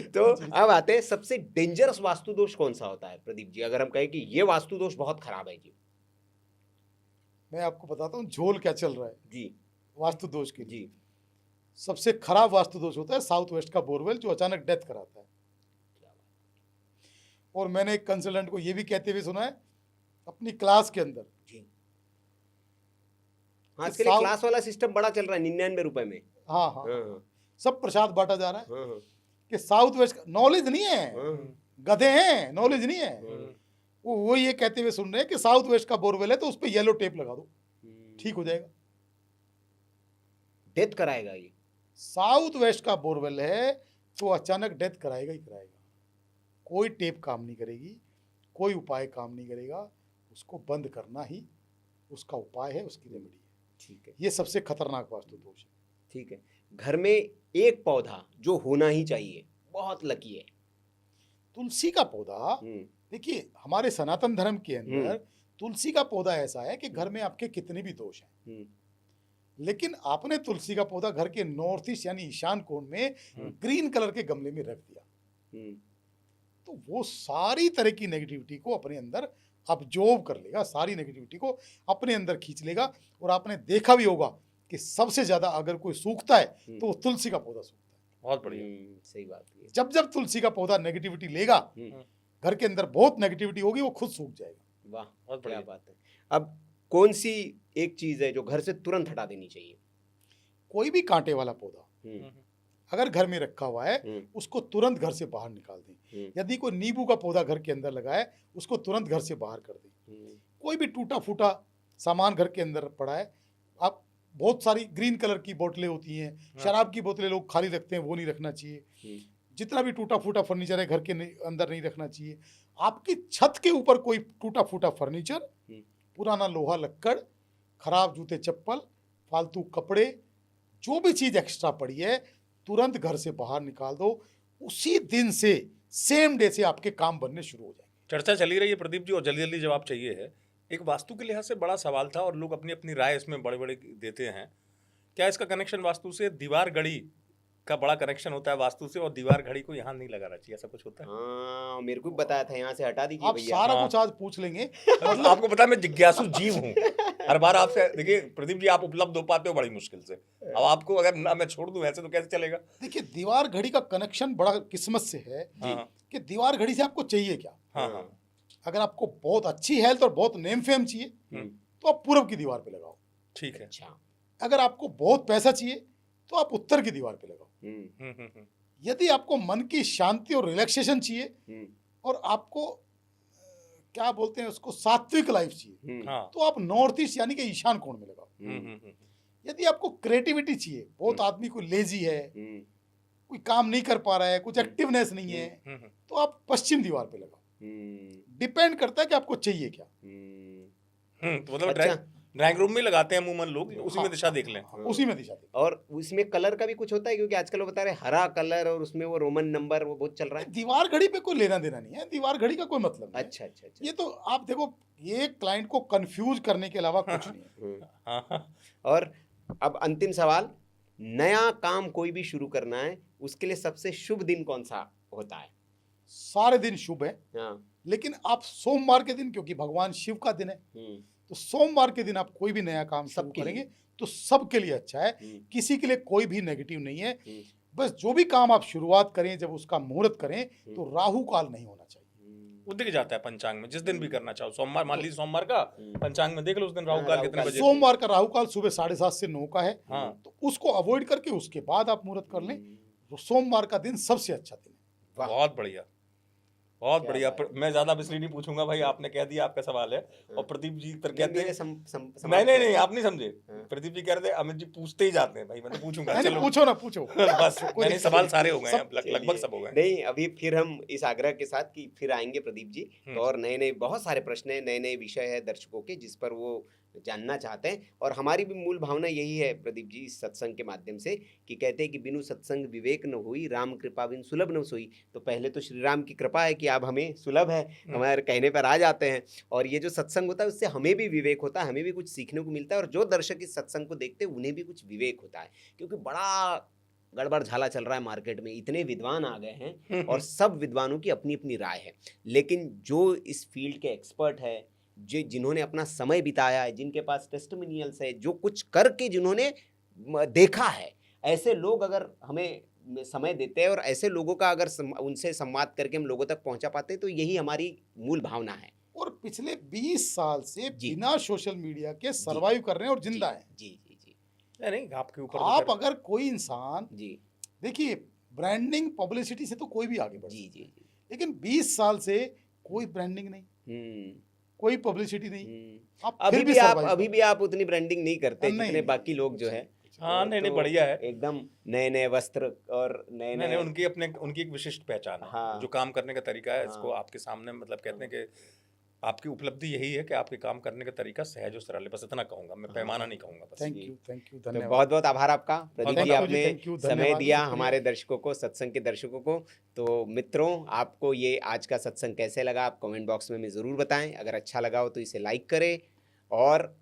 तो अब आते हैं, सबसे डेंजरस वास्तु दोष कौन सा होता है प्रदीप जी, अगर हम कहें कि ये वास्तु दोष बहुत खराब है जी? मैं आपको बताता हूँ झोल क्या चल रहा है जी वास्तु दोष के लिए। जी। सबसे खराब वास्तु दोष होता है साउथ वेस्ट का बोरवेल, जो अचानक डेथ कराता है। और मैंने एक कंसल्टेंट को ये भी कहते हुए सुना है अपनी क्लास के अंदर, जी हाँ, इसके लिए क्लास वाला सिस्टम बड़ा चल रहा है 99 रुपए में। हाँ हाँ, सब प्रसाद बांटा जा रहा है हाँ कि साउथ वेस्ट नॉलेज नहीं है, गधे हैं, नॉलेज नहीं है। वो ये कहते हुए सुन रहे हैं कि साउथ वेस्ट का बोरवेल है तो उस पर येलो टेप लगा दो, ठीक हो जाएगा। डेथ कराएगा ये? साउथ वेस्ट का बोरवेल है तो अचानक डेथ कराएगा ही कराएगा। कोई टेप काम नहीं करेगी, कोई उपाय काम नहीं करेगा, उसको बंद करना ही उसका उपाय है, उसकी रेमेडी है। ठीक है, ये सबसे खतरनाक वास्तु दोष है। ठीक है। घर में एक पौधा जो होना ही चाहिए, बहुत लकी है, तुलसी का पौधा। देखिए हमारे सनातन धर्म के अंदर तुलसी का पौधा ऐसा है कि घर में आपके कितने भी दोष हैं, लेकिन आपने तुलसी का पौधा घर के नॉर्थ ईस्ट यानी ईशान कोण में ग्रीन कलर के गमले में रख दिया, तो वो सारी तरह की नेगेटिविटी को अपने अंदर अब्जॉर्ब कर लेगा, सारी नेगेटिविटी को अपने अंदर खींच लेगा। और आपने देखा भी होगा कि सबसे ज्यादा अगर कोई सूखता है तो वो तुलसी का पौधा सूखता है। बहुत बढ़िया, सही बात है। जब जब तुलसी का पौधा नेगेटिविटी लेगा, घर के अंदर बहुत नेगेटिविटी होगी, वो खुद सूख जाएगा। वाह, बहुत क्या बढ़िया बात है। अब कौन सी एक चीज है जो घर से तुरंत हटा देनी चाहिए? कोई भी कांटे वाला पौधा अगर घर में रखा हुआ है उसको तुरंत घर से बाहर निकाल दें। यदि कोई नींबू का पौधा घर के अंदर लगा है उसको तुरंत घर से बाहर कर दें। कोई भी टूटा फूटा सामान घर के अंदर पड़ा है, आप बहुत सारी ग्रीन कलर की बोतलें होती हैं, शराब की बोतलें लोग खाली रखते हैं, वो नहीं रखना चाहिए। जितना भी टूटा फूटा फर्नीचर है घर के अंदर नहीं रखना चाहिए। आपकी छत के ऊपर कोई टूटा फूटा फर्नीचर, पुराना लोहा लक्कड़, खराब जूते चप्पल, फालतू कपड़े, जो भी चीज एक्स्ट्रा पड़ी है तुरंत घर से बाहर निकाल दो। उसी दिन से, सेम डे से आपके काम बनने शुरू हो जाएंगे। चर्चा चली रही है प्रदीप जी और जल्दी जल्दी जवाब चाहिए है। एक वास्तु के लिहाज से बड़ा सवाल था और लोग अपनी अपनी राय इसमें बड़े बड़े देते हैं। क्या इसका कनेक्शन वास्तु से दीवार घड़ी का बड़ा कनेक्शन होता है वास्तु से, और दीवार घड़ी को यहाँ नहीं लगाना चाहिए, ऐसा कुछ होता है? हाँ, मेरे को भी बताया था, यहाँ से हटा दीजिए आप भैया। सारा कुछ आज पूछ लेंगे। आपको पता है मैं जिज्ञासु जीव हूँ, हर बार आपसे। देखिए प्रदीप जी, आप उपलब्ध हो पाते हो बड़ी मुश्किल से, अब आपको अगर ना मैं छोड़ दूं ऐसे तो कैसे चलेगा? देखिए दीवार घड़ी का कनेक्शन बड़ा किस्मत से है कि दीवार घड़ी से आपको चाहिए क्या। हाँ हाँ, अगर आपको बहुत अच्छी हेल्थ और बहुत नेम फेम चाहिए तो आप पूरब की दीवार पे लगाओ। ठीक है। अच्छा। अगर आपको बहुत पैसा चाहिए तो आप उत्तर की दीवार पे लगाओ। यदि आपको मन की शांति और रिलैक्सेशन चाहिए और आपको क्या बोलते हैं उसको सात्विक लाइफ चाहिए हाँ। तो आप नॉर्थ ईस्ट यानी कि ईशान कोण में लगाओ। यदि आपको क्रिएटिविटी चाहिए, बहुत आदमी को लेजी है, कोई काम नहीं कर पा रहा है, कुछ एक्टिवनेस नहीं है, तो आप पश्चिम दीवार पे लगाओ। डिपेंड करता है कि आपको चाहिए क्या। तो मतलब अच्छा। ड्राइंग रूम में लगाते हैं अमूमन लोग, उसी में दिशा देख लें। उसी में दिशा दें। और उसमें कलर का भी कुछ होता है, क्योंकि आजकल वो बता रहे हैं हरा कलर और उसमें वो रोमन नंबर वो बहुत चल रहा है। दीवार घड़ी पे कोई लेना देना नहीं है, दीवार घड़ी का कोई मतलब नहीं है। अच्छा अच्छा अच्छा। ये तो आप देखो, ये क्लाइंट को कंफ्यूज करने के अलावा कुछ नहीं है। हाँ। और अब अंतिम सवाल, नया काम कोई भी शुरू करना है उसके लिए सबसे शुभ दिन कौन सा होता है? सारे दिन शुभ है, हाँ। लेकिन आप सोमवार के दिन, क्योंकि भगवान शिव का दिन है, तो सोमवार के दिन आप कोई भी नया काम शुरू सबके लिए। करेंगे तो सबके लिए अच्छा है। किसी के लिए कोई भी नेगेटिव नहीं है। बस जो भी काम आप शुरुआत करें, जब उसका मुहूर्त करें तो राहु काल नहीं होना चाहिए। वो दिख जाता है पंचांग में, जिस दिन भी करना चाहो। सोमवार मान लीजिए, सोमवार का पंचांग में देख लो उस दिन राहु हाँ, काल राहु कितने काल। बजे। सोमवार का राहु काल सुबह 7:30 से 9 का है, हाँ। तो उसको अवॉइड करके उसके बाद आप मुहूर्त कर लें तो सोमवार का दिन सबसे अच्छा दिन है। वाह। बहुत बढ़िया, बहुत क्या बढ़िया। बात है। मैं ज्यादा बिस्ली नहीं पूछूंगा भाई, आपने कह दिया, आपका सवाल है। और प्रदीप जी तर नहीं, कहते मेरे हैं समाप्त नहीं हो- नहीं, आप नहीं समझे। हाँ। प्रदीप जी कह रहे थे अमित जी पूछते ही जाते हैं भाई, मैं तो पूछूंगा। नहीं, चलो पूछो ना, पूछो। बस कोई मैंने दिक्कत सवाल नहीं। सारे हो गए हैं, सब- लगभग सब हो गए हैं। नहीं, अभी फिर हम इस आग्रह के साथ कि फिर आएंगे प्रदीप जी, तो और नए नए बहुत सारे प्रश्न है, नए नए विषय है दर्शकों के जिस पर वो जानना चाहते हैं। और हमारी भी मूल भावना यही है प्रदीप जी, इस सत्संग के माध्यम से, कि कहते हैं कि बिनु सत्संग विवेक न हुई, राम कृपा बिन सुलभ न सोई। तो पहले तो श्री राम की कृपा है कि आप हमें सुलभ है, हमारे कहने पर आ जाते हैं। और ये जो सत्संग होता है उससे हमें भी विवेक होता है, हमें भी कुछ सीखने को मिलता है, और जो दर्शक इस सत्संग को देखते हैं उन्हें भी कुछ विवेक होता है। क्योंकि बड़ा गड़बड़ झाला चल रहा है मार्केट में, इतने विद्वान आ गए हैं और सब विद्वानों की अपनी अपनी राय है। लेकिन जो इस फील्ड के एक्सपर्ट है, जो जिन्होंने अपना समय बिताया है, जिनके पास टेस्टिमोनियल्स है, जो कुछ करके जिन्होंने देखा है, ऐसे लोग अगर हमें समय देते हैं और ऐसे लोगों का अगर उनसे संवाद करके हम लोगों तक पहुंचा पाते हैं, तो यही हमारी मूल भावना है। और पिछले 20 साल से जी। बिना सोशल मीडिया के सरवाइव कर रहे हैं और जिंदा हैं। जी जी जी नहीं, आपके ऊपर तो आप खैर- अगर कोई इंसान, जी देखिए, ब्रांडिंग पब्लिसिटी से तो कोई भी आगे बढ़ जी सकता है, जी जी। लेकिन 20 साल से कोई ब्रांडिंग नहीं, कोई पब्लिसिटी नहीं, आप अभी फिर भी भी आप survive अभी कर भी आप उतनी ब्रांडिंग नहीं करते नहीं, जितने बाकी लोग जो है। हाँ, नहीं, तो बढ़िया है। एकदम नए नए वस्त्र और नए नहीं, नए। उनकी एक विशिष्ट पहचान है। हाँ। जो काम करने का तरीका है, इसको हाँ। आपके सामने मतलब कहते हैं कि आपकी उपलब्धि यही है कि आपके काम करने का तरीका सहज और सरल है। बस इतना कहूंगा मैं, पैमाना नहीं कहूंगा बस। Thank ji. यू, तो धन्यवाद। बहुत बहुत आभार आपका प्रदीप बहुत जी, बहुत आपने thank you, समय धन्यवाद, दिया शुक्रिया। हमारे दर्शकों को, सत्संग के दर्शकों को। तो मित्रों, आपको ये आज का सत्संग कैसे लगा आप कमेंट बॉक्स में हमें ज़रूर बताएं। अगर अच्छा लगा हो तो इसे लाइक करें, और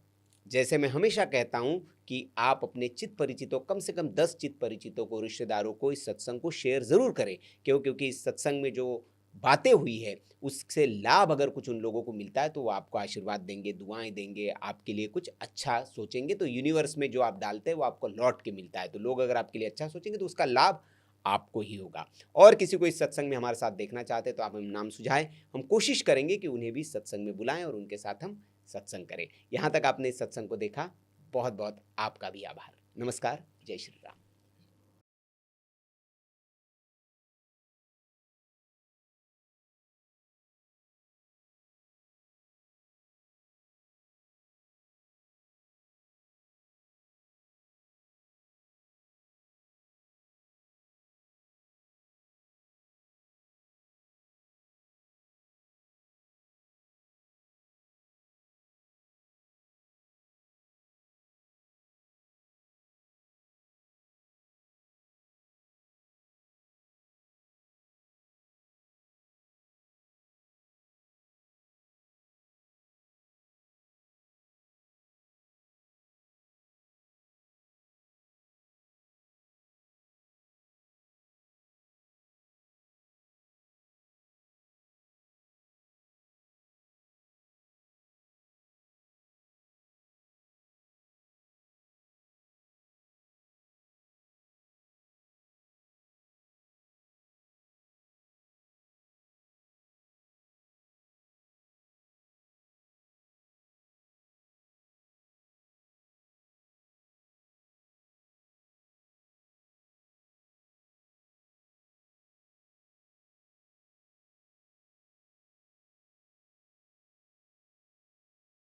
जैसे मैं हमेशा कहता हूं कि आप अपने चित परिचितों, कम से कम 10 चित परिचितों को, रिश्तेदारों को इस सत्संग को शेयर ज़रूर करें। क्योंकि इस सत्संग में जो बातें हुई है उससे लाभ अगर कुछ उन लोगों को मिलता है तो वो आपको आशीर्वाद देंगे, दुआएं देंगे, आपके लिए कुछ अच्छा सोचेंगे। तो यूनिवर्स में जो आप डालते हैं वो आपको लौट के मिलता है। तो लोग अगर आपके लिए अच्छा सोचेंगे तो उसका लाभ आपको ही होगा। और किसी को इस सत्संग में हमारे साथ देखना चाहते हैं तो आप हमें नाम सुझाएं, हम कोशिश करेंगे कि उन्हें भी सत्संग में बुलाएं और उनके साथ हम सत्संग करें। यहाँ तक आपने इस सत्संग को देखा, बहुत बहुत आपका भी आभार। नमस्कार, जय श्री राम।